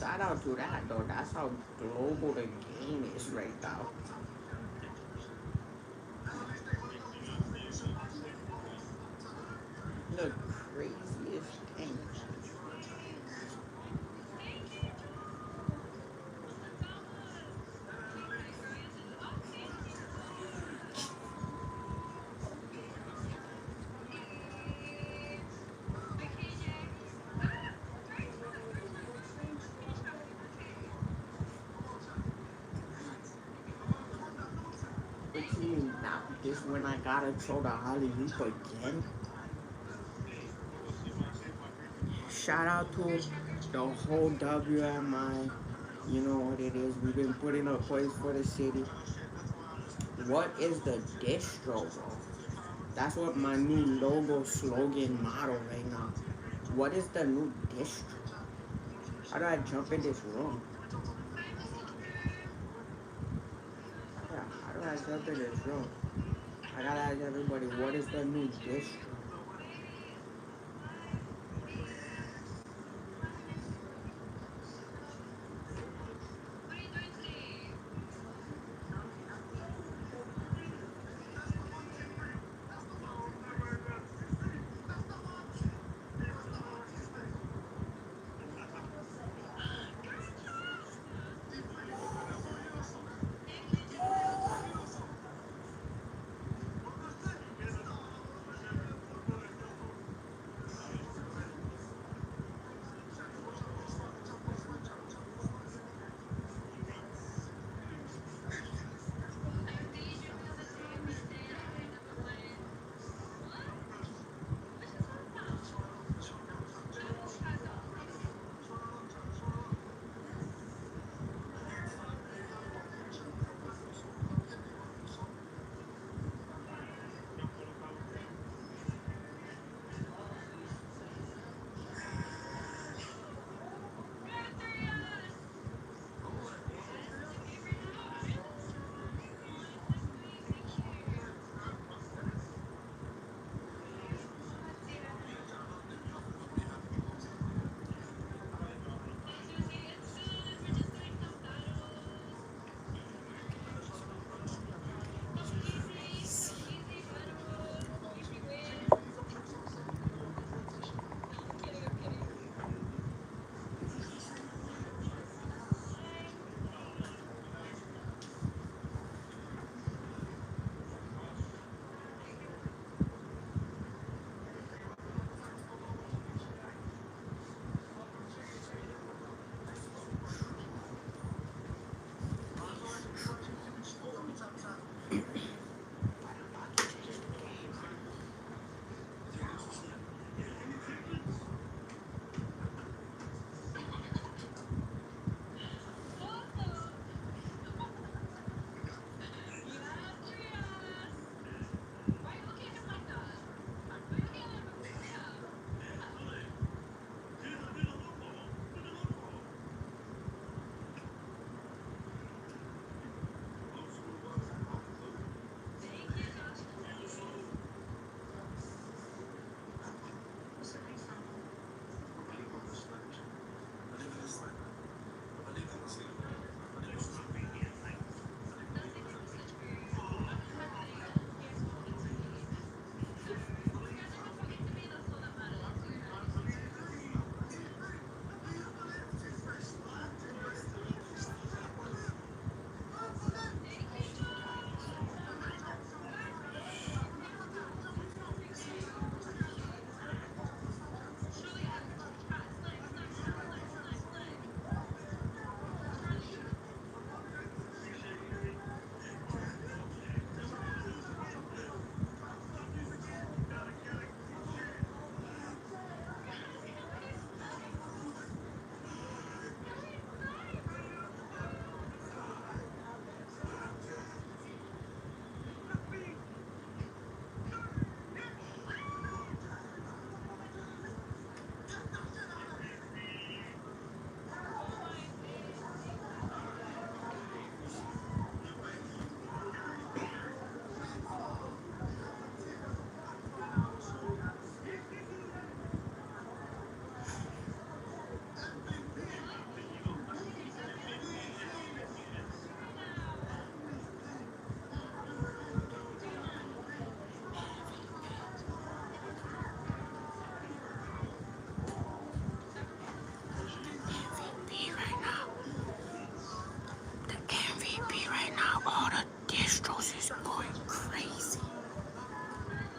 shout out to that though. That's how global the game is right now. The craziest thing. What you mean now? This when I gotta throw the alley oop again? Shout out to the whole WMI. You know what it is. We've been putting up plays for the city. What is the distro, bro? That's what my new logo slogan motto right now. What is the new distro? How do I jump in this room? How do I jump in this room? I gotta ask everybody, what is the new distro?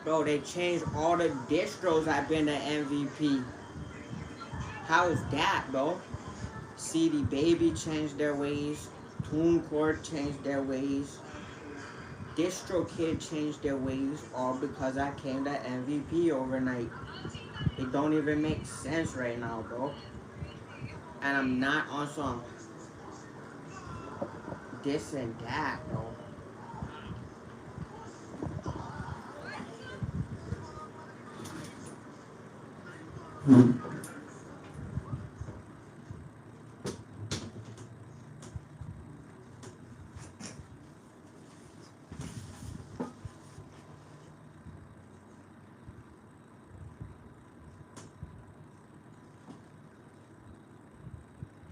Bro, they changed all the distros I've been the MVP. How is that, bro? CD Baby changed their ways. TuneCore changed their ways. DistroKid changed their ways, all because I came to MVP overnight. It don't even make sense right now, bro. And I'm not on some this and that, bro.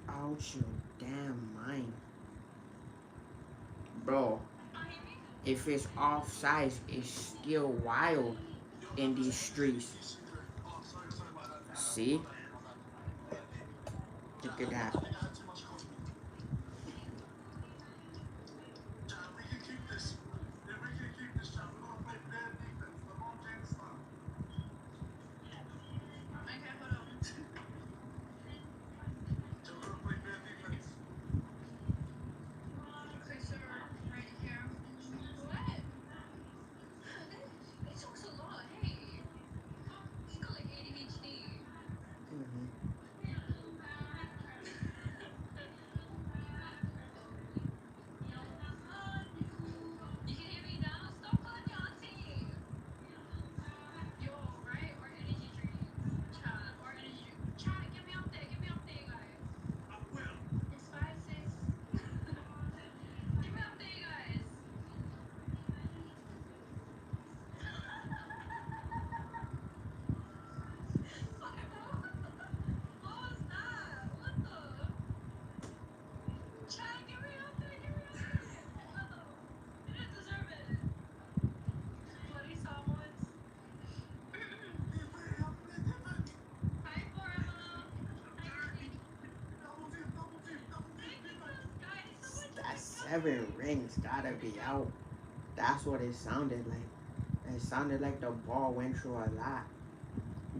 Out your damn mind. Bro, if it's off size, it's still wild in these streets. See? Look at that. Mhm. That 7 rings gotta be out. That's what it sounded like. It sounded like the ball went through a lot.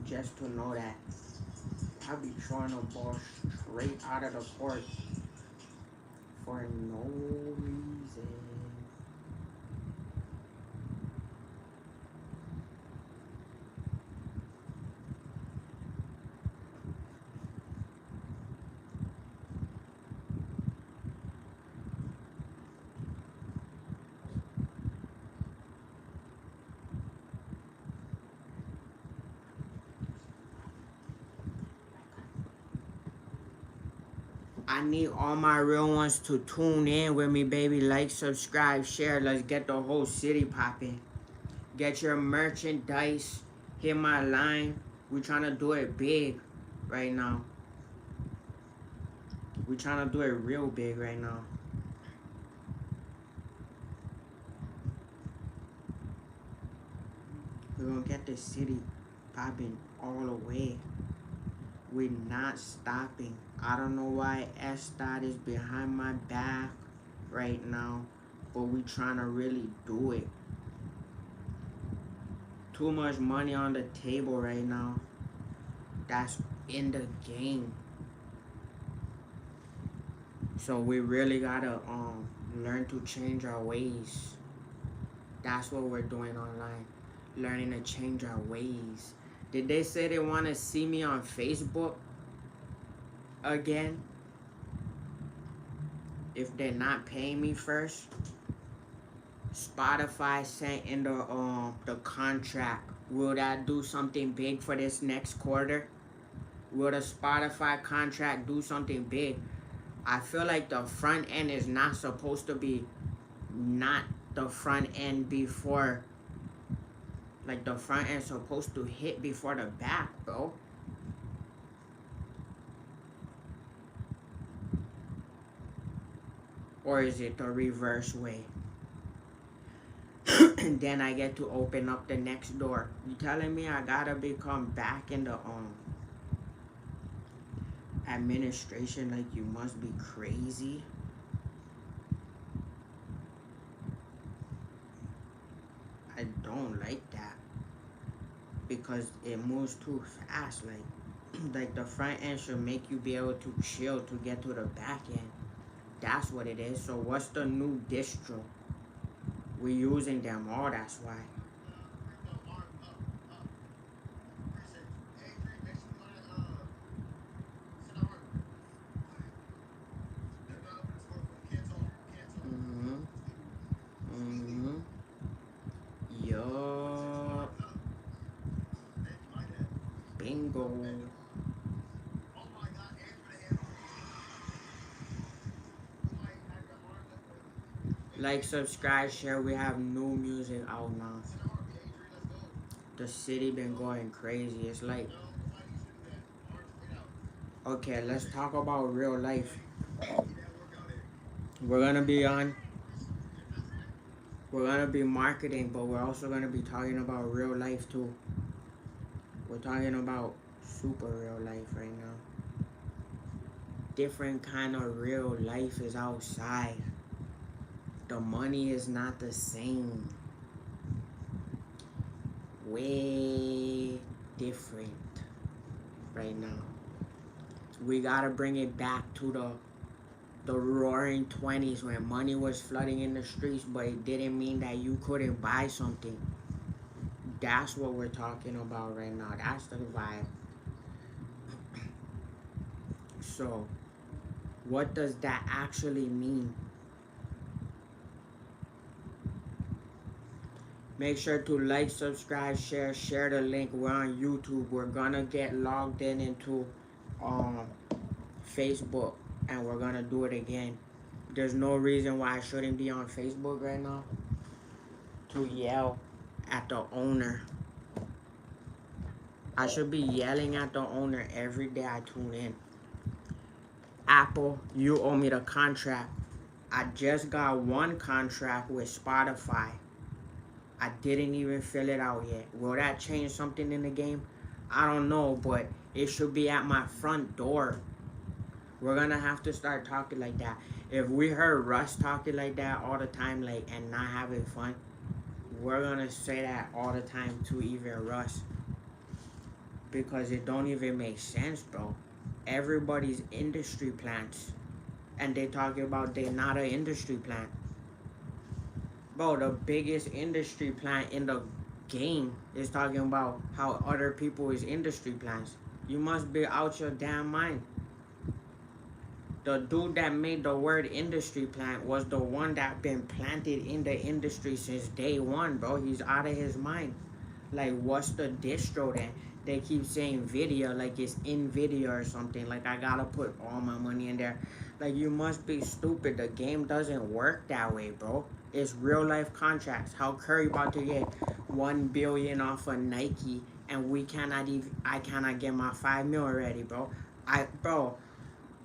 Just to know that I'll be throwing a ball straight out of the court for no reason. I need all my real ones to tune in with me, baby. Like, subscribe, share. Let's get the whole city popping. Get your merchandise. Hit my line. We trying to do it big right now. We trying to do it real big right now. We're gonna get the city popping all the way. We're not stopping. I don't know why S-Dot is behind my back right now, but we trying to really do it. Too much money on the table right now. That's in the game. So we really gotta learn to change our ways. That's what we're doing online. Learning to change our ways. Did they say they wanna see me on Facebook again? If they're not paying me first? Spotify sent in the contract. Will that do something big for this next quarter? Will the Spotify contract do something big? I feel like the front end is not supposed to be not the front end before. Like the front end supposed to hit before the back, bro. Or is it the reverse way? And then I get to open up the next door. You telling me I gotta become back in the administration? Like, you must be crazy. I don't like that. because it moves too fast. Like the front end should make you be able to chill to get to the back end. That's what it is. So what's the new distro? We're using them all. That's why. Mhm. Mhm. Yup. Bingo. Like, subscribe, share. We have new music out now. The city been going crazy. It's like, okay, let's talk about real life. We're gonna be on. We're gonna be marketing, but we're also gonna be talking about real life too. We're talking about super real life right now. Different kind of real life is outside. The money is not the same. Way different right now. We gotta bring it back to the roaring 20s when money was flooding in the streets, but it didn't mean that you couldn't buy something. That's what we're talking about right now. That's the vibe. So, what does that actually mean? Make sure to like, subscribe, share the link. We're on YouTube. We're gonna get logged in into um, Facebook, and we're gonna do it again. There's no reason why I shouldn't be on Facebook right now to yell at the owner. I should be yelling at the owner every day I tune in. Apple, you owe me the contract. I just got one contract with Spotify. I didn't even fill it out yet. Will that change something in the game? I don't know, but it should be at my front door. We're gonna have to start talking like that. If we heard Russ talking like that all the time, like, and not having fun, we're gonna say that all the time to even Russ. Because it don't even make sense, bro. Everybody's industry plants. And they talking about they not an industry plant. Bro, the biggest industry plant in the game is talking about how other people is industry plants. You must be out your damn mind. The dude that made the word industry plant was the one that been planted in the industry since day one, bro. He's out of his mind. Like, what's the distro then? They keep saying Nvidia like it's Nvidia or something. Like, I gotta put all my money in there. Like, you must be stupid. The game doesn't work that way, bro. It's real life contracts. How Curry about to get 1 billion off of Nike, and we cannot even. I cannot get my 5 mil already, bro.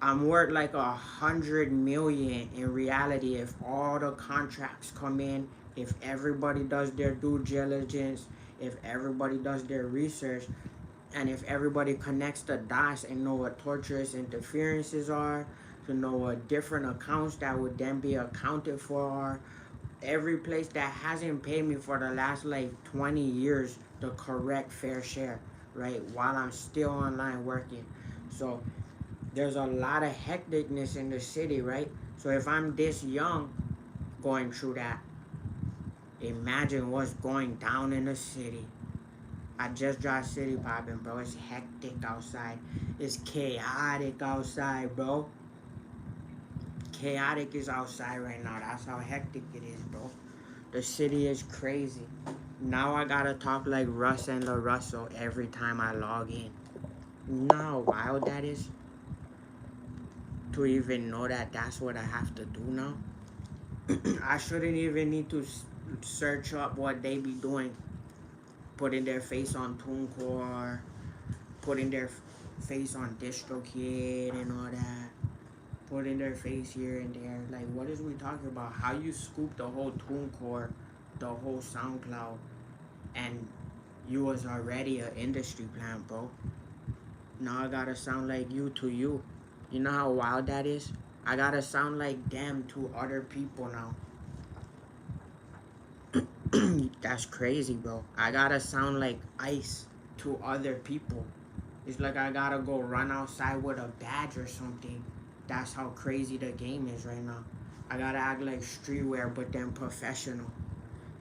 I'm worth like 100 million in reality if all the contracts come in, if everybody does their due diligence, if everybody does their research, and if everybody connects the dots and know what torturous interferences are, to know what different accounts that would then be accounted for are. Every place that hasn't paid me for the last like 20 years the correct fair share, right? While I'm still online working. So there's a lot of hecticness in the city, right? So if I'm this young going through that, imagine what's going down in the city. I just dropped City Poppin', bro. It's hectic outside. It's chaotic outside, bro. Chaotic is outside right now. That's how hectic it is, bro. The city is crazy. Now I gotta talk like Russ and La Russell every time I log in. You know how wild that is? To even know that that's what I have to do now. I shouldn't even need to search up what they be doing. Putting their face on TuneCore, putting their face on DistroKid and all that. Putting their face here and there. Like, what is we talking about? How you scoop the whole TuneCore, the whole SoundCloud, and you was already an industry plant, bro. Now I gotta sound like you to you. You know how wild that is? I gotta sound like them to other people now. That's crazy, bro. I gotta sound like Ice to other people. It's like I gotta go run outside with a badge or something. That's how crazy the game is right now. I gotta act like streetwear, but then professional,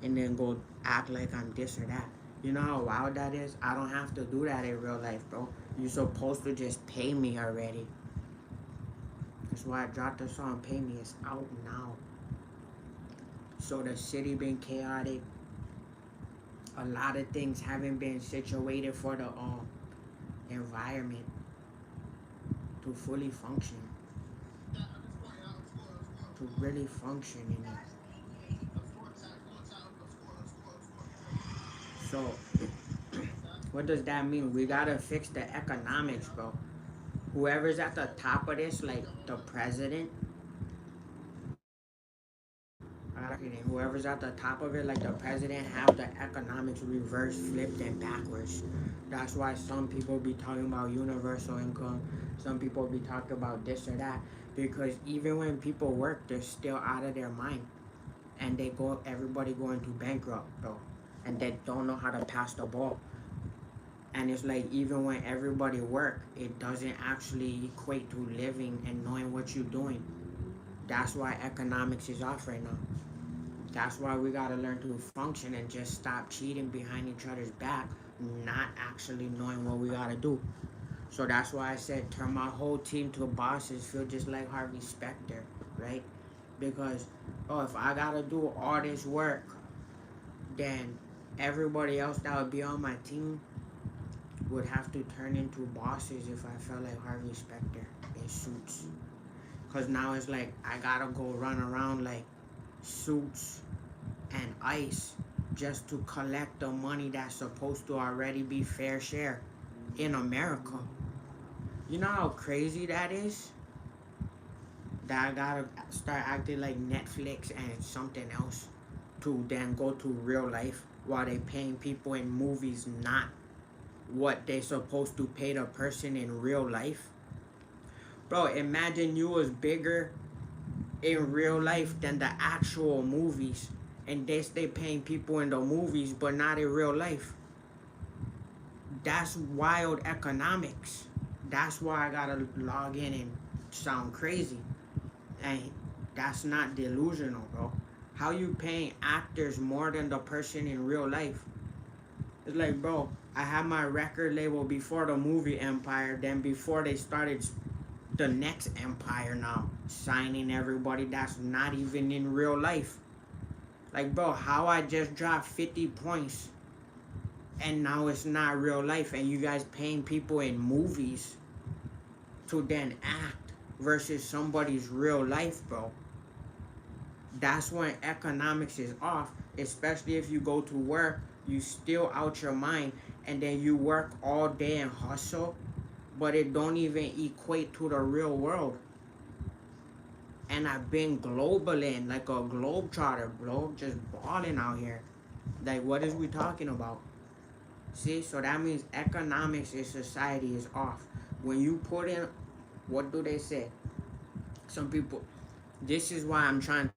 and then go act like I'm this or that. You know how wild that is? I don't have to do that in real life, bro. You're supposed to just pay me already. That's why I dropped the song Pay Me. It's out now. So the city been chaotic. A lot of things haven't been situated for the environment to fully function. To really function in it. So what does that mean? We gotta fix the economics, bro. Whoever's at the top of this, like the president, whoever's at the top of it, like the president, have the economics reverse, flipped, and backwards. That's why some people be talking about universal income. Some people be talking about this or that. Because even when people work, they're still out of their mind. And everybody going to bankrupt, bro. And they don't know how to pass the ball. And it's like even when everybody work, it doesn't actually equate to living and knowing what you're doing. That's why economics is off right now. That's why we gotta learn to function and just stop cheating behind each other's back, not actually knowing what we gotta do. So that's why I said turn my whole team to bosses feel just like Harvey Specter, right? Because, if I gotta do all this work, then everybody else that would be on my team would have to turn into bosses if I felt like Harvey Specter in suits. Because now it's like I gotta go run around like Suits and Ice just to collect the money that's supposed to already be fair share in America. You know how crazy that is? That I gotta start acting like Netflix and something else to then go to real life while they paying people in movies not what they supposed to pay the person in real life. Bro, imagine you was bigger in real life than the actual movies, and they stay paying people in the movies but not in real life. That's wild economics. That's why I gotta log in and sound crazy. And that's not delusional, bro. How you paying actors more than the person in real life? It's like, bro, I had my record label before the movie empire, then before they started the next empire now, signing everybody that's not even in real life. Like, bro, how I just dropped 50 points and now it's not real life, and you guys paying people in movies to then act versus somebody's real life, bro. That's when economics is off, especially if you go to work, you still out your mind, and then you work all day and hustle, but it don't even equate to the real world. And I've been globaling like a globetrotter, bro, just balling out here. Like, what is we talking about? See, so that means economics in society is off. When you put in, what do they say? Some people, this is why I'm trying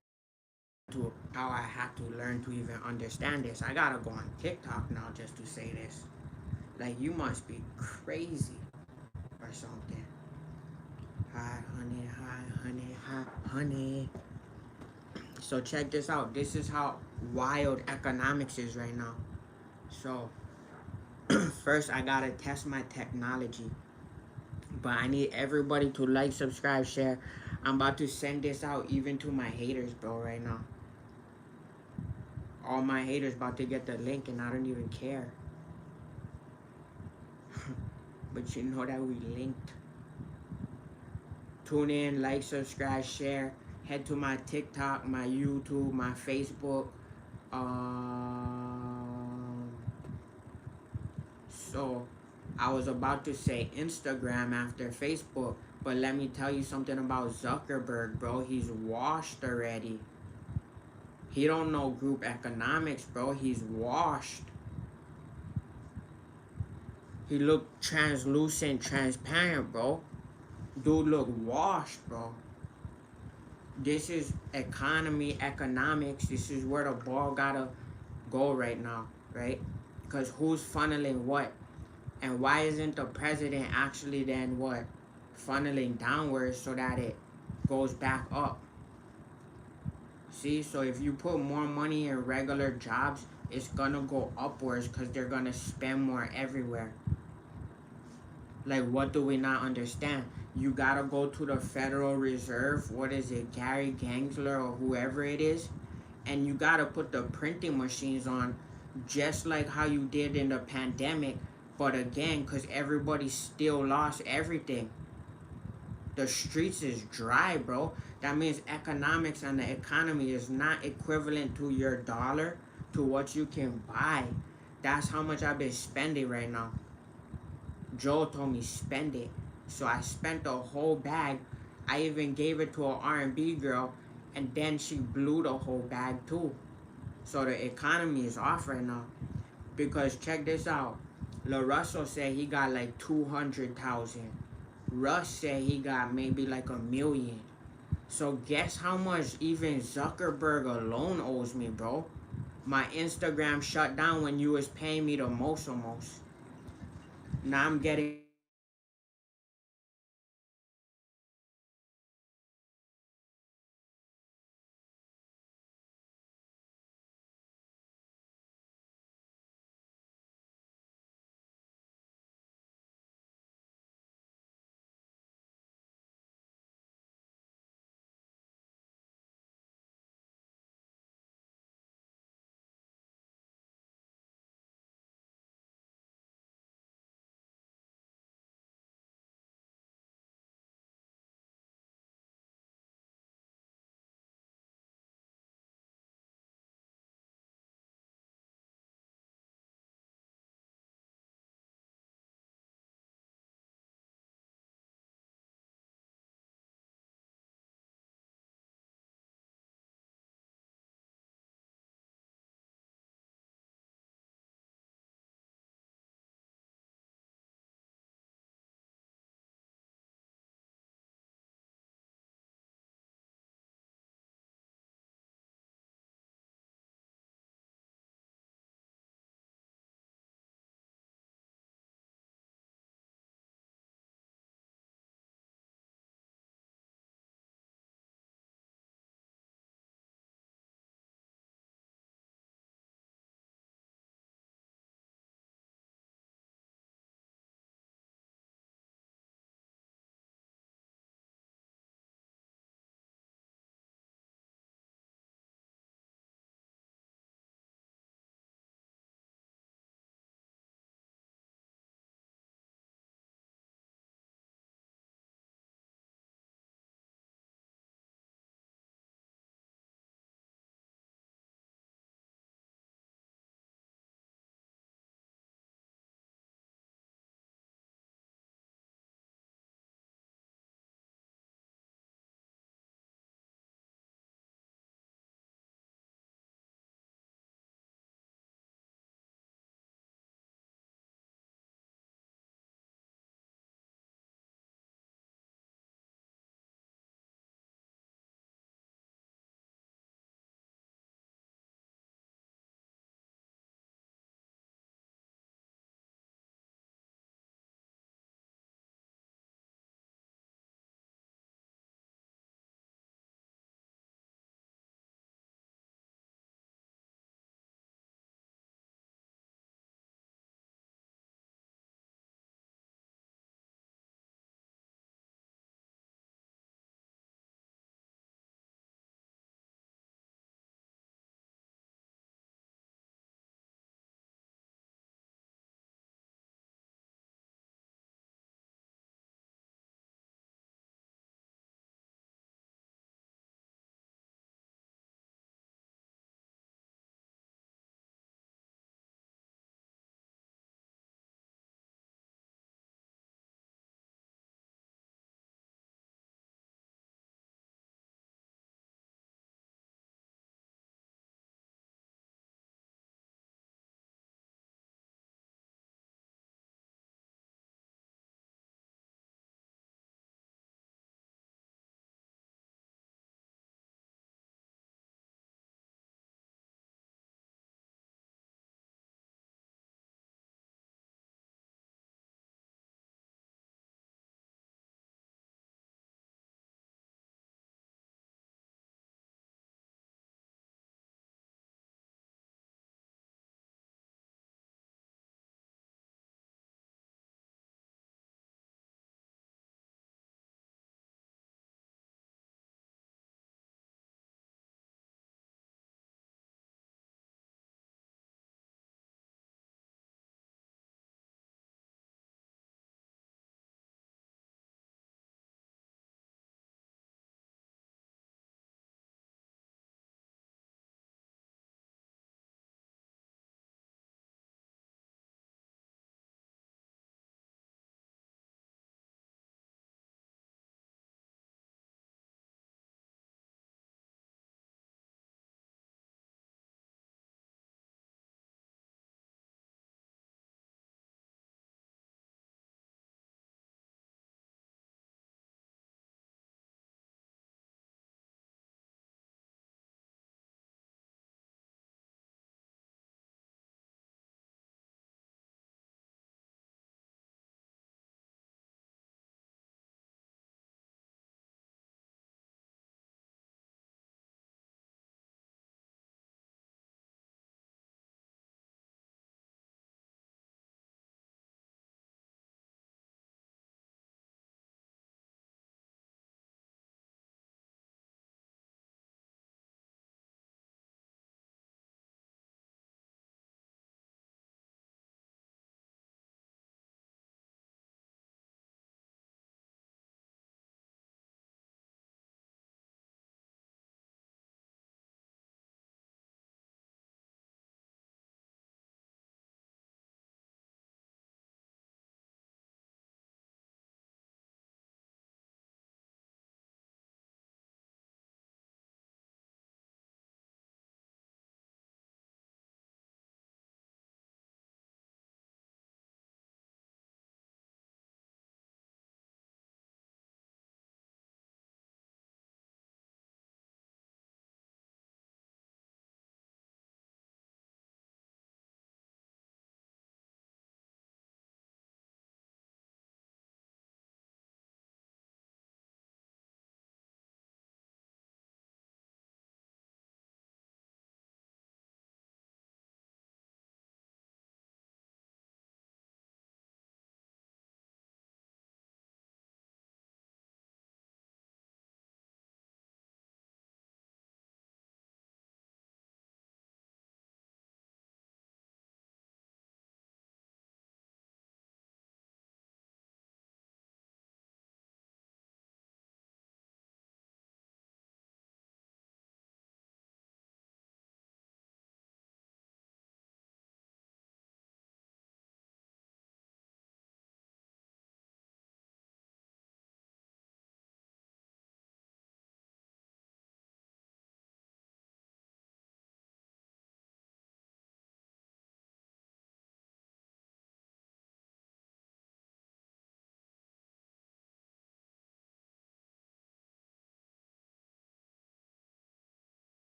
to, how I have to learn to even understand this. I gotta go on TikTok now just to say this. Like, you must be crazy or something. Hi, honey, hi, honey, hi, honey. So check this out. This is how wild economics is right now. So first I gotta test my technology. But I need everybody to like, subscribe, share. I'm about to send this out even to my haters, bro, right now. All my haters about to get the link and I don't even care. But you know that we linked. Tune in, like, subscribe, share. Head to my TikTok, my YouTube, my Facebook. So I was about to say Instagram after Facebook, but let me tell you something about Zuckerberg, bro. He's washed already. He don't know group economics, bro. He's washed. He look translucent, transparent, bro. Dude look washed, bro. This is economy, economics. This is where the ball gotta go right now, right? Because who's funneling what? And why isn't the president actually then what? Funneling downwards so that it goes back up. See, so if you put more money in regular jobs, it's gonna go upwards because they're gonna spend more everywhere. Like, what do we not understand? You gotta go to the Federal Reserve, what is it, Gary Gensler or whoever it is, and you gotta put the printing machines on just like how you did in the pandemic, but again, because everybody still lost everything. The streets is dry, bro. That means economics and the economy is not equivalent to your dollar to what you can buy. That's how much I've been spending right now. Joe told me spend it. So I spent the whole bag. I even gave it to an R&B girl, and then she blew the whole bag too. So the economy is off right now. Because check this out. La Russell said he got like 200,000. Russ said he got maybe like 1 million. So guess how much even Zuckerberg alone owes me, bro? My Instagram shut down when you was paying me the most almost. Now I'm getting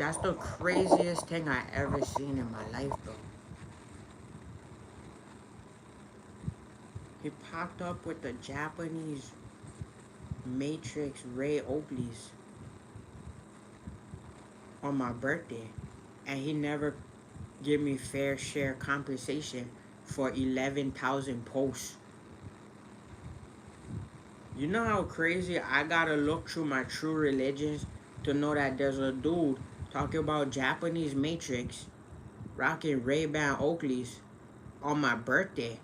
That's the craziest thing I ever seen in my life, bro. He popped up with the Japanese Matrix Ray Oakleys on my birthday, and he never give me fair share compensation for 11,000 posts. You know how crazy I gotta look through my true religions to know that there's a dude talking about Japanese Matrix rocking Ray-Ban Oakleys on my birthday,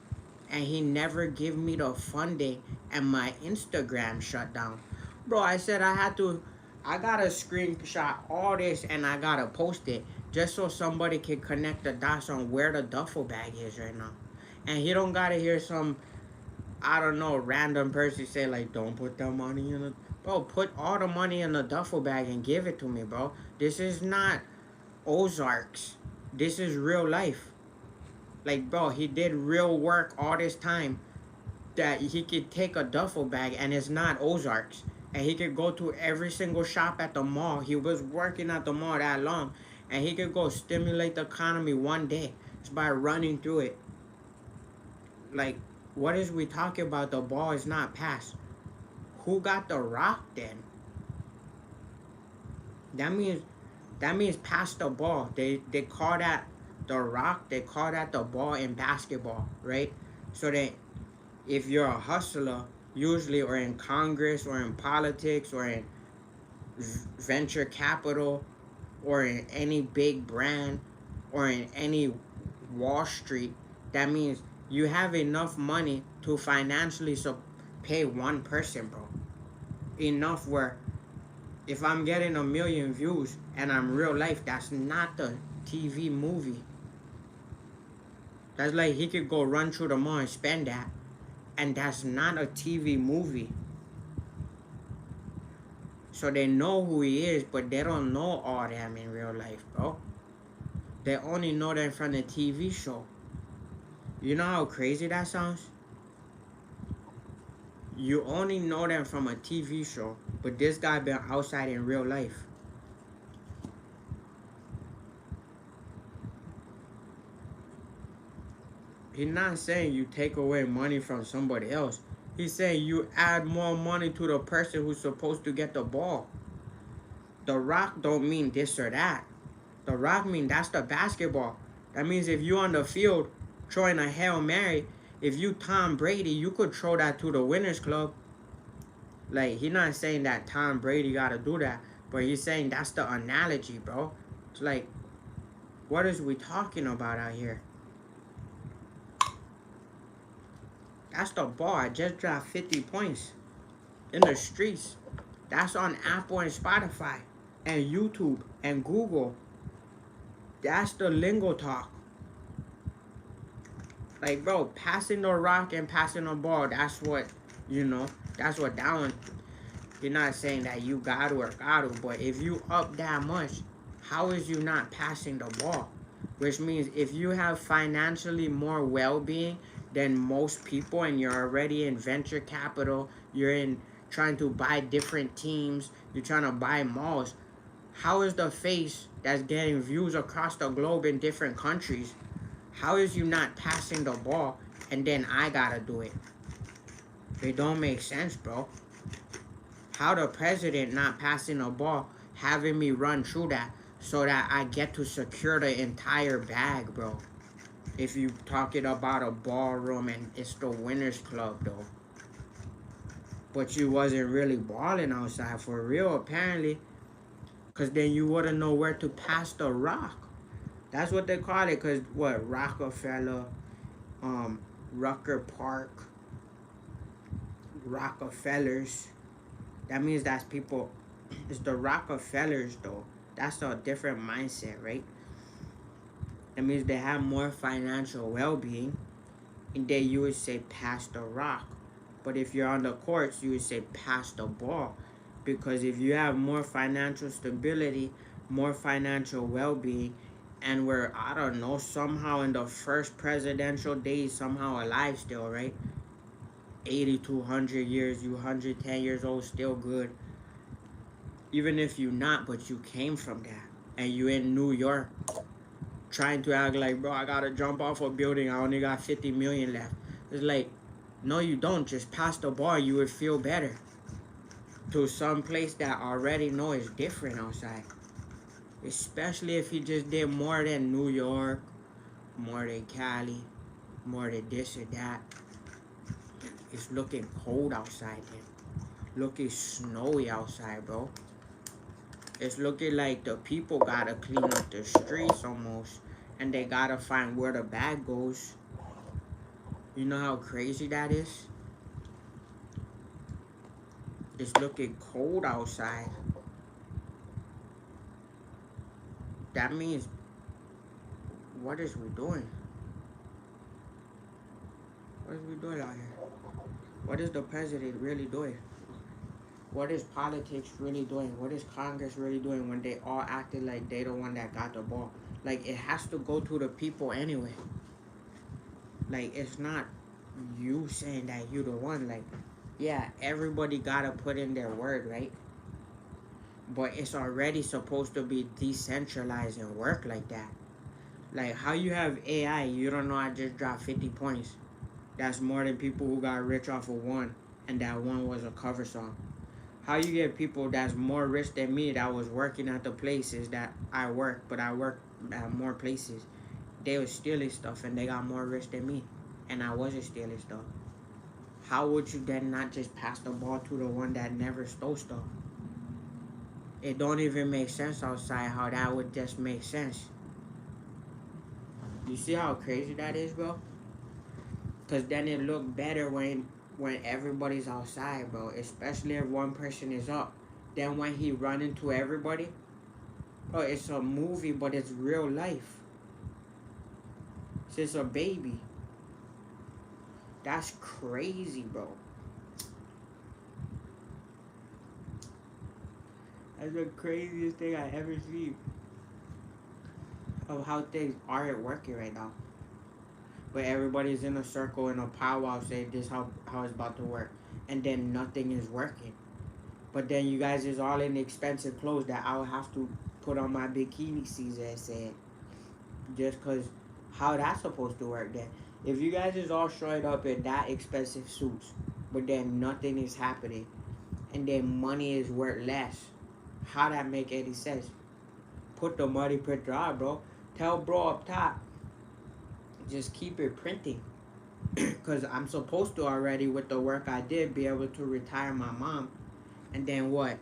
and he never give me the funding, and my Instagram shut down. Bro, I said I gotta screenshot all this and I gotta post it just so somebody can connect the dots on where the duffel bag is right now. And he don't gotta hear some, I don't know, random person say like, don't put the money in the, bro, put all the money in the duffel bag and give it to me, bro. This is not Ozarks. This is real life. Like, bro, he did real work all this time that he could take a duffel bag and it's not Ozarks. And he could go to every single shop at the mall. He was working at the mall that long. And he could go stimulate the economy one day just by running through it. Like, what is we talking about? The ball is not passed. Who got the rock then? That means pass the ball. They call that the rock. They call that the ball in basketball, right? So that if you're a hustler, usually, or in Congress, or in politics, or in venture capital, or in any big brand, or in any Wall Street, that means you have enough money to financially pay one person, bro. Enough where if I'm getting 1,000,000 views and I'm real life, that's not the TV movie. That's like he could go run through the mall and spend that. And that's not a TV movie. So they know who he is, but they don't know all them in real life, bro. They only know them from the TV show. You know how crazy that sounds? You only know them from a TV show, but this guy been outside in real life. He's not saying you take away money from somebody else. He's saying you add more money to the person who's supposed to get the ball. The rock don't mean this or that. The rock mean that's the basketball. That means if you on the field throwing a Hail Mary, if you Tom Brady, you could throw that to the winners club. Like, he's not saying that Tom Brady gotta do that, but he's saying that's the analogy, bro. It's like, what is we talking about out here? That's the ball. I just dropped 50 points in the streets. That's on Apple and Spotify and YouTube and Google. That's the lingo talk. Like, bro, passing the rock and passing the ball, that's what, that's what that one. You're not saying that you got to or got to, but if you up that much, how is you not passing the ball? Which means if you have financially more well-being than most people and you're already in venture capital, you're in trying to buy different teams, you're trying to buy malls, how is the face that's getting views across the globe in different countries, how is you not passing the ball and then I gotta do it? It don't make sense, bro. How the president not passing the ball, having me run through that so that I get to secure the entire bag, bro? If you talking about a ballroom and it's the winners club, though. But you wasn't really balling outside for real, apparently. Because then you wouldn't know where to pass the rock. That's what they call it. Because what? Rockefeller, Rucker Park, Rockefellers. That means that's people. It's the Rockefellers, though. That's a different mindset, right? That means they have more financial well-being. And then you would say pass the rock. But if you're on the courts, you would say pass the ball. Because if you have more financial stability, more financial well-being, and we're, I don't know, somehow in the first presidential days, somehow alive still, right? 80 to 100 years, you 110 years old, still good. Even if you're not, but you came from that. and you in New York trying to act like, bro, I gotta jump off a building. I only got 50 million left. It's like, no, you don't. Just pass the ball. You would feel better to some place that already know is different outside. Especially if you just did more than New York, more than Cali, more than this or that. It's looking cold outside then. Looking snowy outside, bro. It's looking like the people gotta clean up the streets almost. And they gotta find where the bag goes. You know how crazy that is? It's looking cold outside. That means, what is we doing? What is we doing out here? What is the president really doing? What is politics really doing? What is Congress really doing when they all acted like they the one that got the ball? Like, it has to go to the people anyway. Like, it's not you saying that you the one. Like, yeah, everybody gotta put in their word, right? But it's already supposed to be decentralized and work like that. Like, how you have AI, you don't know I just dropped 50 points. That's more than people who got rich off of one, and that one was a cover song. How you get people that's more rich than me that was working at the places that I work, but I work at more places. They was stealing stuff and they got more rich than me, and I wasn't stealing stuff. How would you then not just pass the ball to the one that never stole stuff? It don't even make sense outside how that would just make sense. You see how crazy that is, bro? Cause then it look better when everybody's outside, bro. Especially if one person is up. Then when he run into everybody, bro, it's a movie, but it's real life. It's just a baby. That's crazy, bro. That's the craziest thing I ever seen of how things aren't working right now. But everybody's in a circle in a powwow saying this how it's about to work, and then nothing is working. But then you guys is all in expensive clothes that I would have to put on my bikini season said. Just cause how that's supposed to work then. If you guys is all showing up in that expensive suits, but then nothing is happening, and then money is worth less, how that make any sense? Put the money printer on, bro. Tell bro up top, just keep it printing. Cause I'm supposed to already with the work I did be able to retire my mom. And then what?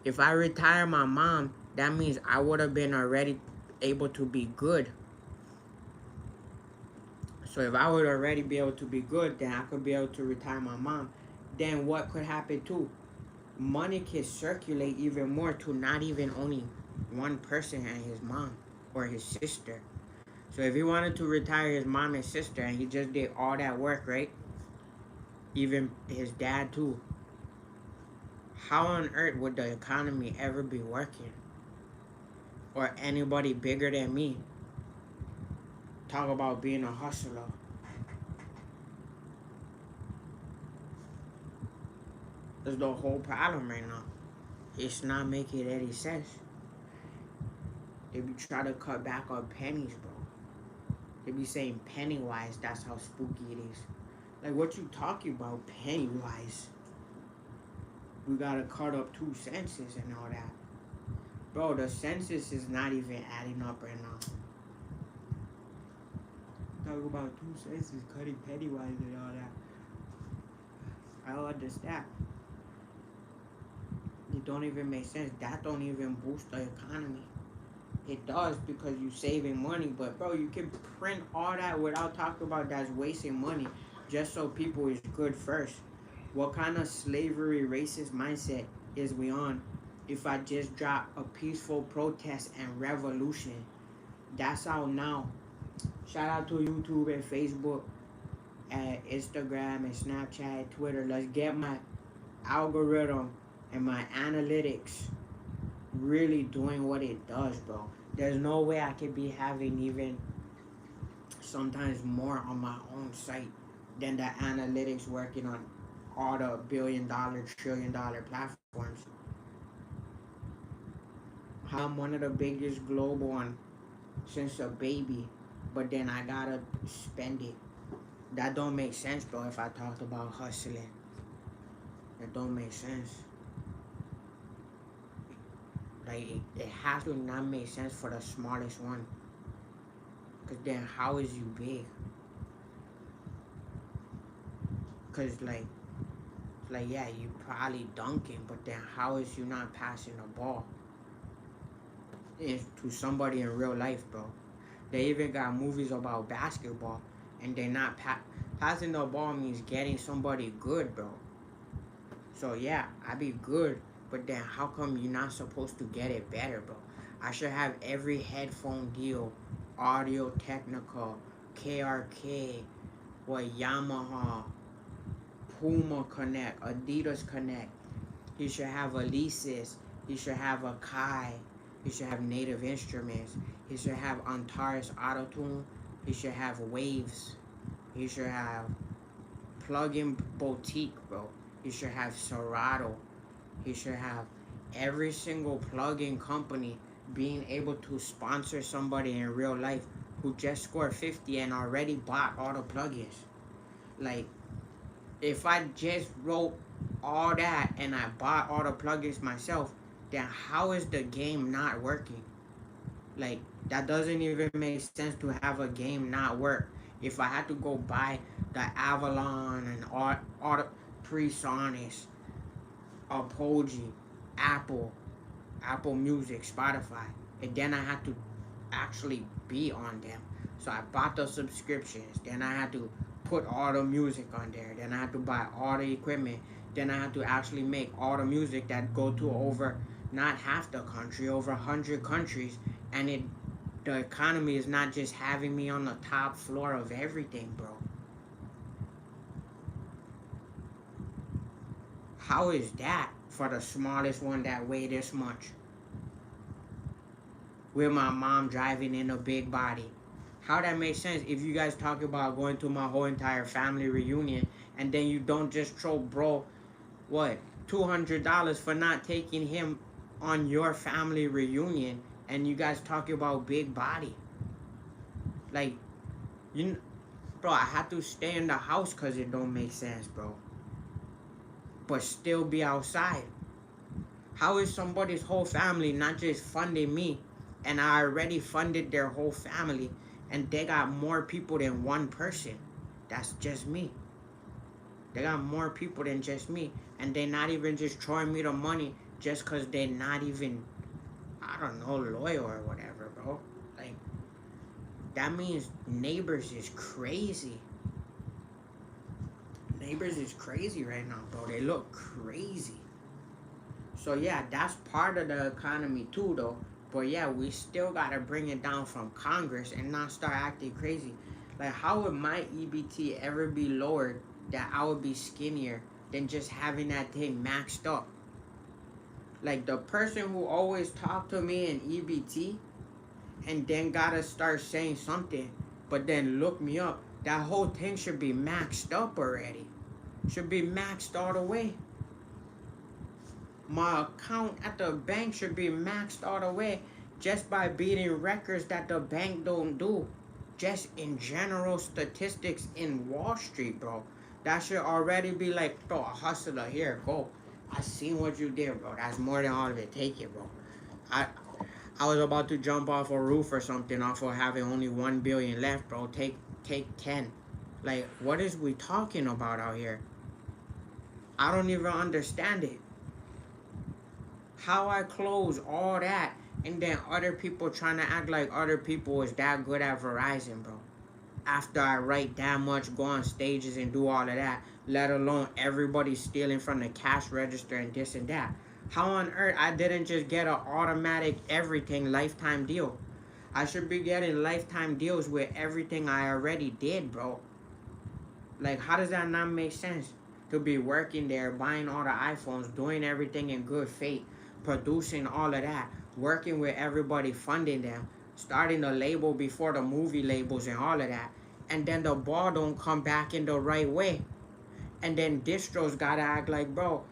If I retire my mom, that means I would have been already able to be good. So if I would already be able to be good, then I could be able to retire my mom. Then what could happen too? Money can circulate even more to not even only one person and his mom or his sister. So if he wanted to retire his mom and sister and he just did all that work, right? Even his dad too. How on earth would the economy ever be working? Or anybody bigger than me? Talk about being a hustler. That's the whole problem right now. It's not making any sense. They be trying to cut back on pennies, bro. They be saying Pennywise, that's how spooky it is. Like, what you talking about, Pennywise? We gotta cut up 2 senses and all that. Bro, the census is not even adding up right now. Talk about 2 senses, cutting Pennywise and all that. I don't understand. It don't even make sense. That don't even boost the economy. It does because you saving money, but bro, you can print all that without talking about that's wasting money just so people is good first. What kind of slavery racist mindset is we on if I just drop a peaceful protest and revolution? That's out now. Shout out to YouTube and Facebook and Instagram and Snapchat, Twitter. Let's get my algorithm and my analytics really doing what it does, bro. There's no way I could be having even sometimes more on my own site than the analytics working on all the billion-dollar, trillion-dollar platforms. how I'm one of the biggest global on since a baby, but then I gotta spend it. That don't make sense, bro. If I talked about hustling, that don't make sense. Like it has to not make sense for the smallest one. Cause then how is you big? Cause like yeah, you probably dunking, but then how is you not passing the ball to somebody in real life, bro? They even got movies about basketball, and they're not passing the ball means getting somebody good, bro. So yeah, I be good, but then how come you're not supposed to get it better, bro? I should have every headphone deal, Audio Technica, KRK, what Yamaha, Puma Connect, Adidas Connect. He should have Alesis. He should have a Kai. He should have Native Instruments. He should have Antares Autotune. He should have Waves. He should have Plug-in Boutique, bro. He should have Serato. He should have every single plug-in company being able to sponsor somebody in real life who just scored 50 and already bought all the plugins. Like, if I just wrote all that and I bought all the plugins myself, then how is the game not working? Like, that doesn't even make sense to have a game not work. If I had to go buy the Avalon and all the Presonus, Apogee, Apple, Apple Music, Spotify, and then I had to actually be on them. So I bought the subscriptions. Then I had to put all the music on there. Then I had to buy all the equipment. Then I had to actually make all the music that go to over not half the country, over 100 countries, and the economy is not just having me on the top floor of everything, bro. How is that for the smallest one that weigh this much? With my mom driving in a big body. How that makes sense if you guys talk about going to my whole entire family reunion and then you don't just throw bro what $200 for not taking him on your family reunion, and you guys talk about big body. Like, you bro, I had to stay in the house because it don't make sense, bro, but still be outside. How is somebody's whole family not just funding me, and I already funded their whole family, and they got more people than one person? That's just me. They got more people than just me, and they're not even just throwing me the money just because they're not even, I don't know, loyal or whatever, bro. Like, that means Neighbors is crazy. Neighbors is crazy right now, bro. They look crazy. So yeah, that's part of the economy too, though. But yeah, we still gotta bring it down from Congress and not start acting crazy. Like, how would my EBT ever be lowered that I would be skinnier than just having that thing maxed up? Like, the person who always talked to me in EBT and then gotta start saying something, but then look me up, that whole thing should be maxed up already. Should be maxed all the way. My account at the bank should be maxed all the way just by beating records that the bank don't do. Just in general statistics in Wall Street, bro. That should already be like, bro, a hustler, here, go. I seen what you did, bro. That's more than all of it. Take it, bro. I was about to jump off a roof or something off of having only 1 billion left, bro. Take 10. Like, what is we talking about out here? I don't even understand it. How I close all that and then other people trying to act like other people is that good at Verizon, bro. After I write that much, go on stages and do all of that, let alone everybody stealing from the cash register and this and that. How on earth I didn't just get an automatic everything lifetime deal? I should be getting lifetime deals with everything I already did, bro. Like, how does that not make sense? To be working there, buying all the iPhones, doing everything in good faith, producing all of that, working with everybody, funding them, starting the label before the movie labels and all of that, and then the ball don't come back in the right way, and then distros gotta act like, bro,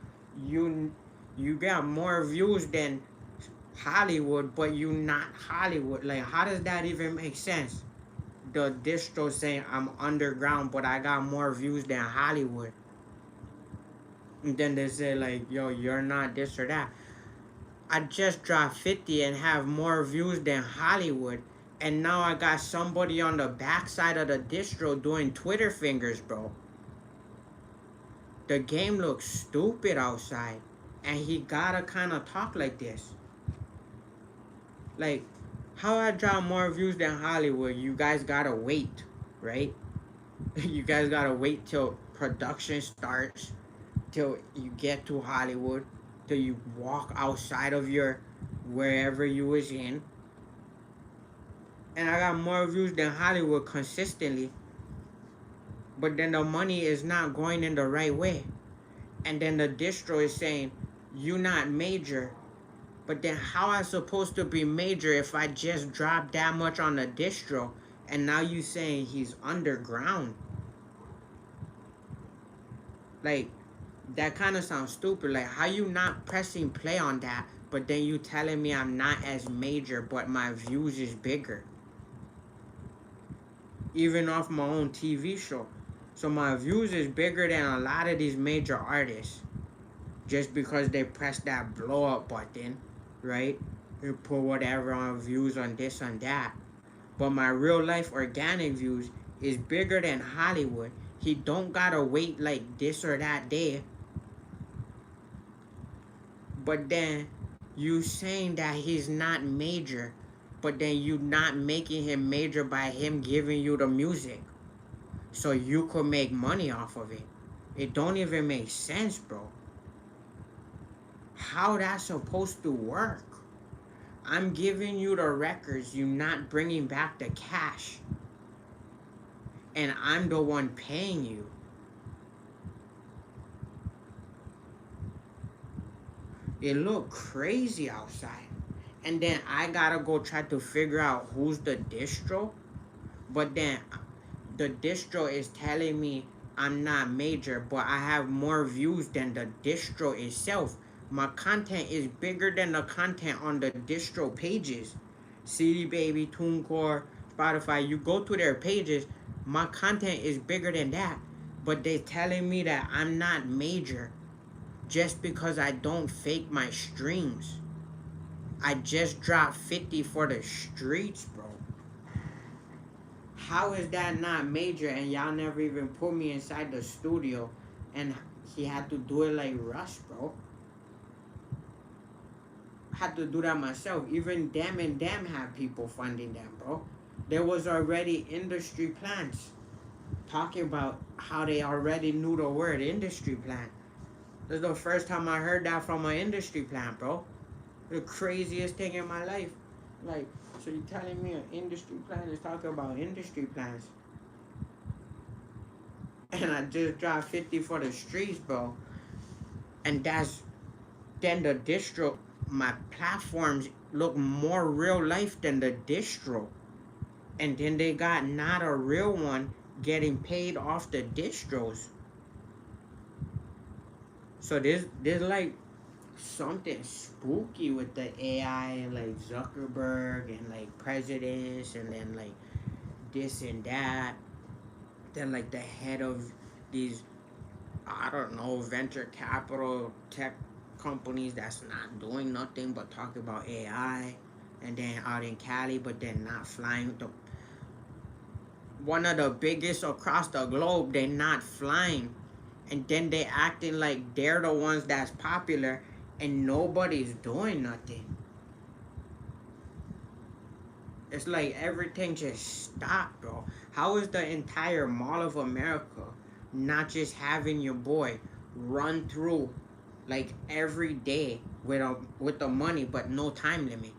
you got more views than Hollywood, but you not Hollywood. Like, how does that even make sense? The distro saying I'm underground, but I got more views than Hollywood. And then they say like, yo, you're not this or that. I just dropped 50 and have more views than Hollywood. And now I got somebody on the backside of the distro doing Twitter fingers, bro. The game looks stupid outside. And he gotta kind of talk like this. Like, how I drop more views than Hollywood, you guys gotta wait, right? You guys gotta wait till production starts, till you get to Hollywood, till you walk outside of your wherever you was in. And I got more views than Hollywood consistently, but then the money is not going in the right way. And then the distro is saying, you not major. But then how I supposed to be major if I just dropped that much on the distro and now you saying he's underground? Like, that kind of sounds stupid. Like, how you not pressing play on that, but then you telling me I'm not as major, but my views is bigger? Even off my own TV show. So my views is bigger than a lot of these major artists. Just because they press that blow up button, right? They put whatever on views on this and that. But my real life organic views is bigger than Hollywood. He don't gotta wait like this or that day. But then you saying that he's not major, but then you not making him major by him giving you the music so you could make money off of it. It don't even make sense, bro. How that's supposed to work? I'm giving you the records, you not bringing back the cash, and I'm the one paying you. It look crazy outside. And then I gotta go try to figure out who's the distro. But then the distro is telling me I'm not major, but I have more views than the distro itself. My content is bigger than the content on the distro pages. CD Baby, TuneCore, Spotify, you go to their pages, my content is bigger than that. But they're telling me that I'm not major just because I don't fake my streams. I just dropped 50 for the streets, bro. How is that not major and y'all never even put me inside the studio and he had to do it like Rush, bro? I had to do that myself. Even them and them have people funding them, bro. There was already industry plans talking about how they already knew the word industry plan. This is the first time I heard that from an industry plan, bro. The craziest thing in my life. Like, so you telling me an industry plan is talking about industry plans? And I just dropped 50 for the streets, bro. And that's, then the distro, my platforms look more real life than the distro. And then they got not a real one getting paid off the distros. So there's like something spooky with the AI and like Zuckerberg and like presidents and then like this and that. Then like the head of these, I don't know, venture capital tech companies that's not doing nothing but talk about AI. And then out in Cali, but then not flying. One of the biggest across the globe, they're not flying. And then they acting like they're the ones that's popular and nobody's doing nothing. It's like everything just stopped, bro. How is the entire Mall of America not just having your boy run through like every day with the money but no time limit?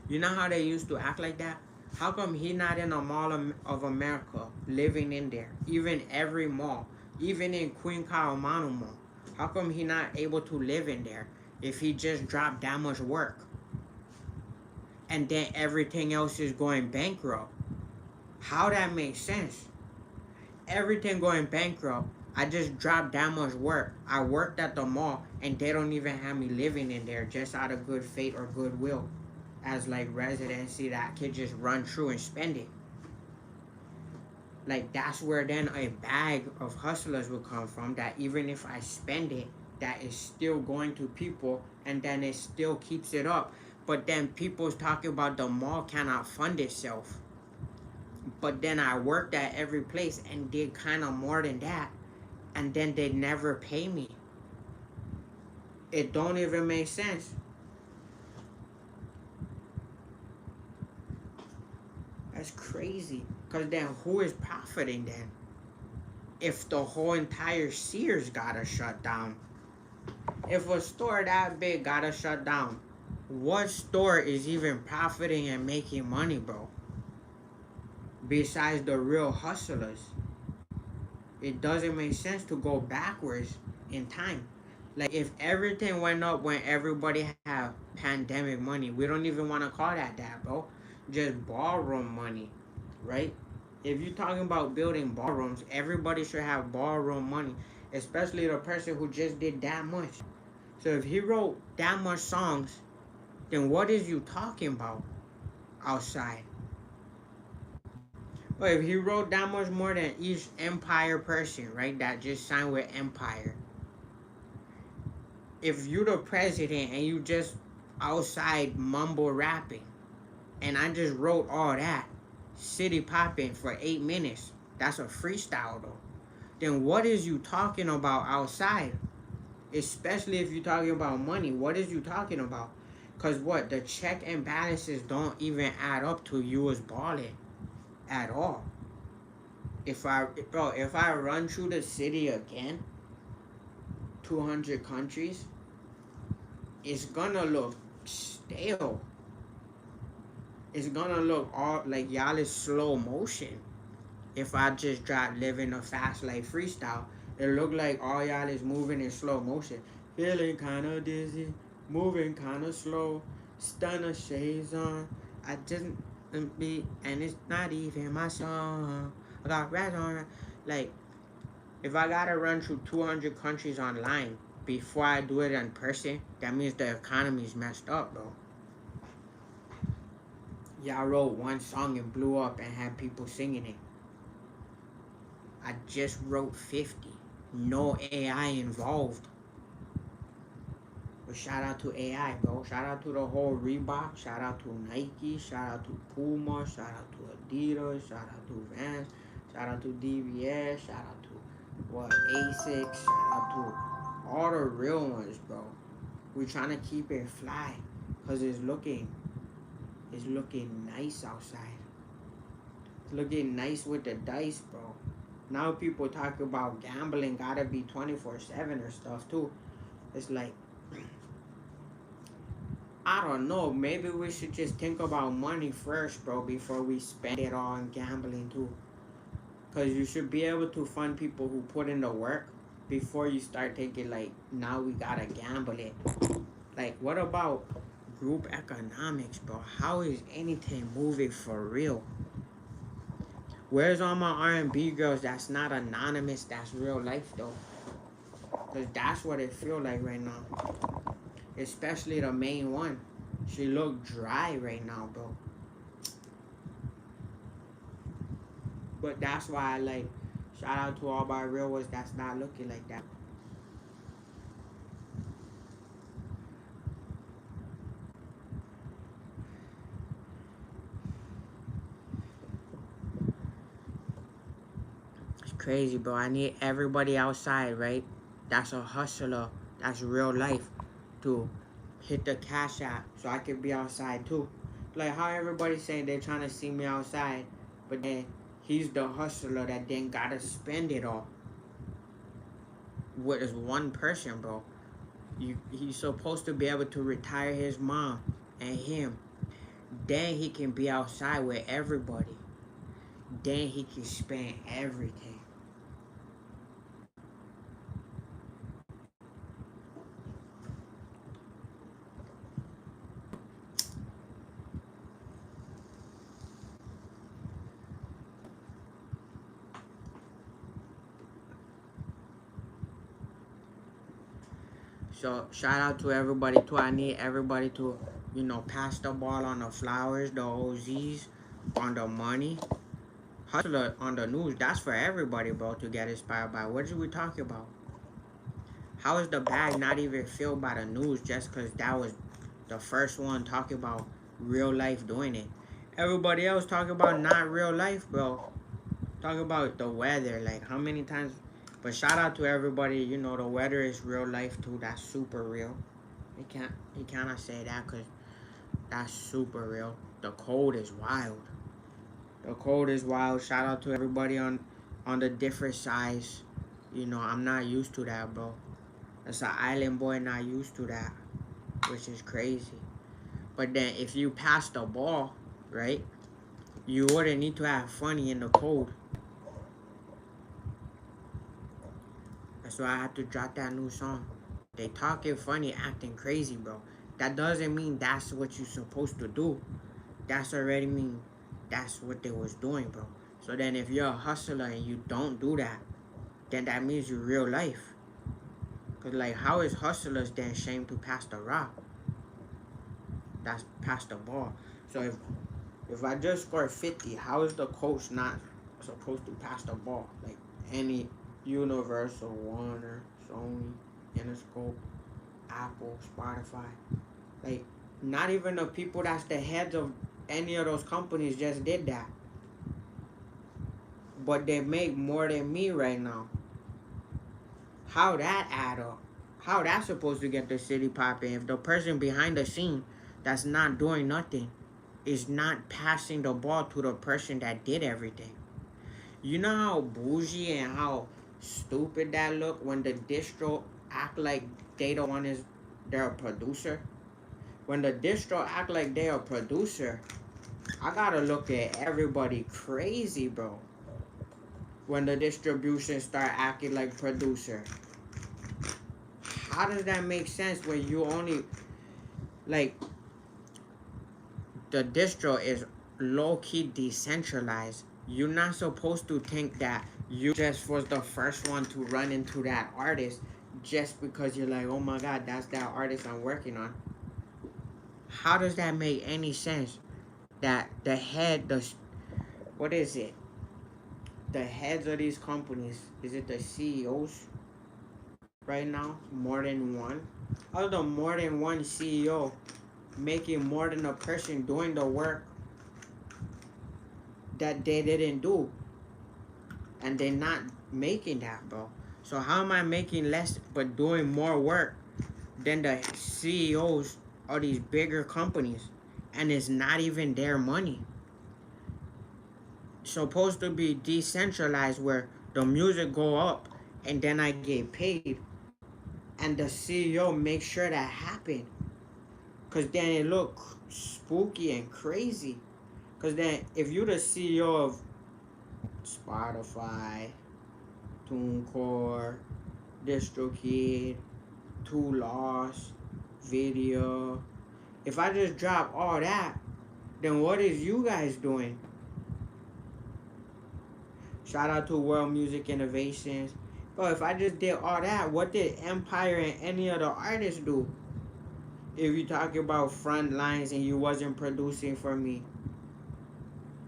You know how they used to act like that? How come he not in a Mall of America living in there? Even every mall. Even in Queen Kalamanu Mall. How come he not able to live in there if he just dropped that much work? And then everything else is going bankrupt. How that makes sense? Everything going bankrupt. I just dropped that much work. I worked at the mall and they don't even have me living in there just out of good faith or goodwill. as like residency that could just run through and spend it. Like that's where then a bag of hustlers will come from, that even if I spend it, that is still going to people, and then it still keeps it up. But then people's talking about the mall cannot fund itself. But then I worked at every place and did kind of more than that, and then they never pay me. It don't even make sense. That's crazy. Cause then who is profiting then? If the whole entire Sears gotta shut down. If a store that big gotta shut down, what store is even profiting and making money, bro? Besides the real hustlers. It doesn't make sense to go backwards in time. Like if everything went up when everybody had pandemic money, we don't even want to call that, bro. Just ballroom money, right? If you're talking about building ballrooms, everybody should have ballroom money, especially the person who just did that much. So if he wrote that much songs, then what is you talking about outside? Well, if he wrote that much more than each Empire person, right, that just signed with Empire, if you the president and you just outside mumble rapping, and I just wrote all that, city popping for 8 minutes, that's a freestyle though. Then what is you talking about outside? Especially if you're talking about money, what is you talking about? Cause what, the check and balances don't even add up to you as balling at all. If I run through the city again, 200 countries, it's gonna look stale. It's gonna look all like y'all is slow motion. If I just drop living a fast life freestyle, it look like all y'all is moving in slow motion. Feeling kinda dizzy, moving kinda slow, stunner shades on. I just be, and it's not even my song. I got rats on. Like, if I gotta run through 200 countries online before I do it in person, that means the economy's messed up, bro. Y'all wrote one song and blew up and had people singing it. I just wrote 50. No AI involved. But shout out to AI, bro. Shout out to the whole Reebok. Shout out to Nike. Shout out to Puma. Shout out to Adidas. Shout out to Vans. Shout out to DVS. Shout out to Asics. Shout out to all the real ones, bro. We're trying to keep it fly, cause it's looking nice outside. It's looking nice with the dice, bro. Now people talk about gambling gotta be 24/7 or stuff too. It's like, I don't know. Maybe we should just think about money first, bro, before we spend it all on gambling too. Cause you should be able to fund people who put in the work before you start thinking like, now we gotta gamble it. Like, what about group economics, bro? How is anything moving for real? Where's all my R&B girls that's not anonymous, that's real life though? Cause that's what it feel like right now. Especially the main one. She look dry right now, bro. But that's why I like, shout out to all my real ones that's not looking like that. It's crazy, bro. I need everybody outside, right? That's a hustler. That's real life. To hit the cash app so I can be outside too. Like how everybody's saying they're trying to see me outside, but then he's the hustler that then gotta spend it all. With is one person, bro. He's supposed to be able to retire his mom and him. Then he can be outside with everybody. Then he can spend everything. So shout out to everybody too. I need everybody to pass the ball on the flowers, the OZs, on the money. Hustler on the news, that's for everybody, bro, to get inspired by. What are we talking about? How is the bag not even filled by the news just because that was the first one talking about real life doing it? Everybody else talking about not real life, bro. Talking about the weather, like how many times. But shout out to everybody, the weather is real life too. That's super real. You cannot say that because that's super real. The cold is wild. The cold is wild. Shout out to everybody on the different sides. I'm not used to that, bro. As an island boy, not used to that, which is crazy. But then if you pass the ball, right, you wouldn't need to have funny in the cold. That's why I have to drop that new song. They talking funny, acting crazy, bro. That doesn't mean that's what you're supposed to do. That's already mean that's what they was doing, bro. So then if you're a hustler and you don't do that, then that means you're real life. Cause like how is hustlers then ashamed to pass the rock? That's pass the ball. So if I just score 50, how is the coach not supposed to pass the ball? Like any Universal, Warner, Sony, Interscope, Apple, Spotify. Like not even the people that's the heads of any of those companies just did that. But they make more than me right now. How that add up? How that's supposed to get the city popping if the person behind the scene that's not doing nothing is not passing the ball to the person that did everything? You know how bougie and how stupid that look when the distro act like they the one is they're a producer? When the distro act like they're a producer, I gotta look at everybody crazy, bro. When the distribution start acting like producer. How does that make sense when you only, like, the distro is low-key decentralized? You're not supposed to think that you just was the first one to run into that artist just because you're like, oh my god, that's that artist I'm working on. How does that make any sense? That what is it? The heads of these companies, is it the CEOs right now? More than one? How the more than one CEO making more than a person doing the work that they didn't do? And they're not making that, bro. So how am I making less but doing more work than the CEOs of these bigger companies? And it's not even their money. It's supposed to be decentralized where the music go up and then I get paid. And the CEO makes sure that happen. Cause then it look spooky and crazy. Cause then if you're the CEO of Spotify, TuneCore, DistroKid, Two Lost, Video, if I just drop all that, then what is you guys doing? Shout out to World Music Innovations. But if I just did all that, what did Empire and any other artists do? If you talking about front lines and you wasn't producing for me,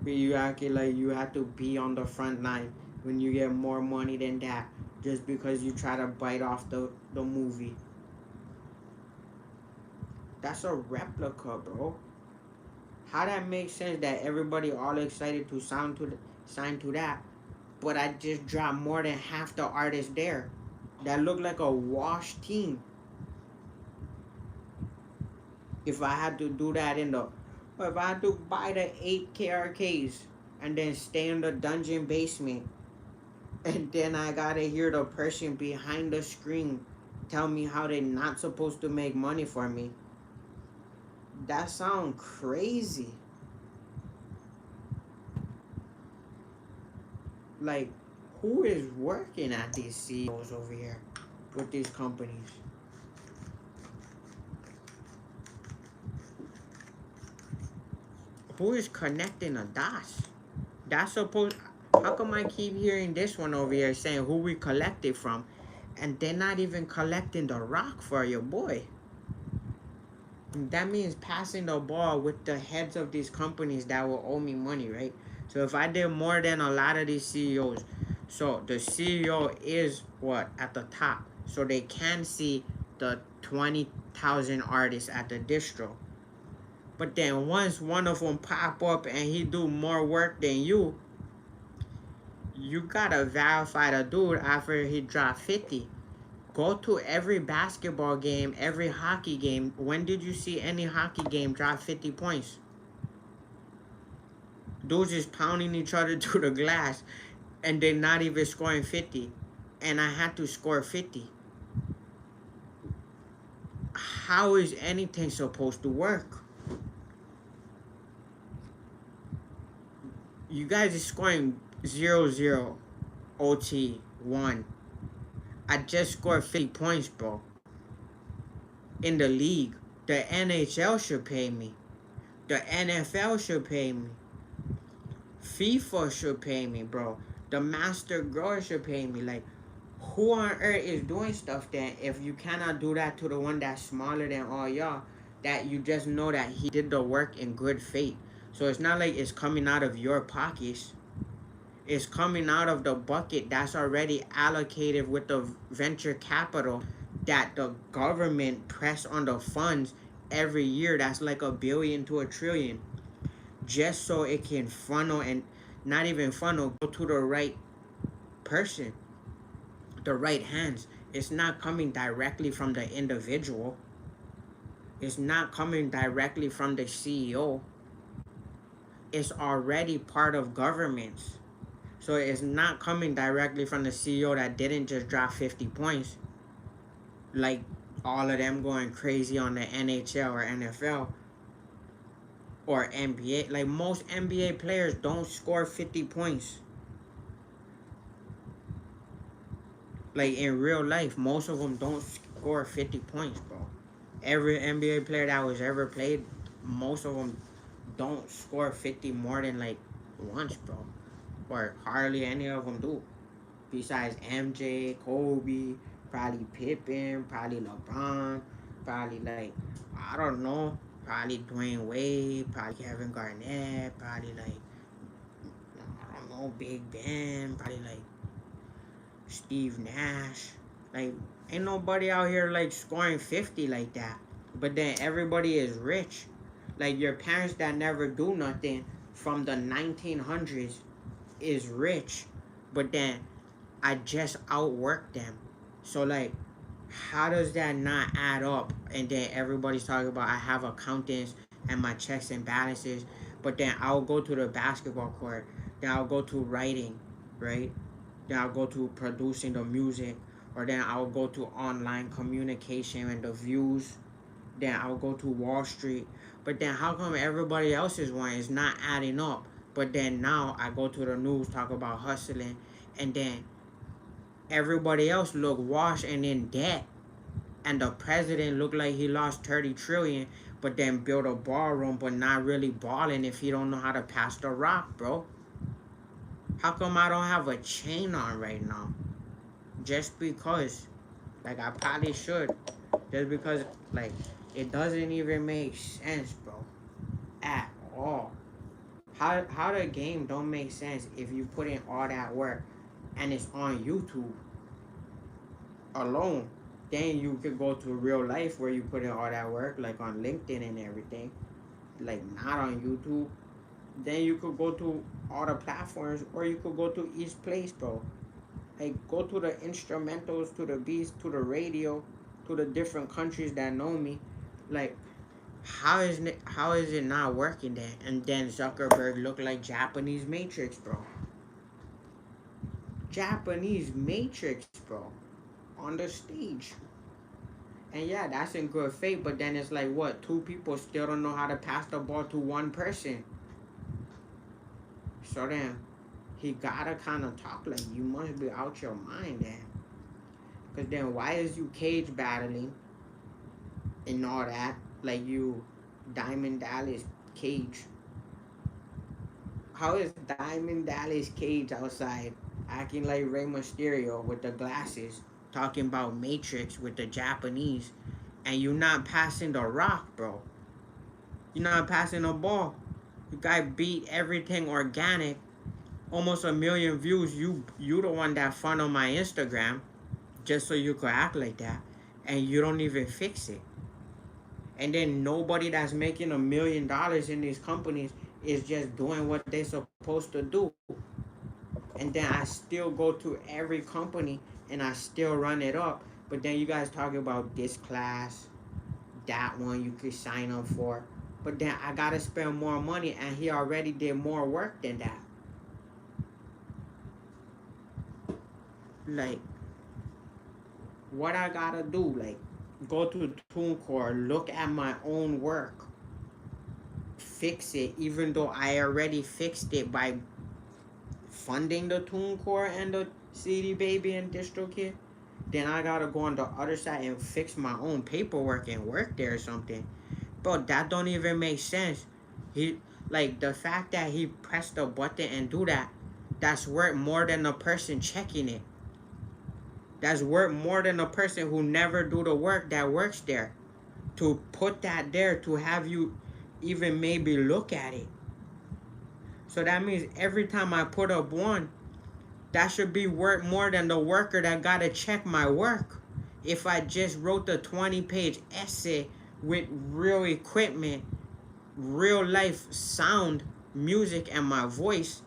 but you acting like you have to be on the front line when you get more money than that just because you try to bite off the movie. That's a replica, bro. How that makes sense that everybody all excited to sign to that, but I just dropped more than half the artists there. That look like a washed team. If I had to do that if I had to buy the 8K arcades and then stay in the dungeon basement, and then I gotta hear the person behind the screen tell me how they're not supposed to make money for me. That sounds crazy. Like, who is working at these CEOs over here with these companies? Who is connecting the dots? That's supposed. How come I keep hearing this one over here saying who we collected from, and they're not even collecting the rock for your boy? That means passing the ball with the heads of these companies that will owe me money, right? So if I did more than a lot of these CEOs, so the CEO is what at the top, so they can see the 20,000 artists at the distro. But then once one of them pop up and he do more work than you gotta verify the dude after he dropped 50. Go to every basketball game, every hockey game. When did you see any hockey game drop 50 points? Dudes just pounding each other to the glass and they're not even scoring 50. And I had to score 50. How is anything supposed to work? You guys are scoring 0-0, OT, 1. I just scored 50 points, bro. In the league. The NHL should pay me. The NFL should pay me. FIFA should pay me, bro. The Master Grower should pay me. Like, who on earth is doing stuff then if you cannot do that to the one that's smaller than all y'all? That you just know that he did the work in good faith. So it's not like it's coming out of your pockets. It's coming out of the bucket that's already allocated with the venture capital that the government press on the funds every year. That's like $1 billion to $1 trillion. Just so it can funnel and not even funnel, go to the right person, the right hands. It's not coming directly from the individual. It's not coming directly from the CEO. It's already part of governments. So it's not coming directly from the CEO that didn't just drop 50 points. Like all of them going crazy on the NHL or NFL or NBA. Like most NBA players don't score 50 points. Like in real life, most of them don't score 50 points, bro. Every NBA player that was ever played, most of them don't score 50 more than like once, bro. Or hardly any of them do. Besides MJ, Kobe, probably Pippen, probably LeBron, probably like, I don't know, probably Dwayne Wade, probably Kevin Garnett, probably like, I don't know, Big Ben, probably like Steve Nash. Like, ain't nobody out here like scoring 50 like that. But then everybody is rich. Like your parents that never do nothing from the 1900s is rich. But then I just outworked them. So like, how does that not add up? And then everybody's talking about I have accountants and my checks and balances. But then I'll go to the basketball court. Then I'll go to writing, right? Then I'll go to producing the music, or then I'll go to online communication and the views. Then I'll go to Wall Street. But then how come everybody else's one is not adding up? But then now I go to the news, talk about hustling, and then everybody else look washed and in debt. And the president look like he lost 30 trillion, but then build a ballroom, but not really balling if he don't know how to pass the rock, bro. How come I don't have a chain on right now? Just because. Like, I probably should. Just because, like, it doesn't even make sense, bro. At all. How the game don't make sense if you put in all that work and it's on YouTube alone. Then you could go to real life where you put in all that work, like on LinkedIn and everything. Like, not on YouTube. Then you could go to all the platforms, or you could go to each place, bro. Like, go to the instrumentals, to the beats, to the radio, to the different countries that know me. Like, how is it not working then? And then Zuckerberg look like Japanese Matrix, bro. Japanese Matrix, bro. On the stage. And yeah, that's in good faith, but then it's like, what? Two people still don't know how to pass the ball to one person. So then, he gotta kind of talk like, you must be out your mind then. Because then why is you cage battling and all that? Like you Diamond Dallas Cage. How is Diamond Dallas Cage outside acting like Rey Mysterio with the glasses, talking about Matrix with the Japanese, and you're not passing the rock, bro. You're not passing the ball. You guy beat everything organic, almost 1 million views. You the one that fun on my Instagram, just so you could act like that, and you don't even fix it. And then nobody that's making $1 million in these companies is just doing what they're supposed to do. And then I still go to every company and I still run it up. But then you guys talking about this class, that one you could sign up for. But then I gotta spend more money, and he already did more work than that. Like, what I gotta do? Like, go to TuneCore, look at my own work, fix it, even though I already fixed it by funding the TuneCore and the CD Baby and DistroKid. Then I gotta go on the other side and fix my own paperwork and work there or something. Bro, that don't even make sense. He like the fact that he pressed the button and do that, that's worth more than the person checking it. That's worth more than a person who never do the work that works there. To put that there to have you even maybe look at it. So that means every time I put up one, that should be worth more than the worker that gotta check my work. If I just wrote the 20-page essay with real equipment, real life sound, music, and my voice,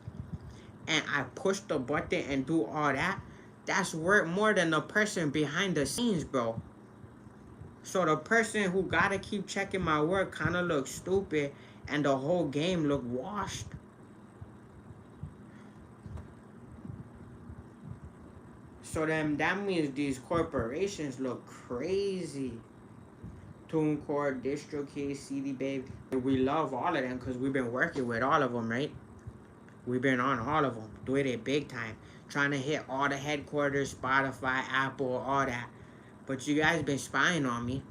and I push the button and do all that, that's worth more than the person behind the scenes, bro. So the person who gotta keep checking my work kind of looks stupid, and the whole game look washed. So then that means these corporations look crazy. TuneCore, DistroKid, CD Baby. We love all of them because we've been working with all of them, right? We've been on all of them, doing it big time, trying to hit all the headquarters, Spotify, Apple, all that. But you guys been spying on me.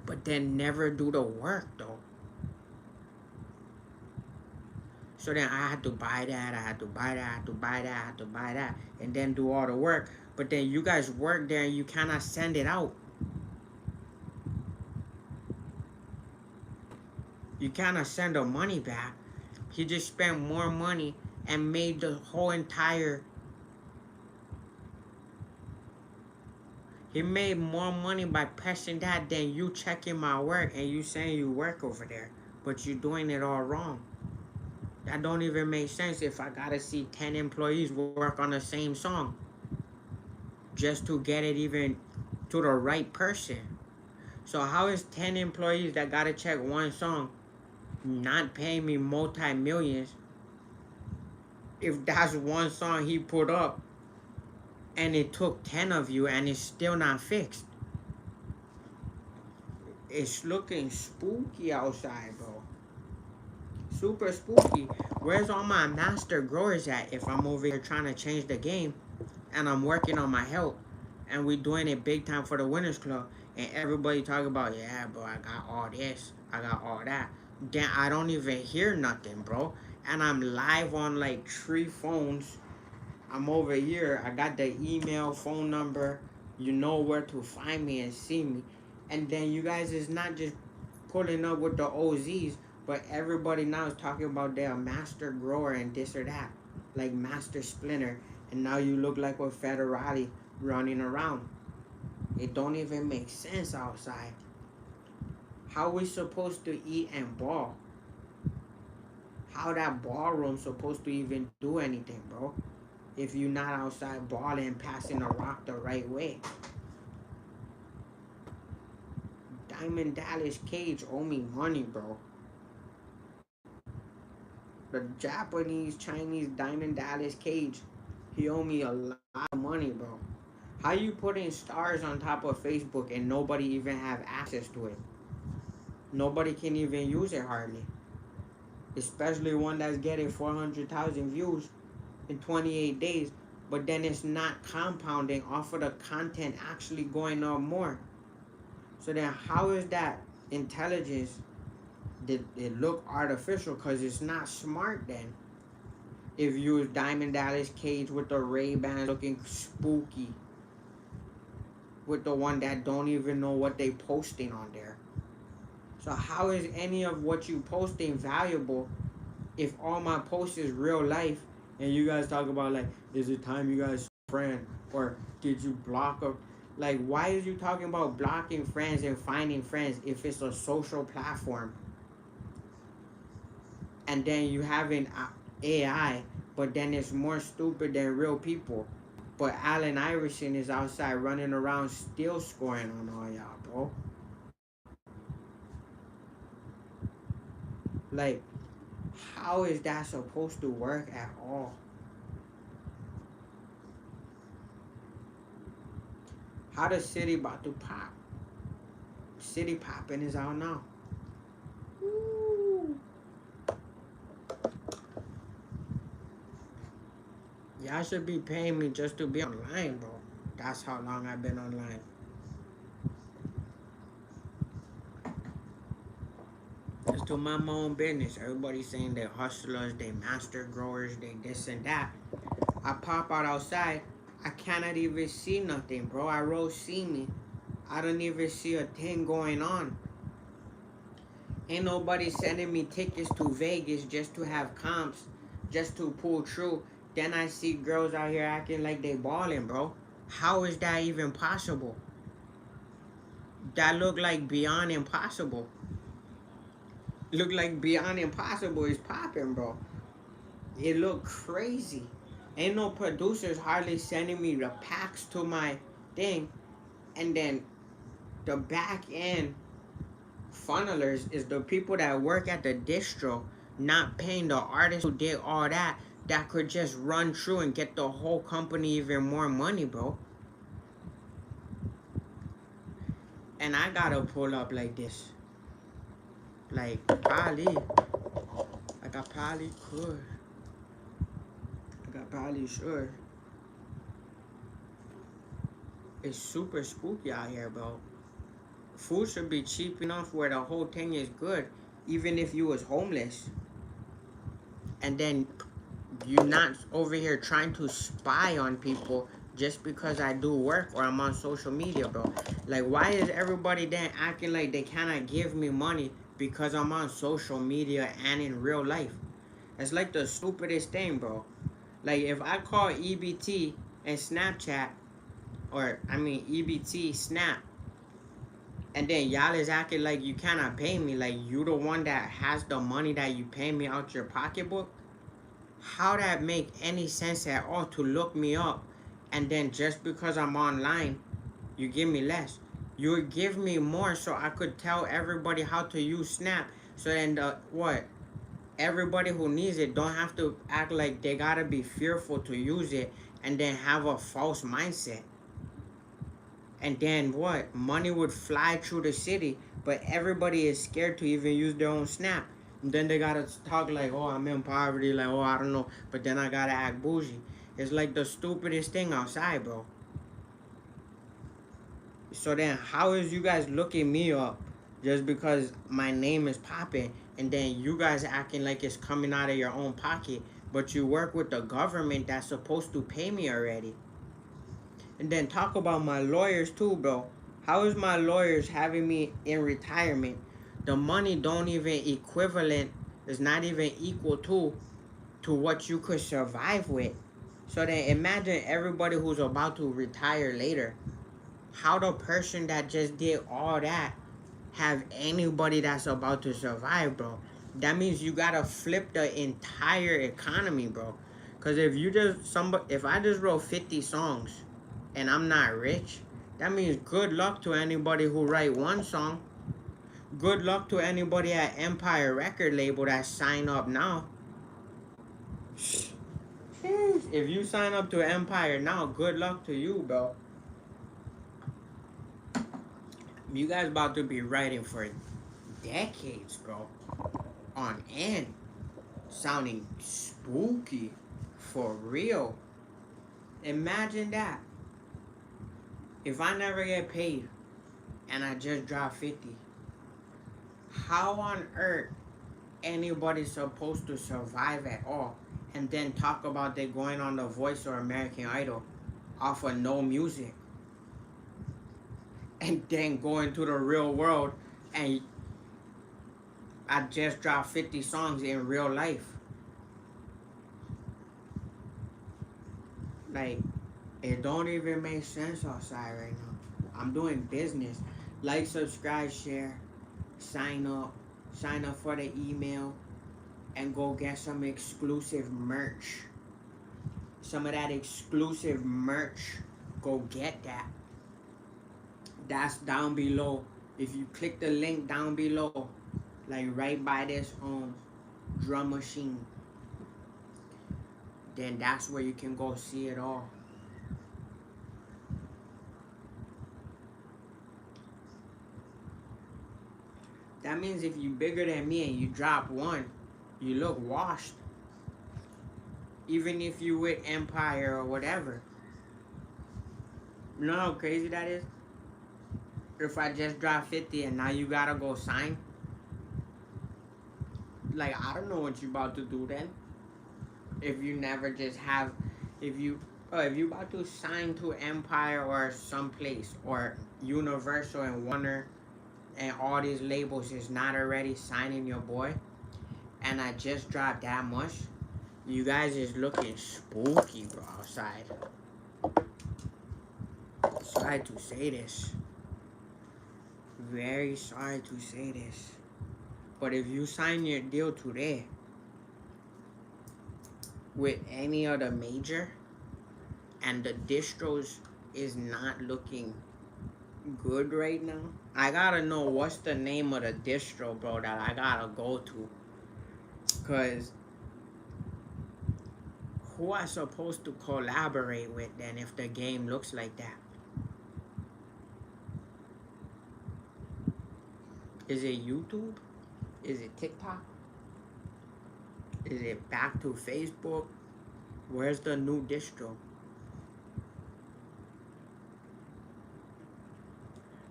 But then never do the work though. So then I had to buy that, I had to buy that, I had to buy that, I had to buy that, and then do all the work. But then you guys work there and you cannot send it out. You cannot send the money back. He just spent more money and made the whole entire... He made more money by pressing that than you checking my work and you saying you work over there. But you're doing it all wrong. That don't even make sense if I gotta see 10 employees work on the same song just to get it even to the right person. So how is 10 employees that gotta check one song not paying me multi-millions if that's one song he put up and it took 10 of you and it's still not fixed? It's looking spooky outside, bro. Super spooky. Where's all my master growers at if I'm over here trying to change the game and I'm working on my health and we doing it big time for the Winners Club and everybody talking about, yeah, bro, I got all this, I got all that. Then I don't even hear nothing, bro. And I'm live on like 3 phones. I'm over here. I got the email, phone number. You know where to find me and see me. And then you guys is not just pulling up with the OZs, but everybody now is talking about their master grower and this or that. Like Master Splinter. And now you look like a Federale running around. It don't even make sense outside. How we supposed to eat and ball? How that ballroom supposed to even do anything, bro? If you're not outside balling and passing the rock the right way. Diamond Dallas Cage owe me money, bro. The Japanese, Chinese Diamond Dallas Cage, he owe me a lot of money, bro. How you putting stars on top of Facebook and nobody even have access to it? Nobody can even use it hardly. Especially one that's getting 400,000 views in 28 days. But then it's not compounding off of the content actually going up more. So then how is that intelligence? Did it look artificial? Because it's not smart then. If you use Diamond Dallas Cage with the Ray-Ban looking spooky. with the one that don't even know what they posting on there. So how is any of what you posting valuable if all my posts is real life and you guys talk about like, is it time you guys friend or did you block a like why is you talking about blocking friends and finding friends if it's a social platform and then you have an AI but then it's more stupid than real people. But Allen Iverson is outside running around still scoring on all y'all, bro. Like, how is that supposed to work at all? How the city about to pop? City popping is out now. Woo. Y'all should be paying me just to be online, bro. That's how long I've been online. Just to mind my own business. Everybody saying they hustlers, they master growers, they this and that. I pop out outside, I cannot even see nothing, bro. I roll see me. I don't even see a thing going on. Ain't nobody sending me tickets to Vegas just to have comps, just to pull through. Then I see girls out here acting like they balling, bro. How is that even possible? That look like beyond impossible. Look like beyond impossible is popping, bro. It look crazy. Ain't no producers hardly sending me the packs to my thing. And then the back end funnelers is the people that work at the distro, not paying the artists who did all that, that could just run through and get the whole company even more money, bro. And I gotta pull up like this. Like, probably. Like, I probably could. Like, I probably should. It's super spooky out here, bro. Food should be cheap enough where the whole thing is good, even if you was homeless. And then you're not over here trying to spy on people just because I do work or I'm on social media, bro. Like, why is everybody then acting like they cannot give me money because I'm on social media and in real life? It's like the stupidest thing, bro. Like, if I call EBT and Snapchat, or I mean EBT Snap, and then y'all is acting like you cannot pay me, like you the one that has the money that you pay me out your pocketbook. How that make any sense at all to look me up and then just because I'm online, you give me less. You would give me more so I could tell everybody how to use Snap. So then everybody who needs it don't have to act like they gotta be fearful to use it and then have a false mindset. And then money would fly through the city, but everybody is scared to even use their own Snap. And then they gotta talk like, oh, I'm in poverty, like, oh, I don't know, but then I gotta act bougie. It's like the stupidest thing outside, bro. So then how is you guys looking me up just because my name is popping and then you guys acting like it's coming out of your own pocket, but you work with the government that's supposed to pay me already? And then talk about my lawyers too, bro. How is my lawyers having me in retirement? The money don't even equivalent, is not even equal to what you could survive with. So then imagine everybody who's about to retire later. How the person that just did all that have anybody that's about to survive, bro? That means you gotta flip the entire economy, bro. Cause if I just wrote 50 songs and I'm not rich, that means good luck to anybody who write one song. Good luck to anybody at Empire record label that sign up now. If you sign up to Empire now, good luck to you, bro. You guys about to be writing for decades, bro. On end. Sounding spooky. For real. Imagine that. If I never get paid and I just drop 50, how on earth anybody supposed to survive at all? And then talk about they going on The Voice or American Idol off of no music. and then go into the real world and I just dropped 50 songs in real life. Like, it don't even make sense outside right now. I'm doing business. Like, subscribe, share, sign up, sign up for the email, and go get some exclusive merch. Some of that exclusive merch. Go get that. That's down below. If you click the link down below, like right by this drum machine, then that's where you can go see it all. That means if you bigger than me and you drop one, you look washed. Even if you with Empire or whatever. You know how crazy that is? If I just drop 50 and now you gotta go sign, like I don't know what you about to do then. If you never just have, if you if you about to sign to Empire or someplace or Universal and Warner and all these labels is not already signing your boy, and I just dropped that much, you guys is looking spooky, bro, outside. Sorry to say this. Very sorry to say this. But if you sign your deal today with any other major and the distros is not looking good right now, I gotta know what's the name of the distro, bro, that I gotta go to. Cause who I supposed to collaborate with then if the game looks like that? Is it YouTube? Is it TikTok? Is it back to Facebook? Where's the new distro?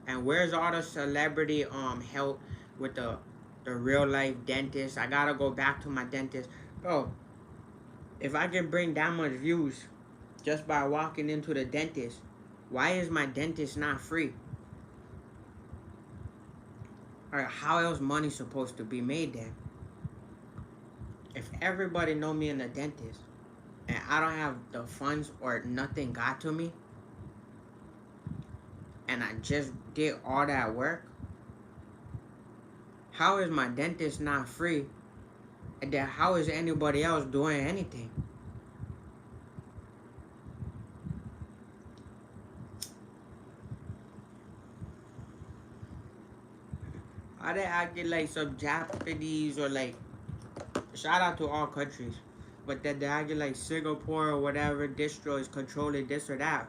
And where's all the celebrity help with the real life dentist? I gotta go back to my dentist. Bro, if I can bring that much views just by walking into the dentist, why is my dentist not free? Or how else money supposed to be made then? If everybody know me in the dentist and I don't have the funds or nothing got to me and I just did all that work, how is my dentist not free? And then how is anybody else doing anything? Are they acting like some Japanese or like, shout out to all countries, but then they're acting like Singapore or whatever distro is controlling this or that.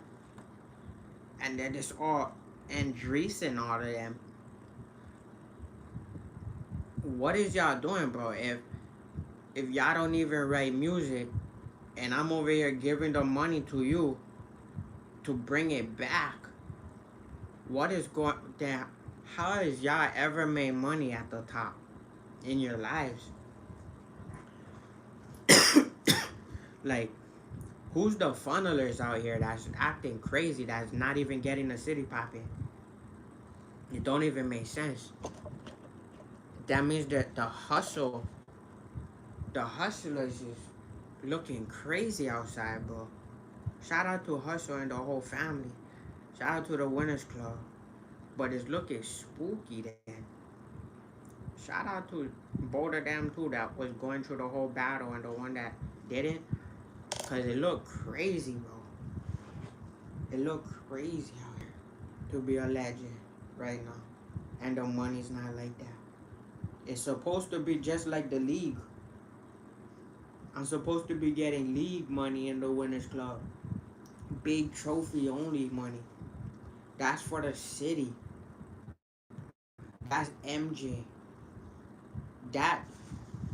And then it's all Andres and all of them. What is y'all doing, bro? If y'all don't even write music and I'm over here giving the money to you to bring it back, what is going there? How has y'all ever made money at the top in your lives? Like, who's the funnelers out here that's acting crazy, that's not even getting the city popping? It don't even make sense. That means that the hustlers is looking crazy outside, bro. Shout out to Hustle and the whole family. Shout out to the Winners Club. But it's looking spooky then. Shout out to both of them too that was going through the whole battle and the one that didn't. Cause it looked crazy, bro. It looked crazy out here to be a legend right now. And the money's not like that. It's supposed to be just like the league. I'm supposed to be getting league money in the Winners Club. Big trophy only money. That's for the city. That's MJ. That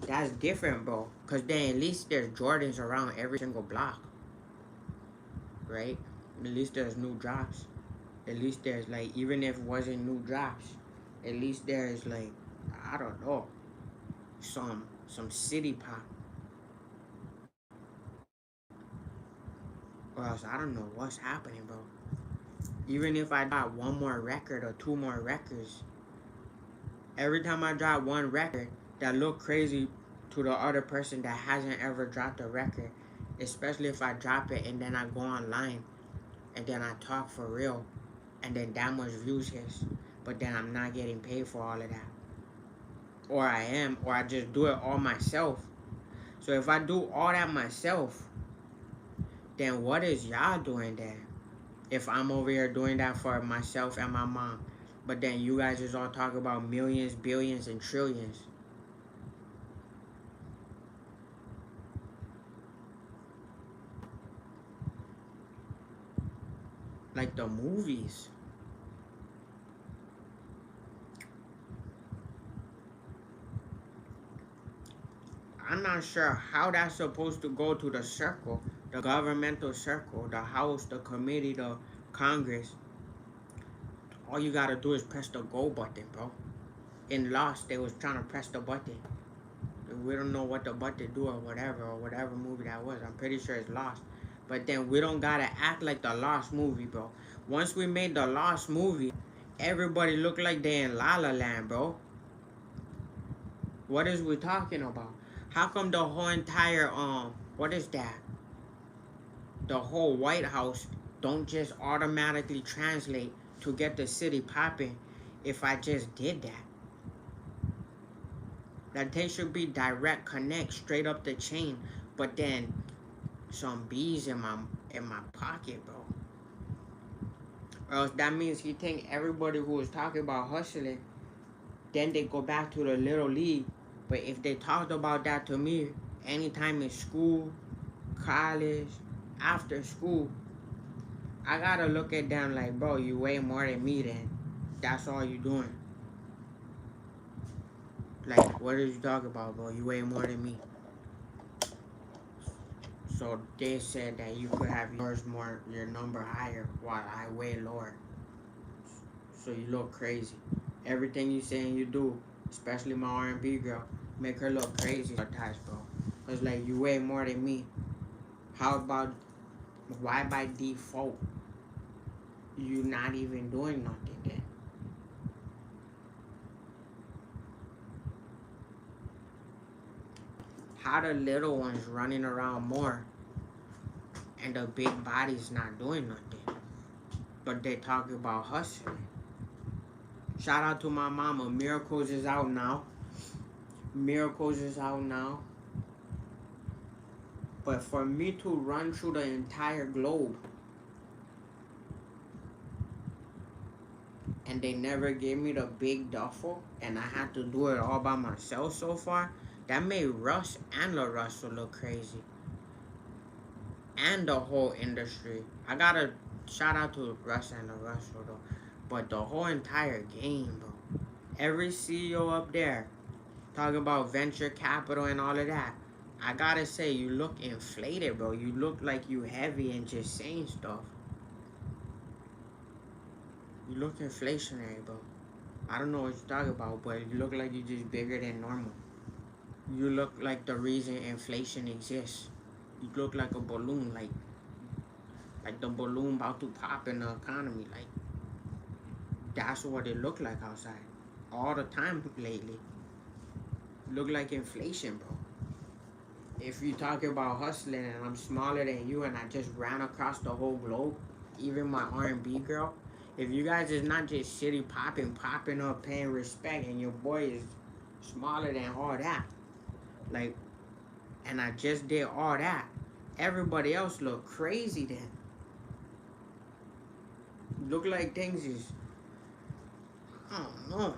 that's different, bro. Cause then at least there's Jordans around every single block, right? At least there's new drops. At least there's like, even if it wasn't new drops, at least there's like, I don't know, some city pop. Or else I don't know what's happening, bro. Even if I drop one more record or two more records, every time I drop one record that look crazy to the other person that hasn't ever dropped a record, especially if I drop it and then I go online and then I talk for real and then that much views hits, but then I'm not getting paid for all of that. Or I am, or I just do it all myself. So if I do all that myself, then what is y'all doing there? If I'm over here doing that for myself and my mom, but then you guys just all talk about millions, billions, and trillions. Like the movies. I'm not sure how that's supposed to go to the circle, the governmental circle, the House, the committee, the Congress. All you gotta do is press the go button, bro. In Lost, they was trying to press the button. We don't know what the button do or whatever movie that was. I'm pretty sure it's Lost. But then we don't gotta act like the Lost movie, bro. Once we made the Lost movie, everybody looked like they in La La Land, bro. What is we talking about? How come the whole entire what is that? The whole White House don't just automatically translate to get the city popping if I just did that? That they should be direct connect straight up the chain, but then some bees in my pocket, bro. Or else that means he think everybody who was talking about hustling, then they go back to the little league. But if they talked about that to me anytime in school, college, after school, I gotta look at them like, bro, you way more than me then. That's all you doing. Like, what are you talking about, bro? You way more than me. So they said that you could have yours more, your number higher, while I way lower. So you look crazy. Everything you say and you do, especially my R&B girl, make her look crazy sometimes, bro. Cause like you way more than me. How about why by default you not even doing nothing then? How the little ones running around more and the big bodies not doing nothing? But they talking about hustling. Shout out to my mama. Miracles is out now. Miracles is out now. But for me to run through the entire globe and they never gave me the big duffel and I had to do it all by myself so far, that made Russ and La Russell look crazy. And the whole industry. I gotta shout out to Russ and La Russell though. But the whole entire game, bro. Every CEO up there talking about venture capital and all of that. I gotta say, you look inflated, bro. You look like you heavy and just saying stuff. You look inflationary, bro. I don't know what you're talking about, but you look like you're just bigger than normal. You look like the reason inflation exists. You look like a balloon, like the balloon about to pop in the economy. Like that's what it looked like outside all the time lately. Look like inflation, bro. If you talk about hustling and I'm smaller than you and I just ran across the whole globe, even my R&B girl, if you guys is not just city popping up, paying respect, and your boy is smaller than all that, like, and I just did all that, everybody else look crazy then. Look like things is, I don't know.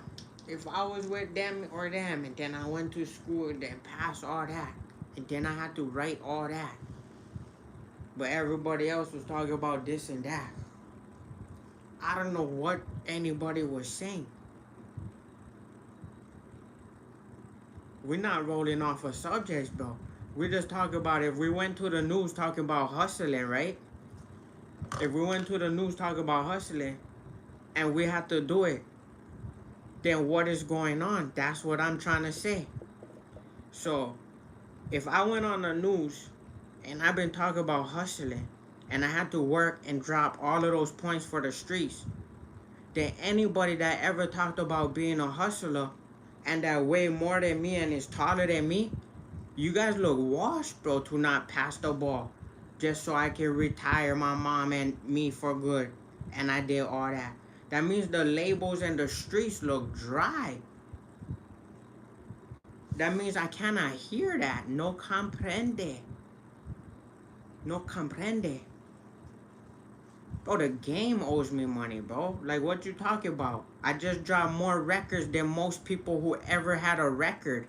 If I was with them or them and then I went to school and then passed all that, and then I had to write all that, but everybody else was talking about this and that, I don't know what anybody was saying. We're not rolling off of subjects, bro. We just talk about if we went to the news talking about hustling, right? If we went to the news talking about hustling and we had to do it, then what is going on? That's what I'm trying to say. So if I went on the news and I've been talking about hustling and I had to work and drop all of those points for the streets, then anybody that ever talked about being a hustler and that weigh more than me and is taller than me, you guys look washed, bro, to not pass the ball just so I can retire my mom and me for good. And I did all that. That means the labels and the streets look dry. That means I cannot hear that. No comprende. No comprende. Bro, the game owes me money, bro. Like, what you talking about? I just dropped more records than most people who ever had a record.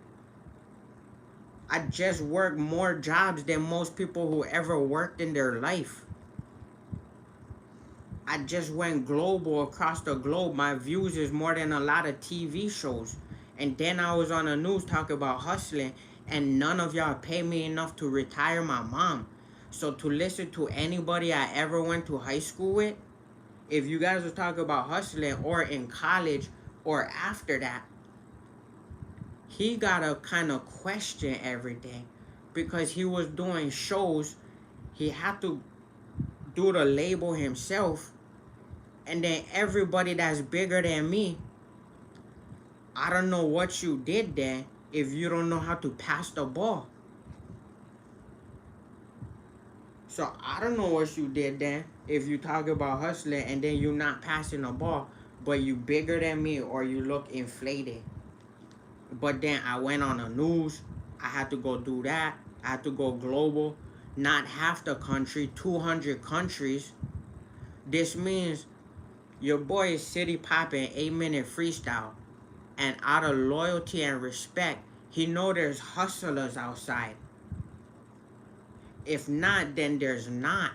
I just worked more jobs than most people who ever worked in their life. I just went global across the globe. My views is more than a lot of TV shows. And then I was on the news talking about hustling, and none of y'all pay me enough to retire my mom. So to listen to anybody I ever went to high school with, if you guys was talking about hustling or in college or after that, he gotta kind of question everything, because he was doing shows. He had to do the label himself, and then everybody that's bigger than me, I don't know what you did there if you don't know how to pass the ball. So I don't know what you did then if you talk about hustling and then you not passing the ball, but you bigger than me or you look inflated. But then I went on the news. I had to go do that. I had to go global. Not half the country, 200 countries. This means your boy is city popping 8-minute freestyle. And out of loyalty and respect, he know there's hustlers outside. If not, then there's not.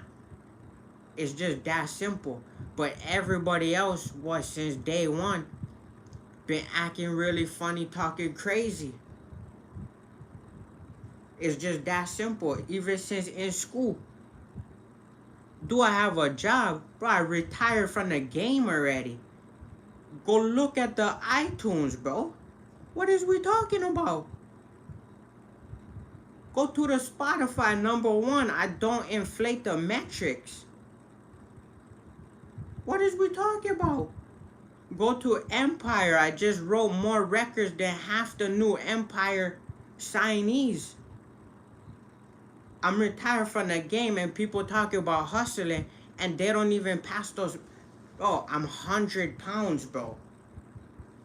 It's just that simple. But everybody else was, since day one, been acting really funny, talking crazy. It's just that simple. Even since in school. Do I have a job? Bro, I retired from the game already. Go look at the iTunes, bro. What is we talking about? Go to the Spotify, #1. I don't inflate the metrics. What is we talking about? Go to Empire. I just wrote more records than half the new Empire signees. I'm retired from the game and people talking about hustling and they don't even pass those. Bro, I'm 100 pounds, bro.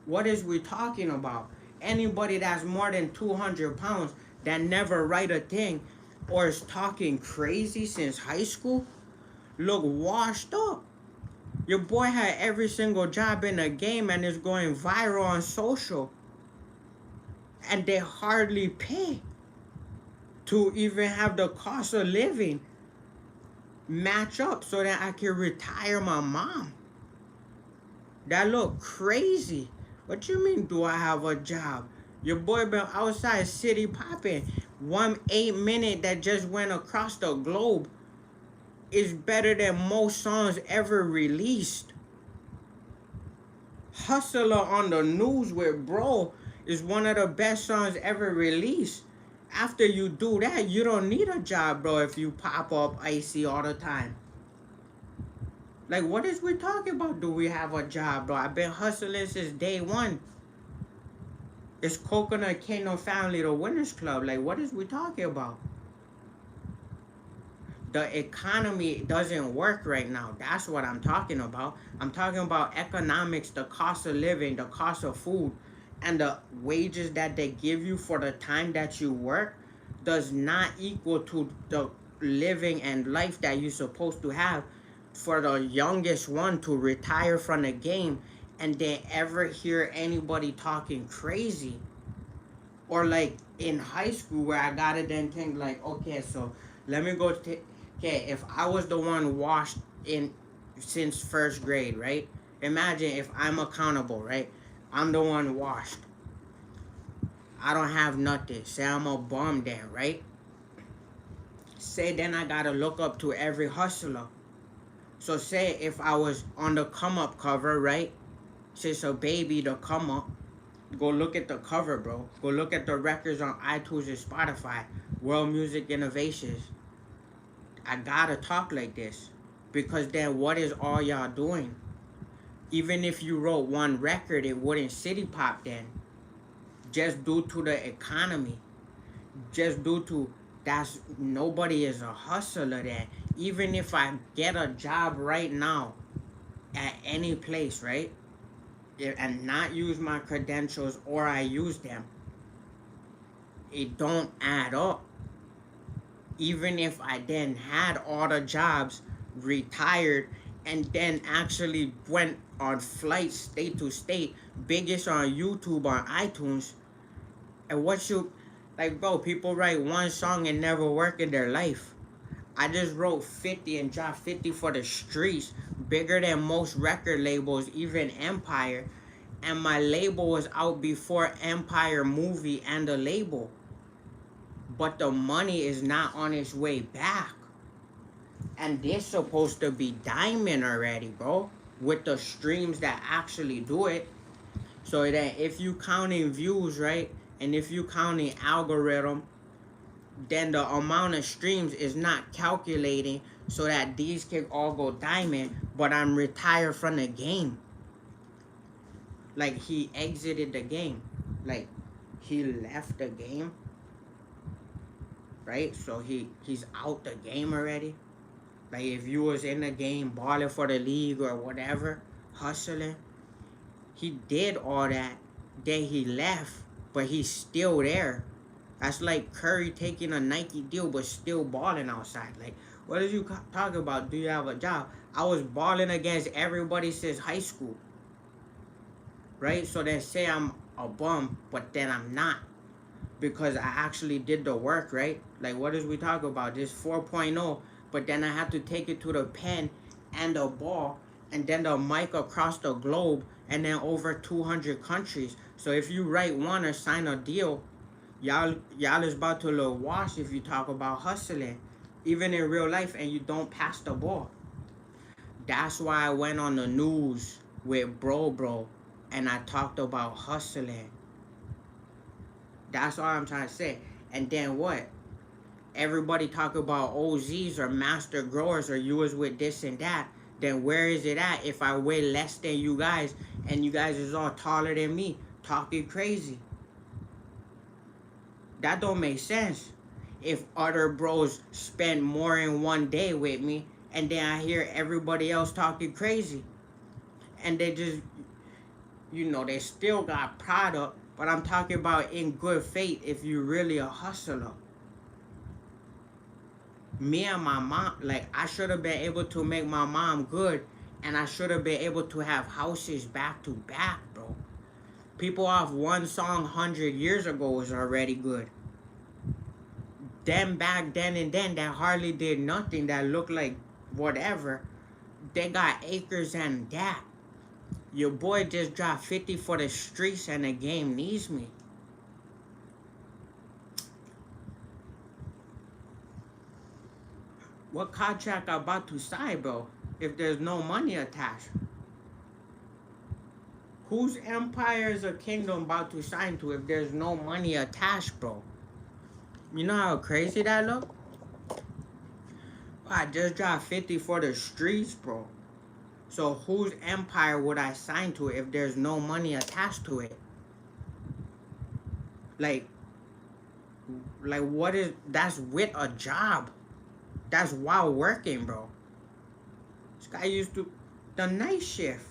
What is we talking about? Anybody that's more than 200 pounds that never write a thing or is talking crazy since high school look washed up. Your boy had every single job in the game and is going viral on social. And they hardly pay to even have the cost of living match up so that I can retire my mom. That look crazy. What you mean, do I have a job? Your boy been outside city popping. 1 8-minute that just went across the globe is better than most songs ever released. Hustler on the news with Bro is one of the best songs ever released. After you do that, you don't need a job, bro, if you pop up icy all the time. Like, what is we talking about? Do we have a job, bro? I've been hustling since day one. It's Coconut Kano Family, the Winners Club. Like, what is we talking about? The economy doesn't work right now. That's what I'm talking about. I'm talking about economics, the cost of living, the cost of food, and the wages that they give you for the time that you work does not equal to the living and life that you're supposed to have for the youngest one to retire from the game and then ever hear anybody talking crazy. Or like in high school where I gotta then think like, okay, so let me go to, okay, if I was the one washed in since first grade, right? Imagine if I'm accountable, right? I'm the one washed. I don't have nothing. Say I'm a bum then, right? Say then I gotta look up to every hustler. So say if I was on the come up cover, right? Since a baby, the come up. Go look at the cover, bro. Go look at the records on iTunes and Spotify. World Music Innovations. I gotta talk like this. Because then what is all y'all doing? Even if you wrote one record, it wouldn't city pop then. Just due to the economy. Just due to that's nobody is a hustler then. Even if I get a job right now at any place, right? And not use my credentials or I use them, it don't add up. Even if I then had all the jobs, retired, and then actually went on flights state to state, biggest on YouTube, on iTunes, and what you, like, bro, people write one song and never work in their life. I just wrote 50 and dropped 50 for the streets, bigger than most record labels, even Empire. And my label was out before Empire movie and the label. But the money is not on its way back. And they're supposed to be diamond already, bro. With the streams that actually do it. So that if you counting views, right? And if you counting algorithm, then the amount of streams is not calculating so that these can all go diamond, but I'm retired from the game. Like, he exited the game. Like, he left the game, right? So he's out the game already. Like, if you was in the game balling for the league or whatever, hustling, he did all that, then he left, but he's still there. That's like Curry taking a Nike deal but still balling outside. Like, what are you talking about? Do you have a job? I was balling against everybody since high school. Right? So they say I'm a bum, but then I'm not. Because I actually did the work, right? Like, what is we talking about? This 4.0, but then I have to take it to the pen and the ball and then the mic across the globe and then over 200 countries. So if you write one or sign a deal, y'all is about to look wash if you talk about hustling, even in real life, and you don't pass the ball. That's why I went on the news with Bro, and I talked about hustling. That's all I'm trying to say. And then what? Everybody talk about OZs or master growers or you was with this and that. Then where is it at if I weigh less than you guys and you guys is all taller than me, talking crazy? That don't make sense. If other bros spend more in one day with me and then I hear everybody else talking crazy. And they just, they still got product, but I'm talking about in good faith if you really a hustler. Me and my mom, like, I should have been able to make my mom good, and I should have been able to have houses back to back, bro. People off one song 100 years ago was already good. Them back then and then that hardly did nothing, that looked like whatever, they got acres and that. Your boy just dropped 50 for the streets and the game needs me. What contract I about to sign, bro, if there's no money attached? Whose empire is a kingdom about to sign to if there's no money attached, bro? You know how crazy that look? I just dropped 50 for the streets, bro. So whose empire would I sign to if there's no money attached to it? Like what is, that's with a job. That's while working, bro. This guy used to, the night shift.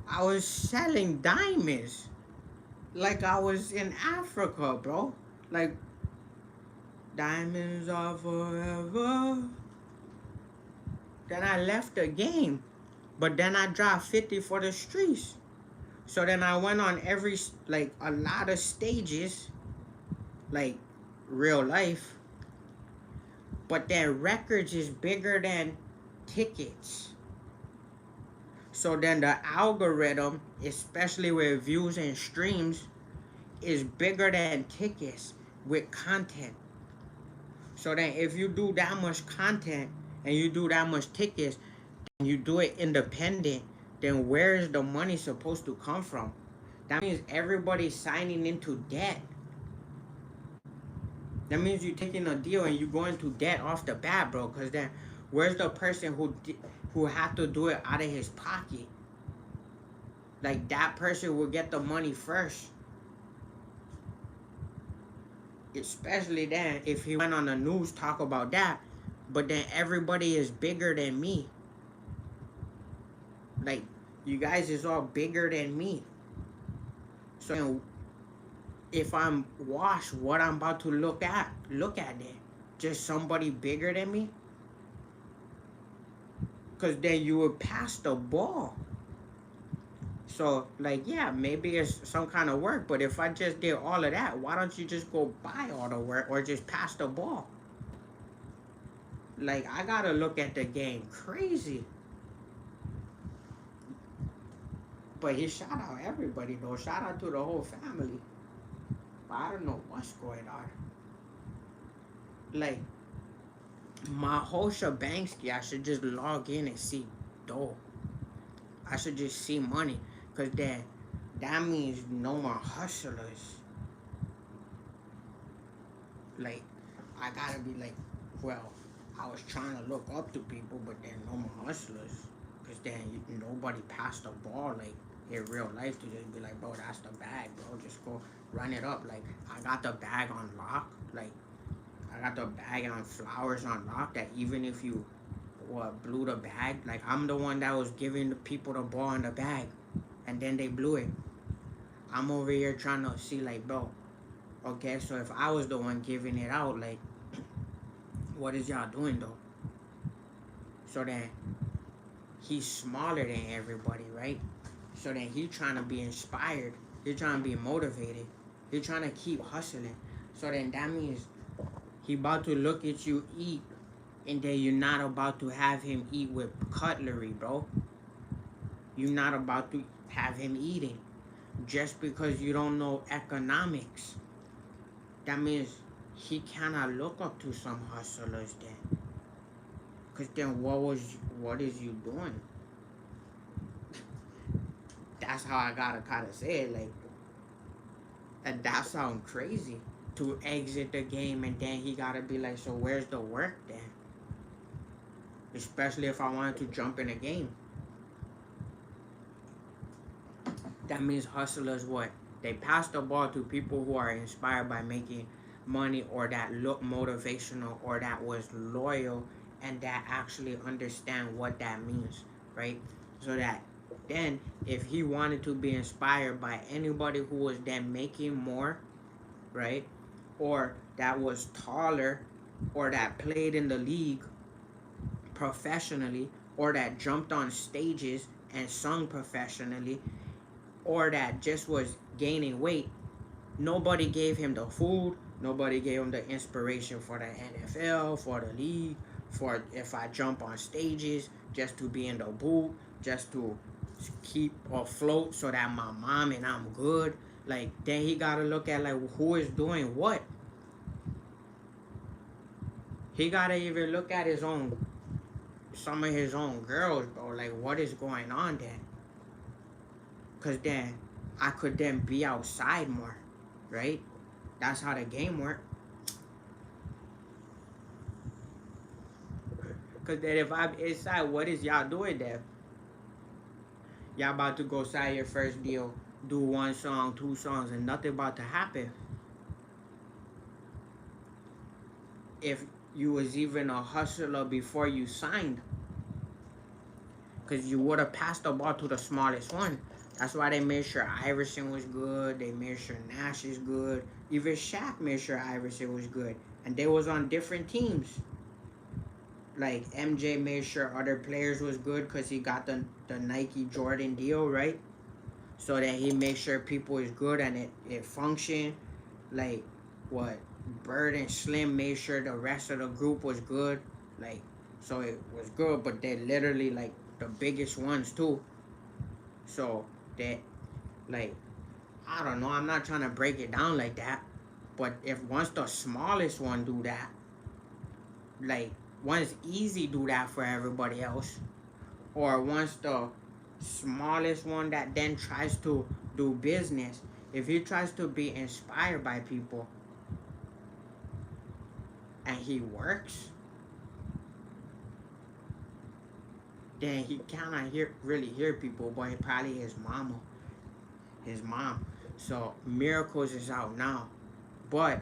I was selling diamonds. Like I was in Africa, bro. Like, diamonds are forever. Then I left the game. But then I dropped 50 for the streets. So then I went on a lot of stages. Like, real life. But then records is bigger than tickets. So then the algorithm, especially with views and streams, is bigger than tickets with content. So then if you do that much content and you do that much tickets and you do it independent, then where is the money supposed to come from? That means everybody's signing into debt. That means you taking a deal and you go into debt off the bat, bro. Cause then, where's the person who had to do it out of his pocket? Like that person will get the money first. Especially then, if he went on the news talk about that, but then everybody is bigger than me. Like you guys is all bigger than me. So if I'm washed, what I'm about to look at it. Just somebody bigger than me. Cause then you would pass the ball. So like yeah, maybe it's some kind of work, but if I just did all of that, why don't you just go buy all the work or just pass the ball? Like I gotta look at the game crazy. But he shout out everybody though. Shout out to the whole family. But I don't know what's going on. Like my whole shebangsky, I should just log in and see dough. I should just see money. Cause that means no more hustlers. Like I gotta be like, well, I was trying to look up to people, but then no more hustlers. Cause then nobody passed the ball like in real life to just be like, bro, that's the bag, bro. Just go run it up. Like I got the bag on lock. Like I got the bag on flowers on lock. That even if you blew the bag, like I'm the one that was giving the people the ball in the bag, and then they blew it. I'm over here trying to see like, bro. Okay, so if I was the one giving it out, like, what is y'all doing though? So then he's smaller than everybody, right? So then he trying to be inspired. He trying to be motivated. He trying to keep hustling. So then that means he about to look at you eat, and then you're not about to have him eat with cutlery, bro. You're not about to have him eating just because you don't know economics. That means he cannot look up to some hustlers then. Cause then what is you doing? That's how I gotta kinda say it, like, and that sounds crazy. To exit the game and then he gotta be like, so where's the work then? Especially if I wanted to jump in a game. That means hustlers what? They pass the ball to people who are inspired by making money or that look motivational or that was loyal and that actually understand what that means, right? So that then if he wanted to be inspired by anybody who was then making more, right? Or that was taller or that played in the league professionally or that jumped on stages and sung professionally or that just was gaining weight, nobody gave him the food, nobody gave him the inspiration for the NFL, for the league, for if I jump on stages, just to be in the booth, just to keep afloat so that my mom and I'm good. Like, then he gotta look at, like, who is doing what? He gotta even look at some of his own girls, bro. Like, what is going on then? Because then I could then be outside more, right? That's how the game works. Because then if I'm inside, what is y'all doing there? Y'all about to go sign your first deal, do 1 song, 2 songs, and nothing about to happen. If you was even a hustler before you signed. Because you would have passed the ball to the smallest one. That's why they made sure Iverson was good. They made sure Nash is good. Even Shaq made sure Iverson was good. And they was on different teams. Like MJ made sure other players was good because he got the Nike Jordan deal, right? So that he made sure people is good and it functioned. Like what Bird and Slim made sure the rest of the group was good. Like, so it was good, but they're literally like the biggest ones too. So that, like, I don't know, I'm not trying to break it down like that, but if once the smallest one do that, like once Easy do that for everybody else, or once the smallest one that then tries to do business, if he tries to be inspired by people, and he works, then he cannot really hear people, but probably his mom. So Miracles is out now, but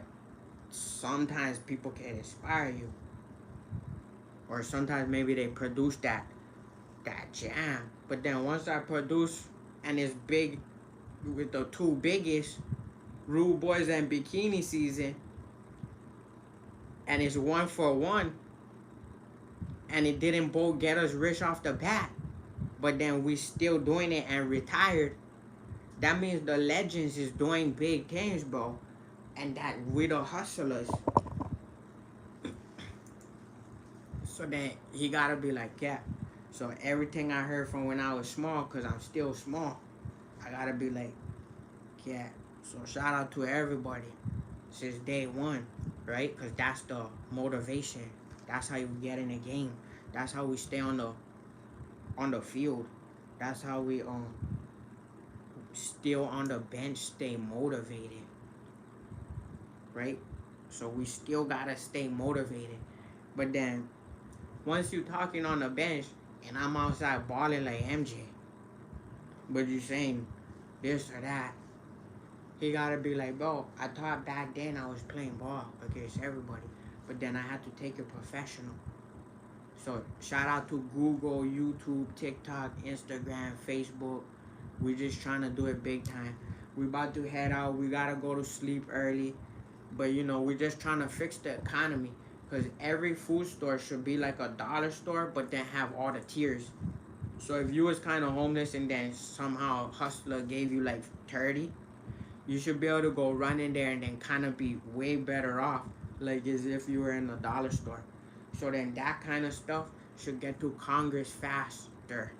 sometimes people can inspire you, or sometimes maybe they produce that jam. But then once I produce and it's big with the two biggest, Rude Boys and Bikini Season, and it's 1 for 1, and it didn't both get us rich off the bat, but then we still doing it and retired. That means the legends is doing big things, bro, and that we the hustlers. So then he gotta be like, yeah. So everything I heard from when I was small, cause I'm still small, I gotta be like, yeah. So shout out to everybody since day one, right? Cause that's the motivation. That's how you get in the game. That's how we stay on the field. That's how we still on the bench stay motivated, right? So we still gotta stay motivated. But then once you talking on the bench and I'm outside balling like MJ, but you saying this or that, he gotta be like, bro, I thought back then I was playing ball against everybody, but then I had to take it professional. So shout out to Google, YouTube, TikTok, Instagram, Facebook. We just trying to do it big time. We about to head out. We gotta go to sleep early, but we're just trying to fix the economy. Cause every food store should be like a dollar store, but then have all the tiers. So if you was kind of homeless and then somehow Hustler gave you like 30, you should be able to go run in there and then kind of be way better off, like as if you were in a dollar store. So then that kind of stuff should get to Congress faster,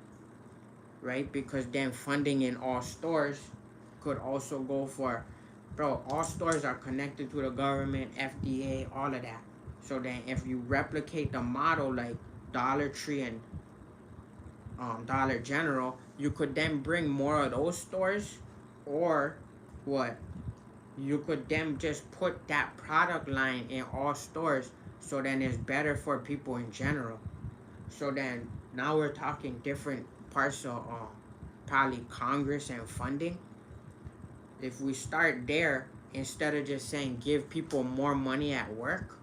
right? Because then funding in all stores could also go for, bro, all stores are connected to the government, FDA, all of that. So then if you replicate the model like Dollar Tree and Dollar General, you could then bring more of those stores, or what? You could then just put that product line in all stores, so then it's better for people in general. So then now we're talking different parts of probably Congress and funding. If we start there instead of just saying give people more money at work,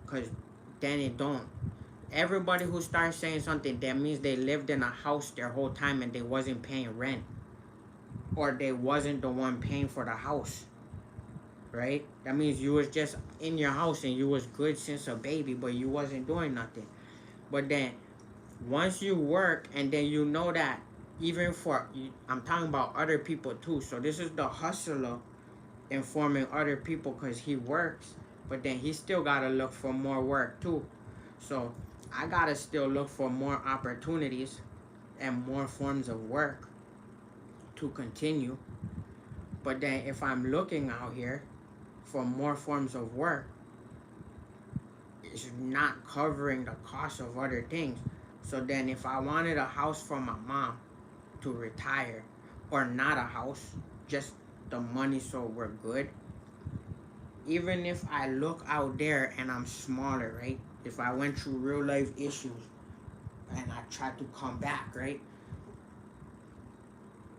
because then it don't. Everybody who starts saying something, that means they lived in a house their whole time and they wasn't paying rent, or they wasn't the one paying for the house, right? That means you was just in your house and you was good since a baby, but you wasn't doing nothing. But then once you work, and then you know that even for, I'm talking about other people too. So this is the hustler informing other people, because he works, but then he still gotta look for more work too. So I gotta still look for more opportunities and more forms of work to continue. But then if I'm looking out here for more forms of work, it's not covering the cost of other things. So then if I wanted a house for my mom to retire, or not a house, just the money so we're good, even if I look out there and I'm smaller, right? If I went through real life issues and I tried to come back, right?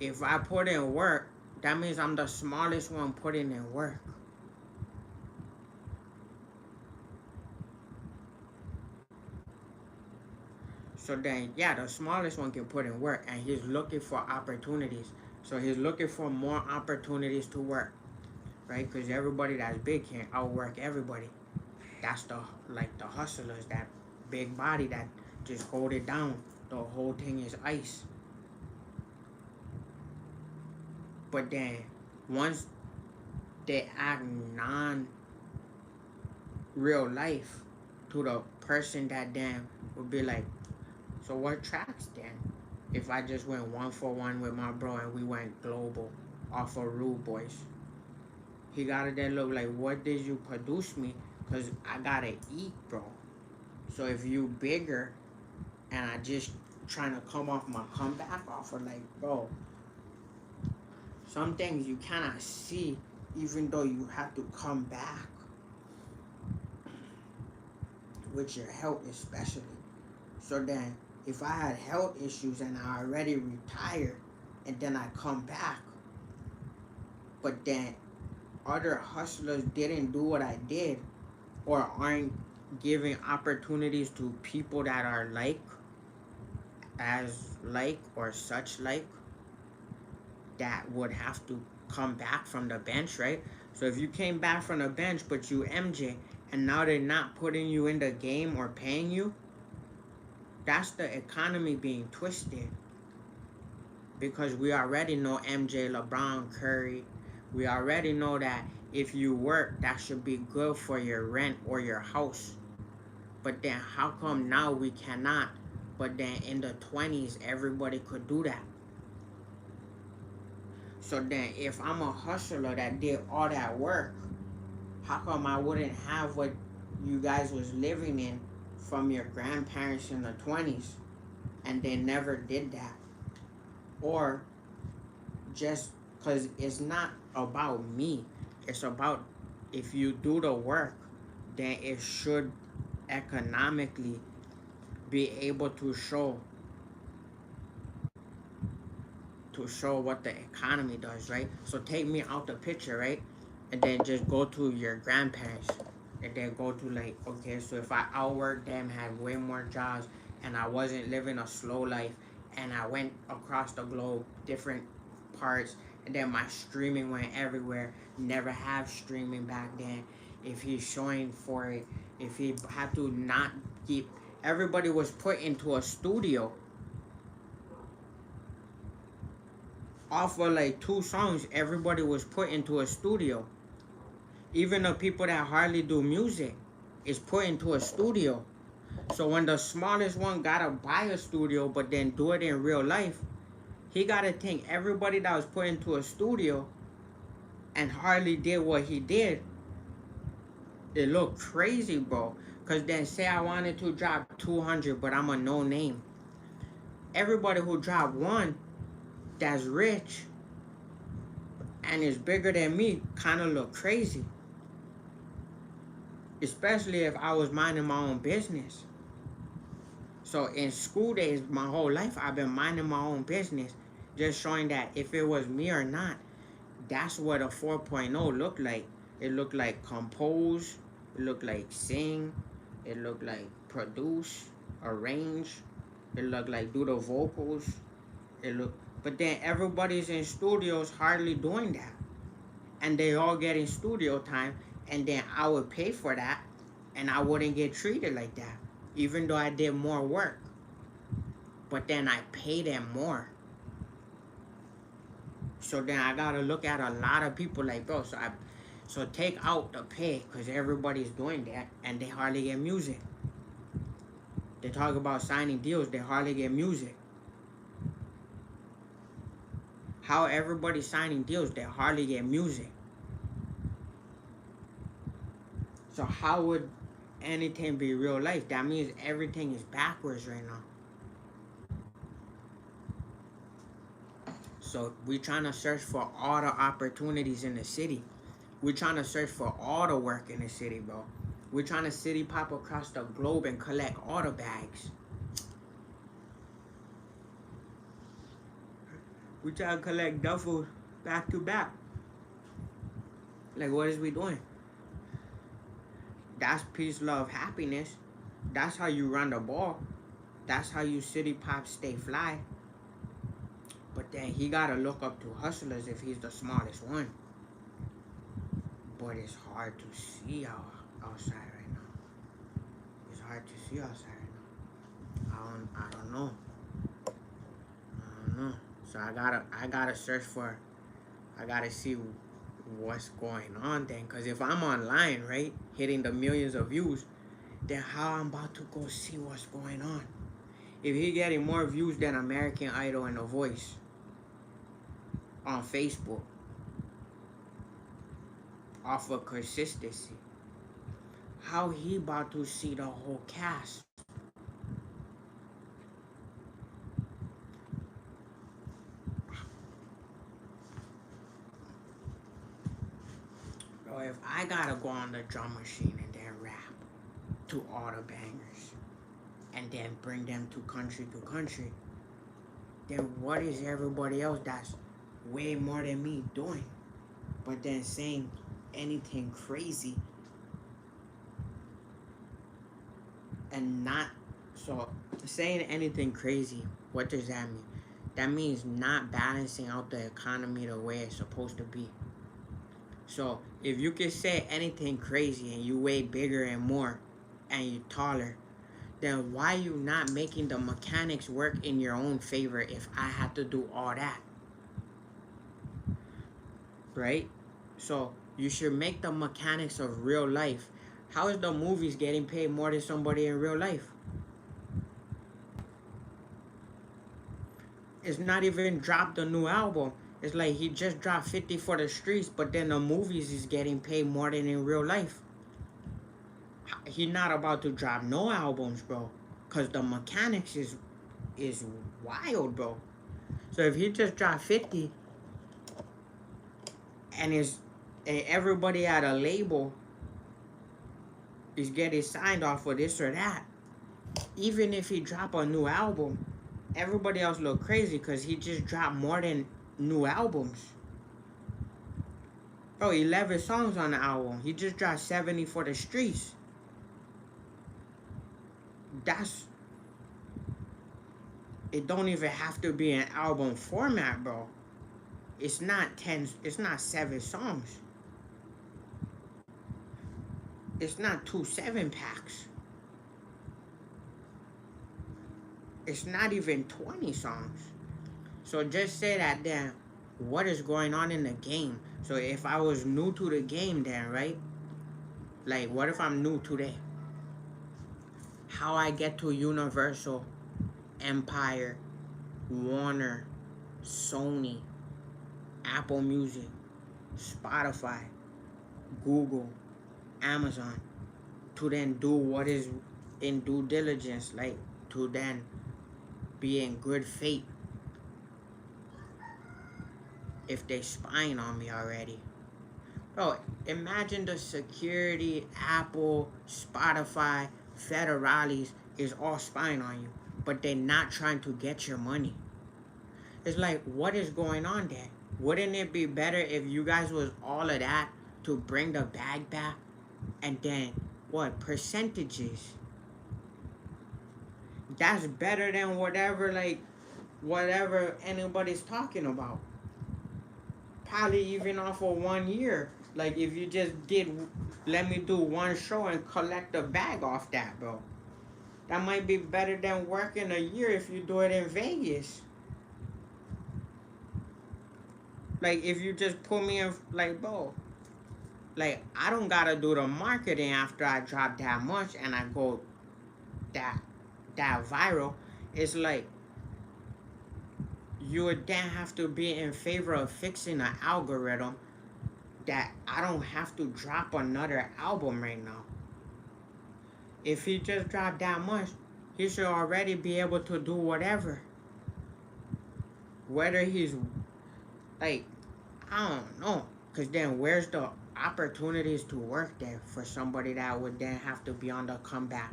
If I put in work, that means I'm the smallest one putting in work. So then, yeah, the smallest one can put in work, and he's looking for opportunities. So he's looking for more opportunities to work, right? Because everybody that's big can outwork everybody. That's the hustlers, that big body that just hold it down. The whole thing is ice. But then once they act non real life to the person, that then would be like, so what tracks then? If I just went 1 for 1 with my bro and we went global off of Rude Boys, he gotta then look like, what did you produce me? Cause I gotta eat, bro. So if you bigger and I just trying to come off my comeback off of, like, bro, some things you cannot see even though you have to come back. with your health especially. So then, if I had health issues and I already retired, and then I come back, but then other hustlers didn't do what I did, or aren't giving opportunities to people that are like, as like, or such like, that would have to come back from the bench, right? So if you came back from the bench, but you MJ, and now they're not putting you in the game or paying you, that's the economy being twisted. Because we already know MJ, LeBron, Curry. We already know that if you work, that should be good for your rent or your house. But then how come now we cannot? But then in the 20s, everybody could do that. So then if I'm a hustler that did all that work, how come I wouldn't have what you guys was living in from your grandparents in the 20s, and they never did that? Or just because it's not about me, it's about, if you do the work, then it should economically be able to show what the economy does, right? So take me out the picture, right? And then just go to your grandparents, and then go to, like, okay, so if I outworked them, had way more jobs, and I wasn't living a slow life, and I went across the globe, different parts, and then my streaming went everywhere, never have streaming back then. If he's showing for it, if he had to not keep, everybody was put into a studio off of like 2 songs, everybody was put into a studio. Even the people that hardly do music is put into a studio. So when the smallest one gotta buy a studio but then do it in real life, he gotta think everybody that was put into a studio and hardly did what he did, it looked crazy, bro. Cause then say I wanted to drop 200, but I'm a no name. Everybody who dropped one that's rich and is bigger than me kind of look crazy. Especially if I was minding my own business. So in school days, my whole life, I've been minding my own business, just showing that if it was me or not, that's what a 4.0 looked like. It looked like compose, it looked like sing, it looked like produce, arrange, it looked like do the vocals, but then everybody's in studios hardly doing that. And they all getting studio time, and then I would pay for that, and I wouldn't get treated like that, even though I did more work. But then I pay them more. So then I gotta look at a lot of people like, bro, so take out the pay, because everybody's doing that, and they hardly get music. They talk about signing deals, they hardly get music. How everybody's signing deals, they hardly get music. So how would anything be real life? That means everything is backwards right now. So we're trying to search for all the opportunities in the city. We're trying to search for all the work in the city, bro. We're trying to city pop across the globe and collect all the bags. We try to collect duffels back to back. Like, what is we doing? That's peace, love, happiness. That's how you run the ball. That's how you city pop stay fly. But then he gotta look up to hustlers if he's the smartest one. But it's hard to see outside right now. It's hard to see outside right now. I don't know. I don't know. So I gotta search for. I gotta see what's going on then. Cause if I'm online, right, hitting the millions of views, then how I'm about to go see what's going on? If he getting more views than American Idol and The Voice on Facebook, off of consistency, how he about to see the whole cast? Bro, if I gotta go on the drum machine and then rap, to all the bangers and then bring them to country, then what is everybody else that's way more than me doing? But then saying anything crazy and not so saying anything crazy, what does that mean? That means not balancing out the economy the way it's supposed to be. So if you can say anything crazy and you weigh bigger and more and you taller, then why you not making the mechanics work in your own favor if I have to do all that? Right? So you should make the mechanics of real life. How is the movies getting paid more than somebody in real life? It's not even dropped a new album. It's like he just dropped 50 for the streets, but then the movies is getting paid more than in real life. He not about to drop no albums, bro, cause the mechanics is wild, bro. So if he just dropped 50 and everybody at a label is getting signed off for this or that, even if he drop a new album, everybody else look crazy because he just dropped more than new albums. Bro, 11 songs on the album. He just dropped 70 for the streets. That's... It don't even have to be an album format, bro. It's not 7 songs. It's not 2 7-packs. It's not even 20 songs. So just say that then, what is going on in the game? So if I was new to the game then, right? Like, what if I'm new today? How I get to Universal, Empire, Warner, Sony, Apple Music, Spotify, Google, Amazon, to then do what is in due diligence, like to then be in good faith if they spying on me already. Bro, imagine the security, Apple, Spotify, federales is all spying on you, but they're not trying to get your money. It's like, what is going on there? Wouldn't it be better if you guys was all of that to bring the bag back and then what percentages? That's better than whatever anybody's talking about. Probably even off of 1 year. Like if you just let me do one show and collect a bag off that, bro. That might be better than working a year if you do it in Vegas. Like if you just put me in, like, bro, like I don't gotta do the marketing after I drop that much and I go that viral. It's like you would then have to be in favor of fixing an algorithm that I don't have to drop another album right now. If he just dropped that much, he should already be able to do whatever. Whether he's like, I don't know. Because then where's the opportunities to work there for somebody that would then have to be on the comeback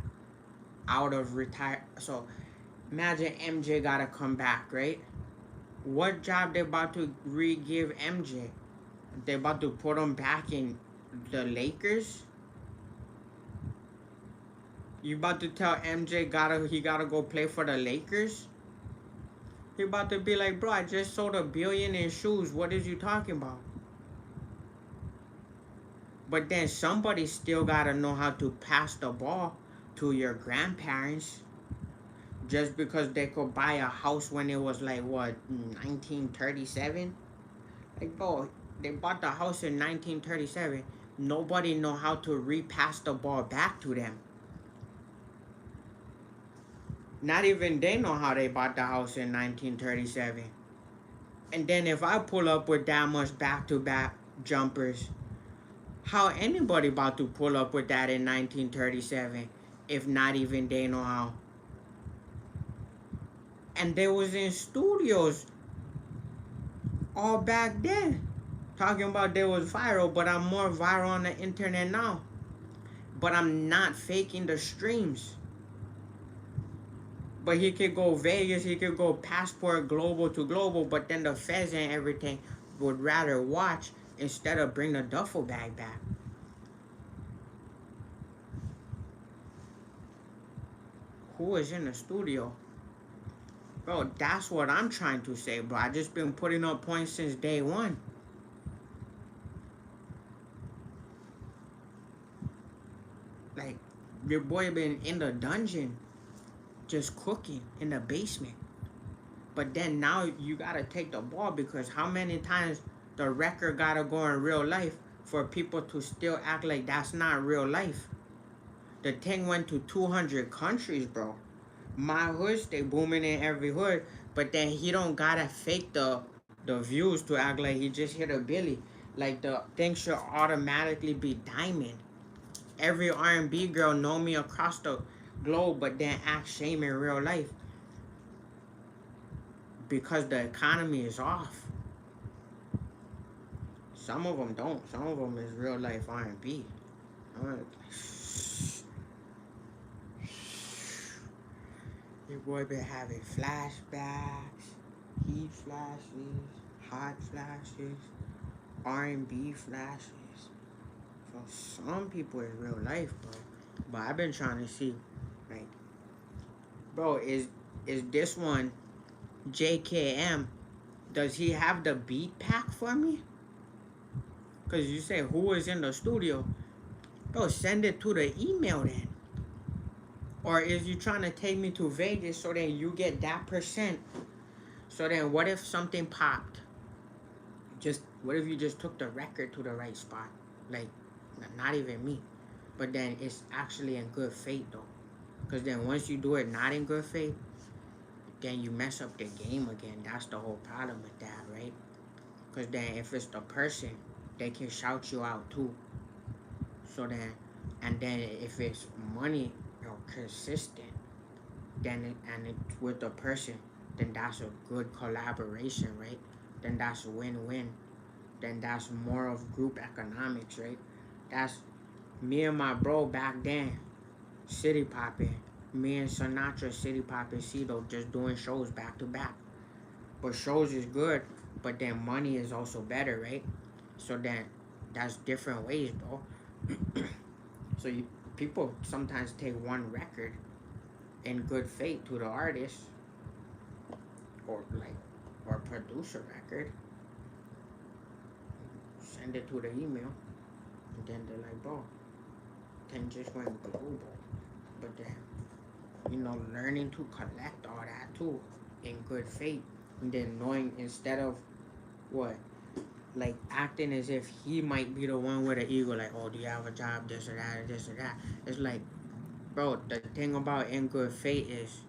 out of retire? So imagine MJ gotta come back, right? What job they about to re-give MJ? They about to put him back in the Lakers? You about to tell MJ he gotta go play for the Lakers? He about to be like, bro, I just sold $1 billion in shoes. What is you talking about? But then somebody still gotta know how to pass the ball to your grandparents. Just because they could buy a house when it was like, what, 1937? Like, bro, they bought the house in 1937. Nobody know how to repass the ball back to them. Not even they know how they bought the house in 1937. And then if I pull up with that much back-to-back jumpers, how anybody about to pull up with that in 1937 if not even they know how? And they was in studios all back then talking about they was viral, but I'm more viral on the internet now. but I'm not faking the streams. But he could go Vegas, he could go passport global to global, but then the feds and everything would rather watch instead of bring the duffel bag back. Who is in the studio? Bro, that's what I'm trying to say, bro. I just been putting up points since day one. Like, your boy been in the dungeon just cooking in the basement. But then now you gotta take the ball, because how many times the record gotta go in real life for people to still act like that's not real life? The thing went to 200 countries, bro. My hood stay booming in every hood, but then he don't gotta fake the views to act like he just hit a Billy. Like, the thing should automatically be diamond. Every R&B girl know me across the globe, but then act shame in real life because the economy is off. Some of them don't. Some of them is real life R&B. Your boy been having flashbacks, heat flashes, hot flashes, R&B flashes. For some people, it's real life, bro. But I've been trying to see, like, bro, is this one JKM? Does he have the beat pack for me? Cause you say who is in the studio, bro. Send it to the email then. Or is you trying to take me to Vegas so then you get that percent? So then what if something popped? Just what if you just took the record to the right spot? Like, not even me. But then it's actually in good faith though. Because then once you do it not in good faith, then you mess up the game again. That's the whole problem with that, right? Because then if it's the person, they can shout you out too. So then, and then if it's money or consistent, then and it's with the person, then that's a good collaboration, right? Then that's win-win. Then that's more of group economics, right? That's me and my bro back then, city popping. Me and Sinatra city popping Cito just doing shows back to back. But shows is good, but then money is also better, right? So then that's different ways, bro. So people sometimes take one record in good faith to the artist, or produce a record, send it to the email, and then they're like, bro, thing just went global. But then, learning to collect all that too in good faith, and then knowing instead of what, like acting as if he might be the one with the ego, like, oh, do you have a job, this or that, or this or that. It's like, bro, the thing about in good faith is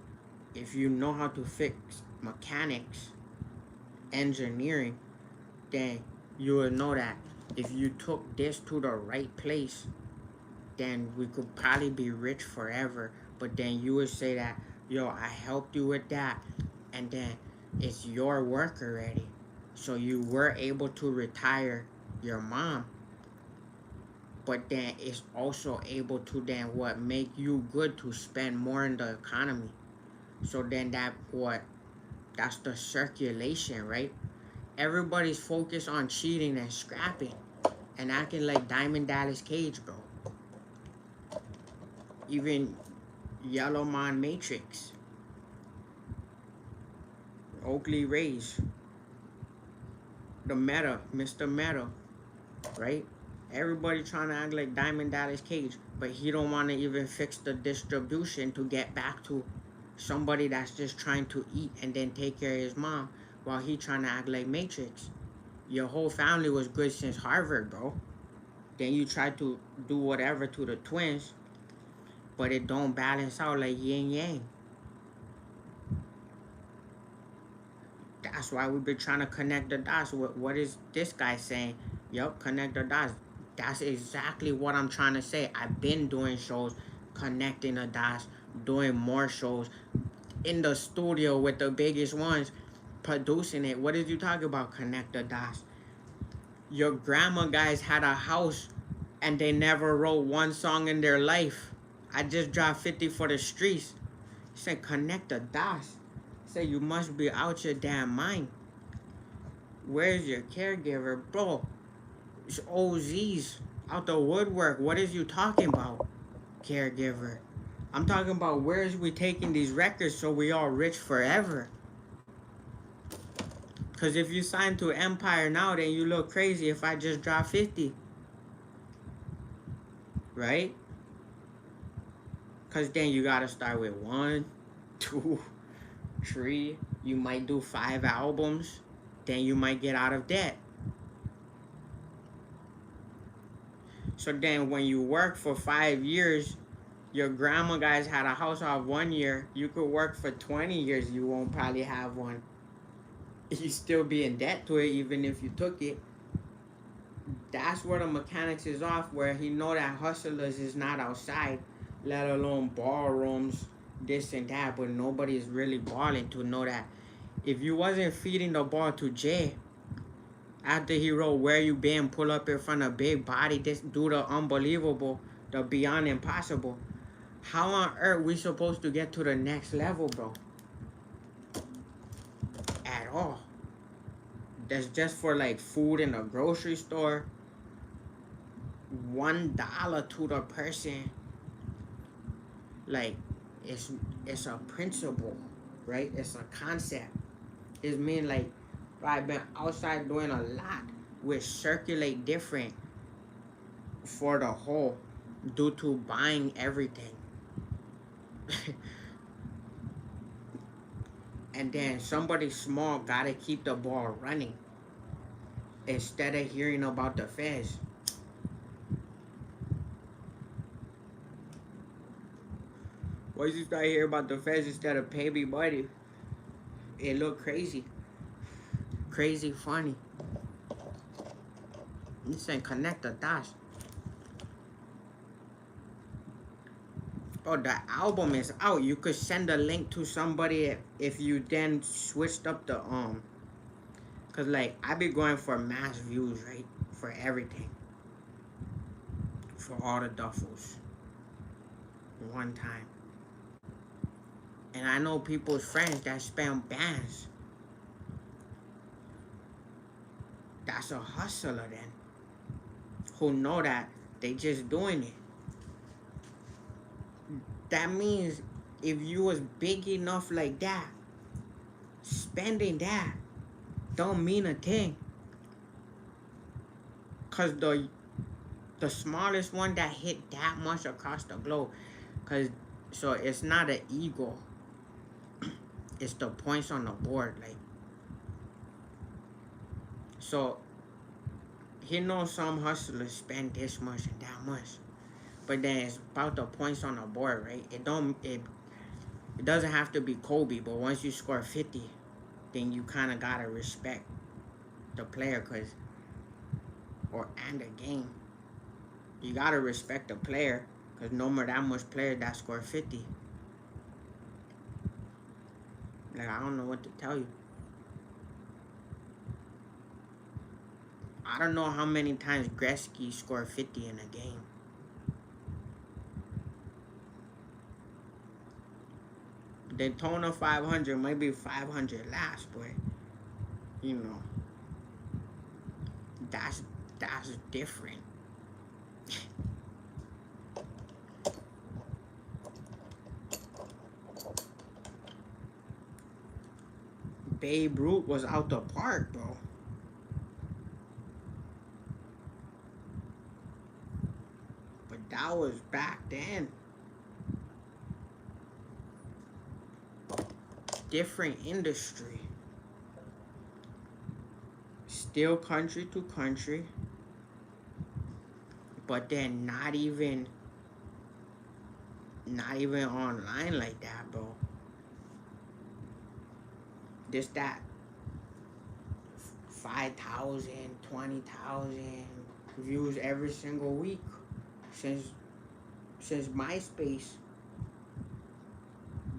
if you know how to fix mechanics, engineering, then you will know that if you took this to the right place, then we could probably be rich forever. But then you would say that, yo, I helped you with that, and then it's your work already. So you were able to retire your mom, but then it's also able to then what make you good to spend more in the economy. So then that's the circulation, right? Everybody's focused on cheating and scrapping and acting like Diamond Dallas Cage, bro. Even Yellowmon Matrix, Oakley Rays, the Meta, Mr. Meta, right? Everybody trying to act like Diamond Dallas Cage, but he don't want to even fix the distribution to get back to somebody that's just trying to eat and then take care of his mom while he trying to act like Matrix. Your whole family was good since Harvard, bro. Then you try to do whatever to the twins, but it don't balance out like yin yang. That's why we've been trying to connect the dots. What is this guy saying? Yup, connect the dots. That's exactly what I'm trying to say. I've been doing shows, connecting the dots, doing more shows, in the studio with the biggest ones, producing it. What did you talk about? Connect the dots. Your grandma guys had a house and they never wrote one song in their life. I just dropped 50 for the streets. He said, connect the dots. He said, you must be out your damn mind. Where's your caregiver? Bro, it's OZs out the woodwork. What is you talking about? Caregiver. I'm talking about where's we taking these records so we all rich forever. Because if you sign to Empire now, then you look crazy if I just drop 50. Right? Because then you got to start with 1, 2, 3. You might do 5 albums. Then you might get out of debt. So then when you work for 5 years, your grandma guys had a house off 1 year. You could work for 20 years. You won't probably have one. You still be in debt to it even if you took it. That's where the mechanics is off, where he know that hustlers is not outside, let alone ballrooms, this and that, but nobody is really balling to know that if you wasn't feeding the ball to Jay after he wrote Where You Been, pull up in front of big body, this do the unbelievable, the beyond impossible, how on earth we supposed to get to the next level, bro? At all. That's just for like food in a grocery store. $1 to the person. Like it's a principle, right? It's a concept. It's mean like I've been outside doing a lot which circulate different for the whole due to buying everything. And then somebody small gotta keep the ball running instead of hearing about the feds. Once you start hearing about the feds instead of pay me money, it look crazy. Crazy funny. You saying connect the dots. Oh, the album is out. You could send a link to somebody if you then switched up the cause like I be going for mass views, right? For everything. For all the duffels. One time. And I know people's friends that spend bands. That's a hustler then. Who know that they just doing it. That means if you was big enough like that, spending that don't mean a thing. Cause the smallest one that hit that much across the globe, cause so it's not an ego. It's the points on the board, like. So he knows some hustlers spend this much and that much. But then it's about the points on the board, right? It doesn't have to be Kobe, but once you score 50, then you kind of gotta respect the player, and the game. You gotta respect the player, cause no more that much player that score 50. Like I don't know what to tell you. I don't know how many times Gretzky scored 50 in a game. Daytona 500 might be 500 last, but you know, that's different. Babe Ruth was out the park, bro. But that was back then. Different industry. Still country to country. But then not even online like that, bro. Just that 5,000, 20,000 views every single week since MySpace.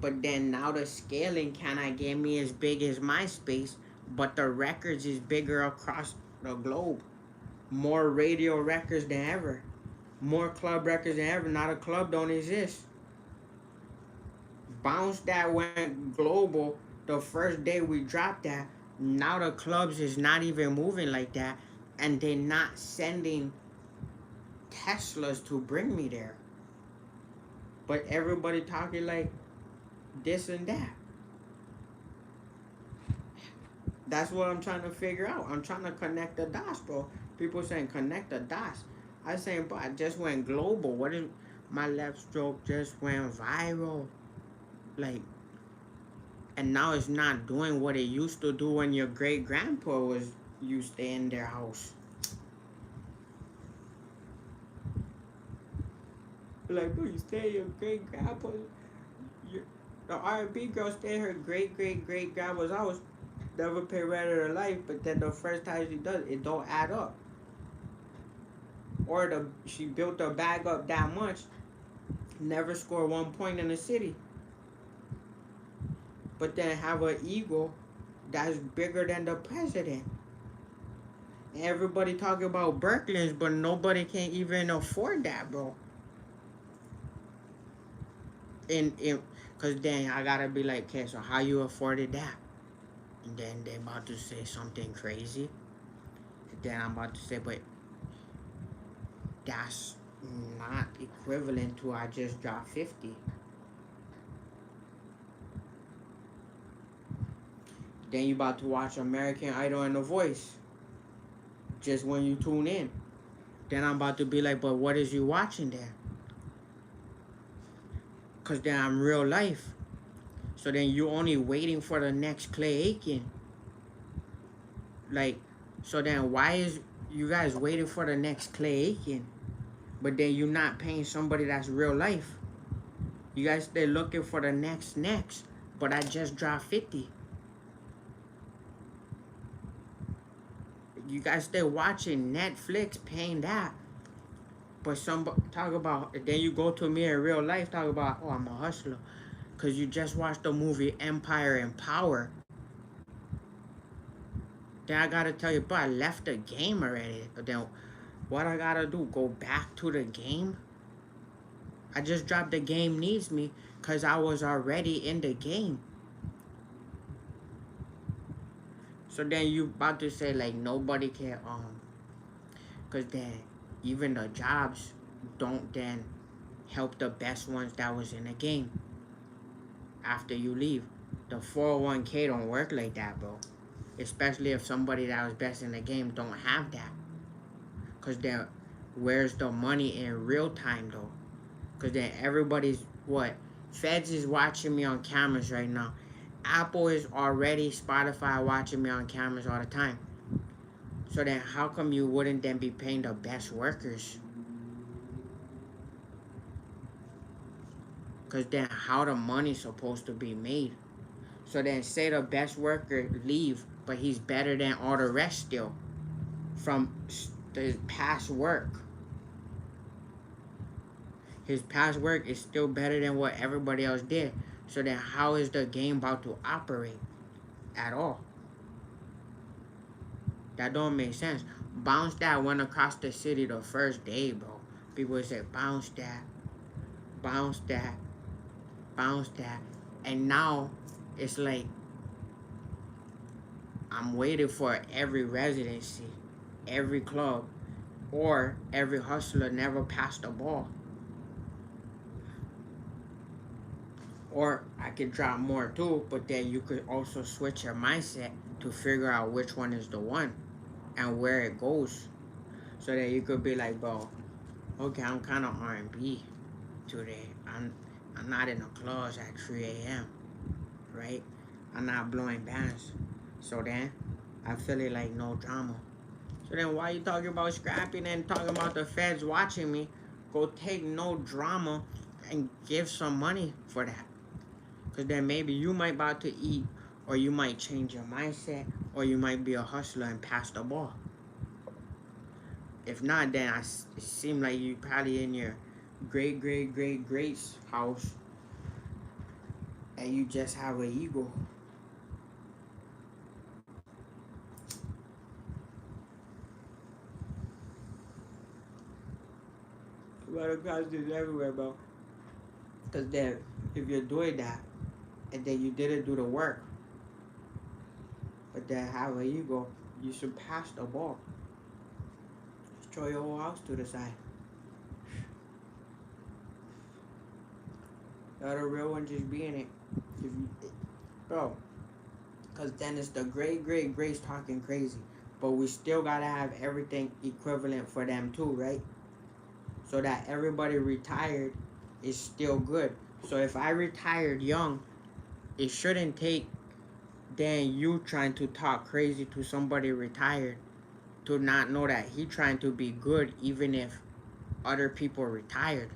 But then now the scaling cannot get me as big as MySpace, but the records is bigger across the globe. More radio records than ever. More club records than ever. Now the club don't exist. Bounce that went global the first day we dropped that. Now the clubs is not even moving like that, and they're not sending Teslas to bring me there. But everybody talking like this and that. That's what I'm trying to figure out. I'm trying to connect the dots, bro. People saying connect the dots. I saying, but I just went global. What is my left stroke just went viral? Like, and now it's not doing what it used to do when your great grandpa was used to in their house. Like, bro, you stay at your great grandpa. The R&B girl stay at her great grandpa's house. Never pay rent in her life, but then the first time she does, it don't add up. Or she built her bag up that much, never score 1 point in the city, but then have an ego that's bigger than the president. Everybody talking about Berkeleys, but nobody can even afford that, bro. Cause then I gotta be like, okay, so how you afforded that? And then they about to say something crazy. And then I'm about to say, but that's not equivalent to I just dropped 50. Then you about to watch American Idol and The Voice. Just when you tune in. Then I'm about to be like, but what is you watching there? Cause then I'm real life. So then you only waiting for the next Clay Aiken. Like, so then why is you guys waiting for the next Clay Aiken? But then you not paying somebody that's real life. You guys they're looking for the next. But I just dropped 50. You guys still watching Netflix, paying that. But somebody talk about, then you go to me in real life, talk about, oh, I'm a hustler. Because you just watched the movie Empire and Power. Then I gotta tell you, but I left the game already. Then what I gotta do? Go back to the game? I just dropped The Game Needs Me because I was already in the game. So then you about to say like nobody can because then even the jobs don't then help the best ones that was in the game after you leave. The 401k don't work like that, bro. Especially if somebody that was best in the game don't have that. Because then where's the money in real time, though? Because then everybody's, what? Feds is watching me on cameras right now. Apple is already Spotify watching me on cameras all the time. So then how come you wouldn't then be paying the best workers? Because then how the money's supposed to be made? So then say the best worker leave, but he's better than all the rest still from the past work. His past work is still better than what everybody else did. So then how is the game about to operate at all? That don't make sense. Bounce that went across the city the first day, bro. People would say bounce that, bounce that, bounce that. And now it's like I'm waiting for every residency, every club, or every hustler never passed the ball. Or I could drop more too, but then you could also switch your mindset to figure out which one is the one and where it goes. So that you could be like, bro, okay, I'm kind of R&B today. I'm not in the clubs at 3 a.m., right? I'm not blowing bands. So then I feel it like no drama. So then why you talking about scrapping and talking about the feds watching me? Go take no drama and give some money for that. Because then maybe you might about to eat, or you might change your mindset, or you might be a hustler and pass the ball. If not, then it seem like you probably in your great's house, and you just have an ego. Water closets everywhere, bro. Because then, if you're doing that, and then you didn't do the work, but then how you go, you should pass the ball. Just throw your whole house to the side. Let a real one just be in it. If you, bro, because then it's the great greats talking crazy. But we still gotta have everything equivalent for them too, right? So that everybody retired is still good. So if I retired young, it shouldn't take then you trying to talk crazy to somebody retired to not know that he trying to be good even if other people retired.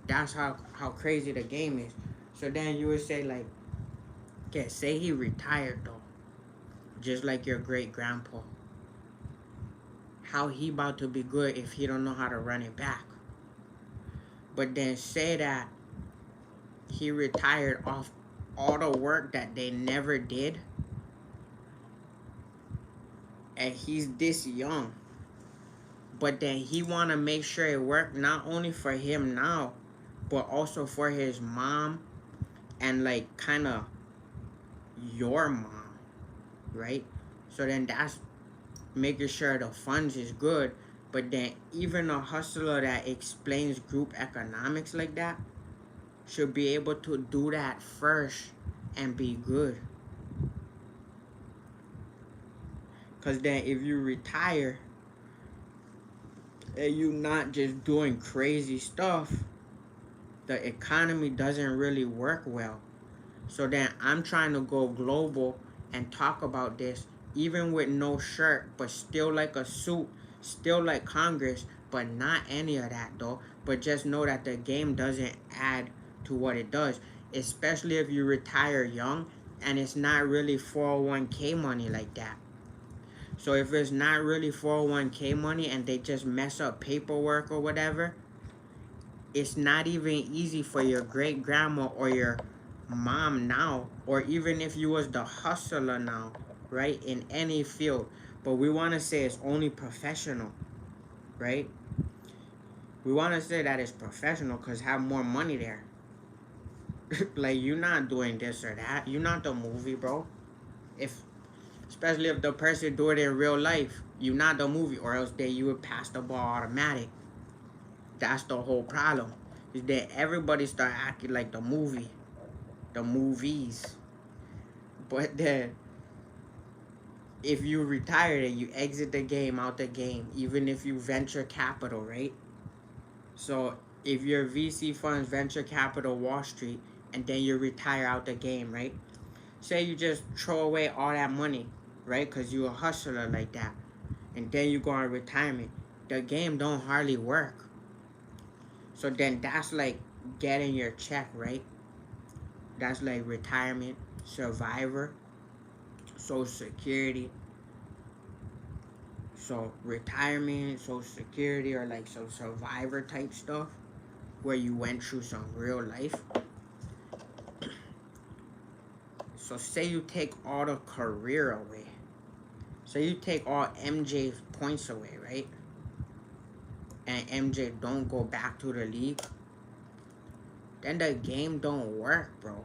That's how crazy the game is. So then you would say like, okay, say he retired though, just like your great grandpa. How he about to be good if he don't know how to run it back? But then say that he retired off all the work that they never did, and he's this young. But then he want to make sure it worked not only for him now, but also for his mom and like kind of your mom, right? So then that's making sure the funds is good. But then even a hustler that explains group economics like that should be able to do that first and be good. Because then if you retire and you not just doing crazy stuff, the economy doesn't really work well. So then I'm trying to go global and talk about this even with no shirt, but still like a suit, still like Congress, but not any of that though. But just know that the game doesn't add to what it does, especially if you retire young and it's not really 401k money like that. So if it's not really 401k money and they just mess up paperwork or whatever, it's not even easy for your great grandma or your mom now, or even if you was the hustler now, right, in any field. But we want to say it's only professional, right? We want to say that it's professional because have more money there. Like you're not doing this or that. You're not the movie, bro. If especially if the person do it in real life, you're not the movie, or else then you would pass the ball automatic. That's the whole problem. Is that everybody start acting like the movies. But then if you retire and you exit the game out the game, even if you venture capital, right? So if you're VC funds, venture capital, Wall Street, and then you retire out the game, right? Say you just throw away all that money, right? Because you're a hustler like that. And then you go on retirement. The game don't hardly work. So then that's like getting your check, right? That's like retirement, survivor, social security. So retirement, social security, or like some survivor type stuff where you went through some real life. So say you take all the career away. Say you take all MJ's points away, right? And MJ don't go back to the league. Then the game don't work, bro.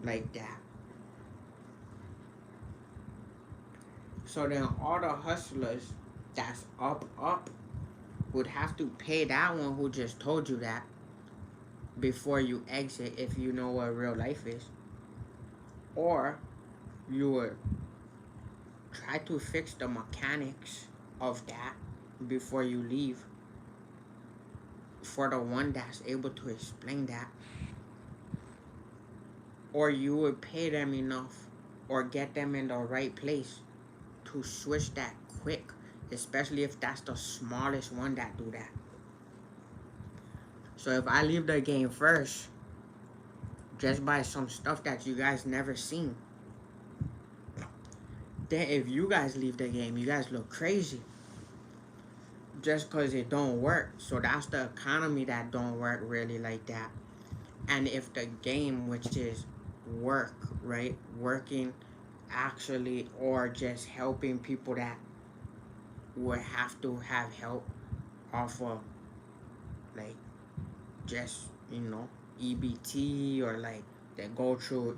Like that. So then all the hustlers that's up would have to pay that one who just told you that before you exit, if you know what real life is. Or you would try to fix the mechanics of that before you leave for the one that's able to explain that. Or you would pay them enough or get them in the right place to switch that quick, especially if that's the smallest one that do that. So if I leave the game first, just by some stuff that you guys never seen, then if you guys leave the game, you guys look crazy. Just because it don't work. So that's the economy that don't work really like that. And if the game, which is work, right, working actually, or just helping people that would have to have help off of like just, EBT, or like they go through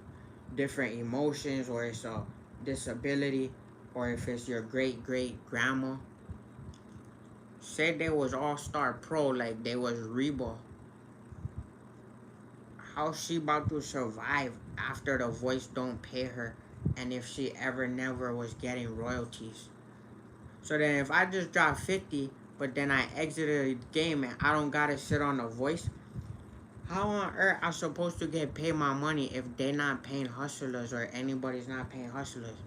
different emotions, or it's a disability, or if it's your great great grandma. Say they was all-star pro, like they was Reba. How she about to survive after the voice don't pay her, and if she ever never was getting royalties? So then if I just drop 50, but then I exited the game and I don't gotta sit on the voice, how on earth I supposed to get paid my money if they not paying hustlers, or anybody's not paying hustlers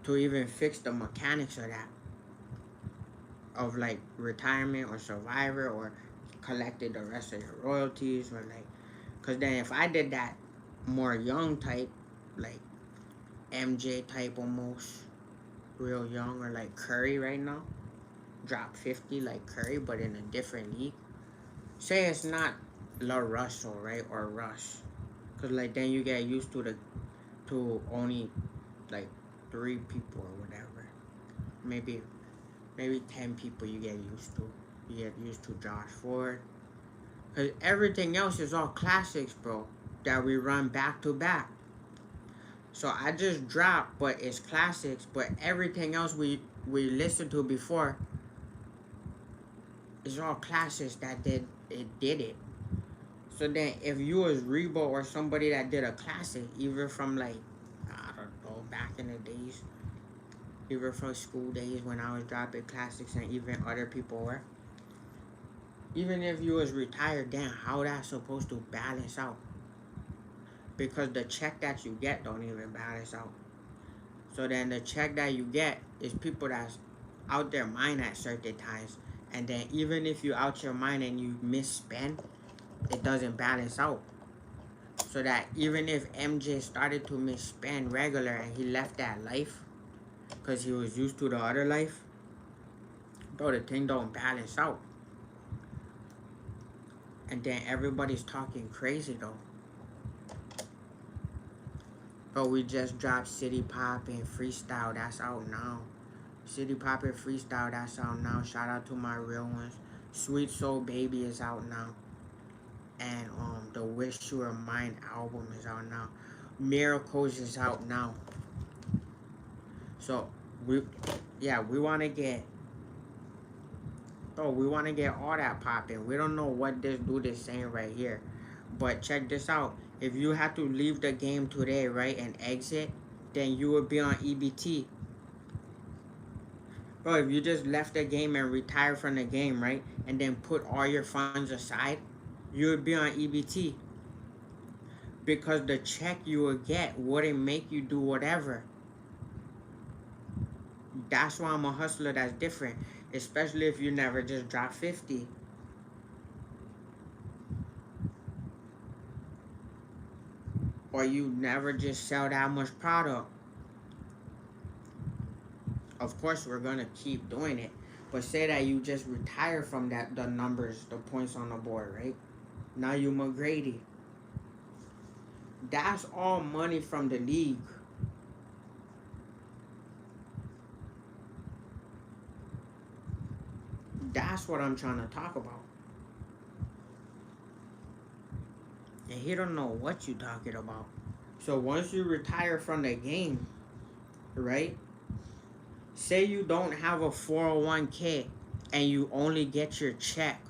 to even fix the mechanics of that, of like retirement or survivor, or collected the rest of your royalties, or like, cause then if I did that more young type, like MJ type almost, real young, or like Curry right now, drop 50 like Curry, but in a different league. Say it's not La Russell, right, or Russ, cause like then you get used to only like 3 people or whatever. Maybe 10 people you get used to. You get used to Josh Forde, cause everything else is all classics, bro, that we run back to back. So I just dropped, but it's classics. But everything else we listened to before is all classics that did it. So then, if you was Rebo or somebody that did a classic, either from like, I don't know, back in the days, either from school days when I was dropping classics, and even other people were, even if you was retired, then how that supposed to balance out? Because the check that you get don't even balance out. So then the check that you get is people that's out their mind at certain times, and then even if you out your mind and you misspend, it doesn't balance out. So that even if MJ started to misspend regular and he left that life because he was used to the other life, bro, the thing don't balance out. And then everybody's talking crazy though. But we just dropped City Pop and Freestyle, that's out now. City Pop and Freestyle, that's out now. Shout out to my real ones. Sweet Soul Baby is out now. And the Wish You Were Mine album is out now. Miracles is out now. So we wanna get all that popping. We don't know what this dude is saying right here. But check this out. If you had to leave the game today, right, and exit, then you would be on EBT. Bro, if you just left the game and retired from the game, right, and then put all your funds aside, you would be on EBT. Because the check you would get wouldn't make you do whatever. That's why I'm a hustler that's different. Especially if you never just drop 50. Or you never just sell that much product. Of course, we're going to keep doing it. But say that you just retire from the numbers, the points on the board, right? Now you McGrady. That's all money from the league. That's what I'm trying to talk about. And he don't know what you talking about. So once you retire from the game, right? Say you don't have a 401k and you only get your check,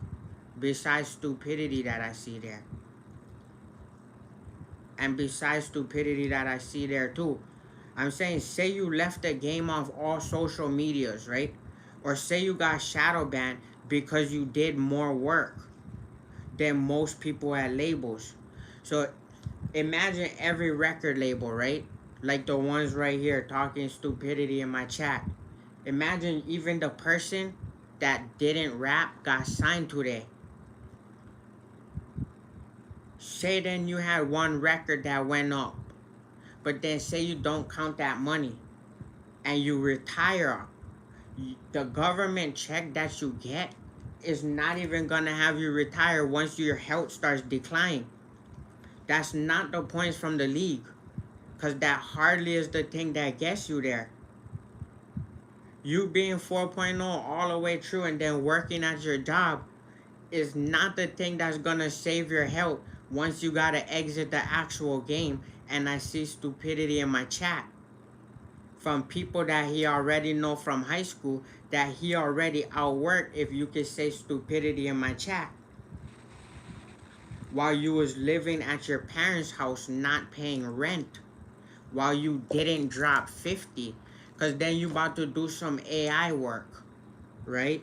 besides stupidity that I see there. And besides stupidity that I see there too. I'm saying, say you left the game off all social medias, right? Or say you got shadow banned because you did more work than most people at labels. So imagine every record label, right? Like the ones right here talking stupidity in my chat. Imagine even the person that didn't rap got signed today. Say then you had one record that went up, but then say you don't count that money and you retire, the government check that you get is not even gonna have you retire once your health starts declining. That's not the points from the league, because that hardly is the thing that gets you there. You being 4.0 all the way through and then working at your job is not the thing that's gonna save your health once you gotta exit the actual game. And I see stupidity in my chat from people that he already know from high school that he already outworked if you could say stupidity in my chat while you was living at your parents' house not paying rent while you didn't drop 50 because then you about to do some AI work, right?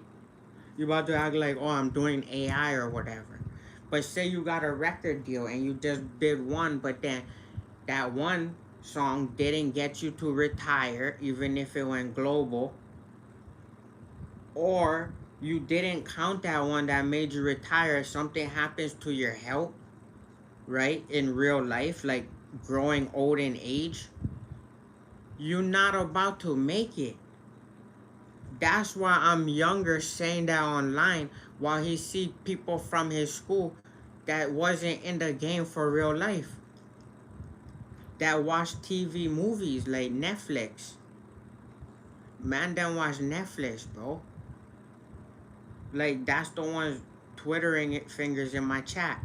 You about to act like, oh, I'm doing AI or whatever. But say you got a record deal and you just did one, but then that one song didn't get you to retire, even if it went global, or you didn't count that one that made you retire. Something happens to your health, right? In real life, like growing old in age, you're not about to make it. That's why I'm younger saying that online while he see people from his school that wasn't in the game for real life. That watch TV movies like Netflix. Man don't watch Netflix, bro. Like that's the ones twittering it fingers in my chat.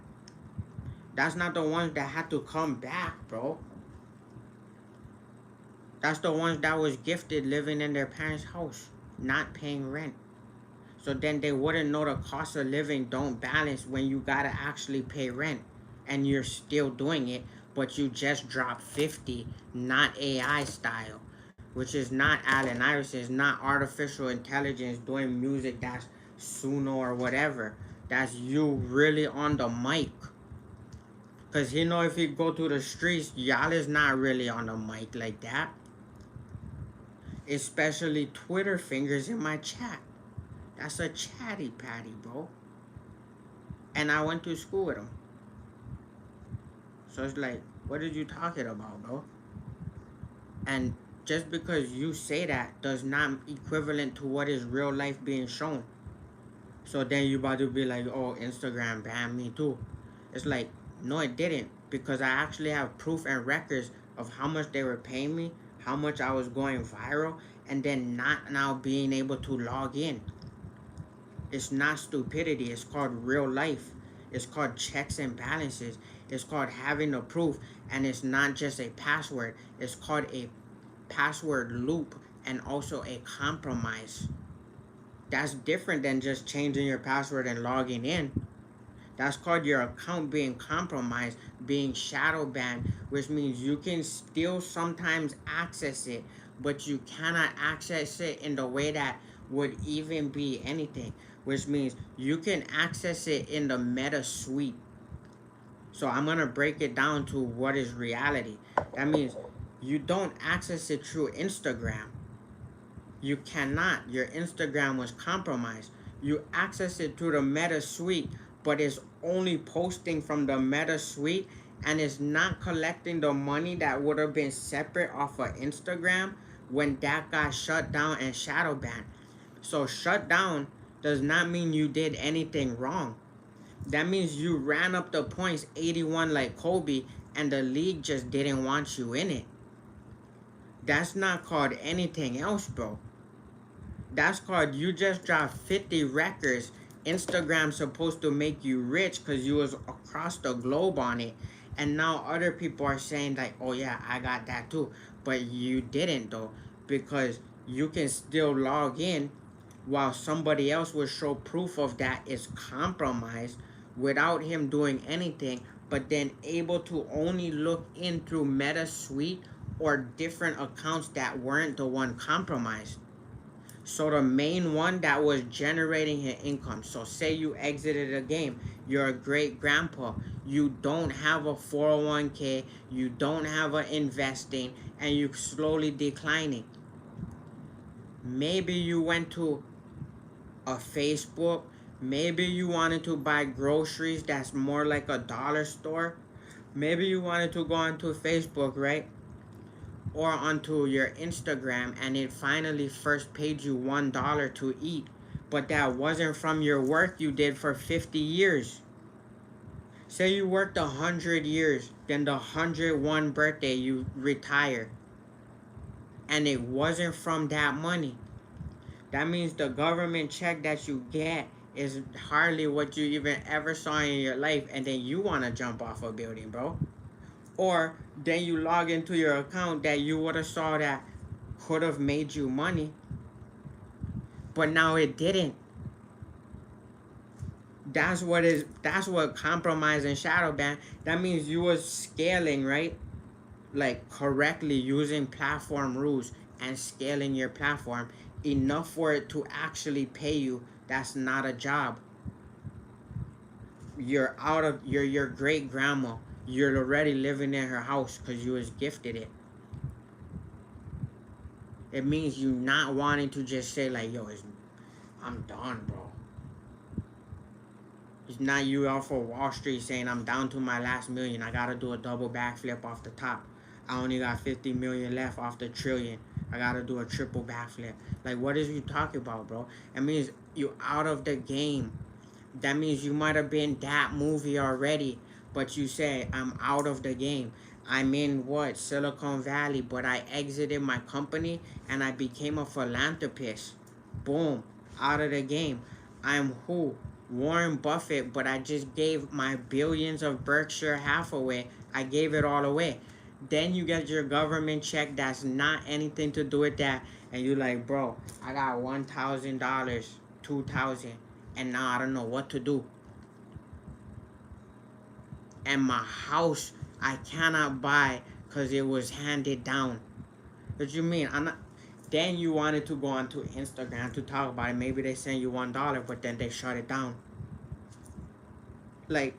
That's not the ones that had to come back, bro. That's the ones that was gifted living in their parents' house, not paying rent. So then they wouldn't know the cost of living don't balance when you gotta actually pay rent and you're still doing it, but you just dropped 50, not AI style, which is not Allen Iverson, it's not artificial intelligence doing music that's Suno or whatever. That's you really on the mic. Cause he know if he go to the streets, y'all is not really on the mic like that. Especially Twitter fingers in my chat. That's a chatty patty, bro. And I went to school with him. So it's like, what are you talking about, bro? And just because you say that does not equivalent to what is real life being shown. So then you about to be like, oh, Instagram banned me too. It's like, no, it didn't. Because I actually have proof and records of how much they were paying me, how much I was going viral, and then not now being able to log in. It's not stupidity. It's called real life. It's called checks and balances. It's called having the proof. And it's not just a password. It's called a password loop and also a compromise. That's different than just changing your password and logging in. That's called your account being compromised, being shadow banned, which means you can still sometimes access it, but you cannot access it in the way that would even be anything, which means you can access it in the meta suite. So I'm going to break it down to what is reality. That means you don't access it through Instagram. You cannot. Your Instagram was compromised. You access it through the Meta Suite, but it's only posting from the Meta Suite and it's not collecting the money that would have been separate off of Instagram when that got shut down and shadow banned. So shut down does not mean you did anything wrong. That means you ran up the points 81 like Kobe and the league just didn't want you in it. That's not called anything else, bro. That's called you just dropped 50 records. Instagram's supposed to make you rich because you was across the globe on it. And now other people are saying like, oh yeah, I got that too. But you didn't though. Because you can still log in while somebody else will show proof of that is compromised without him doing anything. But then able to only look in through Meta Suite or different accounts that weren't the one compromised. So the main one that was generating his income. So say you exited a game, you're a great grandpa, you don't have a 401k, you don't have a investing, and you slowly declining. Maybe you went to a Facebook, maybe you wanted to buy groceries that's more like a dollar store. Maybe you wanted to go onto Facebook, right? Or onto your Instagram and it finally first paid you $1 to eat, but that wasn't from your work you did for 50 years. Say you worked 100 years, then the 101 birthday you retire, and it wasn't from that money. That means the government check that you get is hardly what you even ever saw in your life, and then you want to jump off a building, bro. Or then you log into your account that you would have saw that could have made you money, but now it didn't. That's what compromise and shadow ban. That means you was scaling, right? Like correctly using platform rules and scaling your platform enough for it to actually pay you. That's not a job. You're out of your great grandma. You're already living in her house because you was gifted it. It means you not wanting to just say like, yo, I'm done, bro. It's not you out for Wall Street saying I'm down to my last million. I gotta do a double backflip off the top. I only got 50 million left off the trillion. I gotta do a triple backflip. Like, what is you talking about, bro? It means you out of the game. That means you might have been that movie already, but you say I'm out of the game. I'm in what? Silicon Valley, but I exited my company and I became a philanthropist. Boom, out of the game. I'm who? Warren Buffett, but I just gave my billions of Berkshire Hathaway. I gave it all away. Then you get your government check that's not anything to do with that, and you're like, bro, I got $1,000, 2,000, and now I don't know what to do. And my house I cannot buy because it was handed down. What you mean? I'm not. Then you wanted to go onto Instagram to talk about it. Maybe they send you $1, but then they shut it down. Like,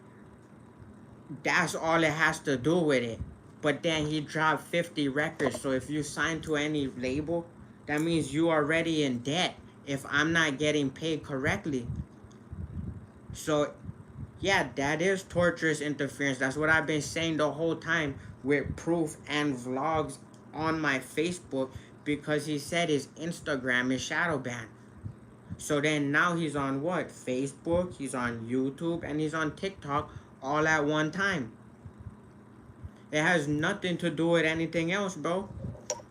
that's all it has to do with it. But then he dropped 50 records. So if you sign to any label, that means you already in debt if I'm not getting paid correctly. So yeah, that is torturous interference. That's what I've been saying the whole time with proof and vlogs on my Facebook, because he said his Instagram is shadow banned. So then now he's on what? Facebook, he's on YouTube, and he's on TikTok all at one time. It has nothing to do with anything else, bro.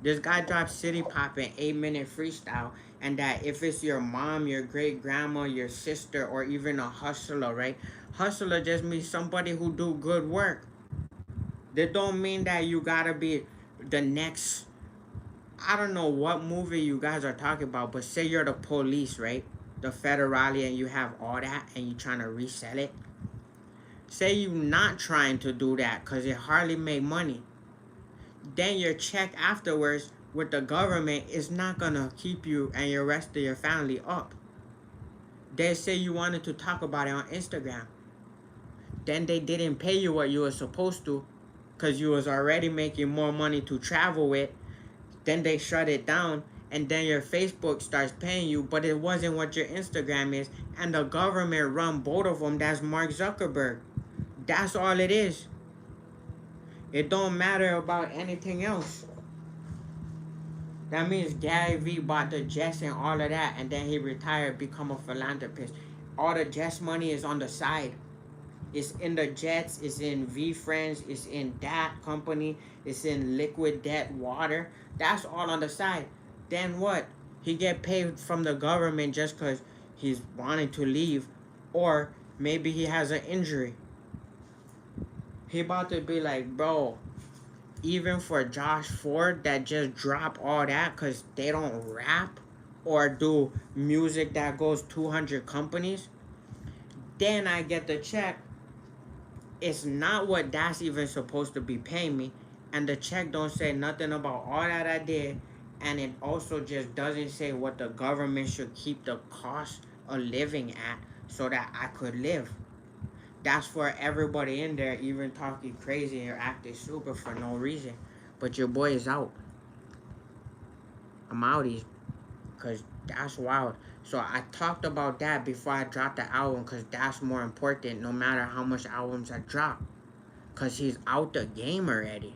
This guy dropped City Poppin' 8-minute freestyle, and that if it's your mom, your great grandma, your sister, or even a hustler, right? Hustler just means somebody who do good work. That don't mean that you gotta be the next. I don't know what movie you guys are talking about, but say you're the police, right? The federale, and you have all that, and you trying to resell it. Say you not trying to do that because it hardly make money. Then your check afterwards with the government is not gonna keep you and your rest of your family up. They say you wanted to talk about it on Instagram. Then they didn't pay you what you were supposed to because you was already making more money to travel with. Then they shut it down, and then your Facebook starts paying you, but it wasn't what your Instagram is. And the government run both of them. That's Mark Zuckerberg. That's all it is. It don't matter about anything else. That means Gary Vee bought the Jets and all of that, and then he retired, become a philanthropist. All the Jets money is on the side. It's in the Jets, it's in V Friends, it's in that company, it's in Liquid Debt Water. That's all on the side. Then what? He get paid from the government just because he's wanting to leave, or maybe he has an injury. He about to be like, bro, even for Josh Forde that just drop all that because they don't rap or do music that goes 200 companies, then I get the check. It's not what that's even supposed to be paying me, and the check don't say nothing about all that I did, and it also just doesn't say what the government should keep the cost of living at so that I could live. That's for everybody in there, even talking crazy or acting super for no reason. But your boy is out. I'm outies, because that's wild. So I talked about that before I dropped the album, because that's more important no matter how much albums I drop. Because he's out the game already.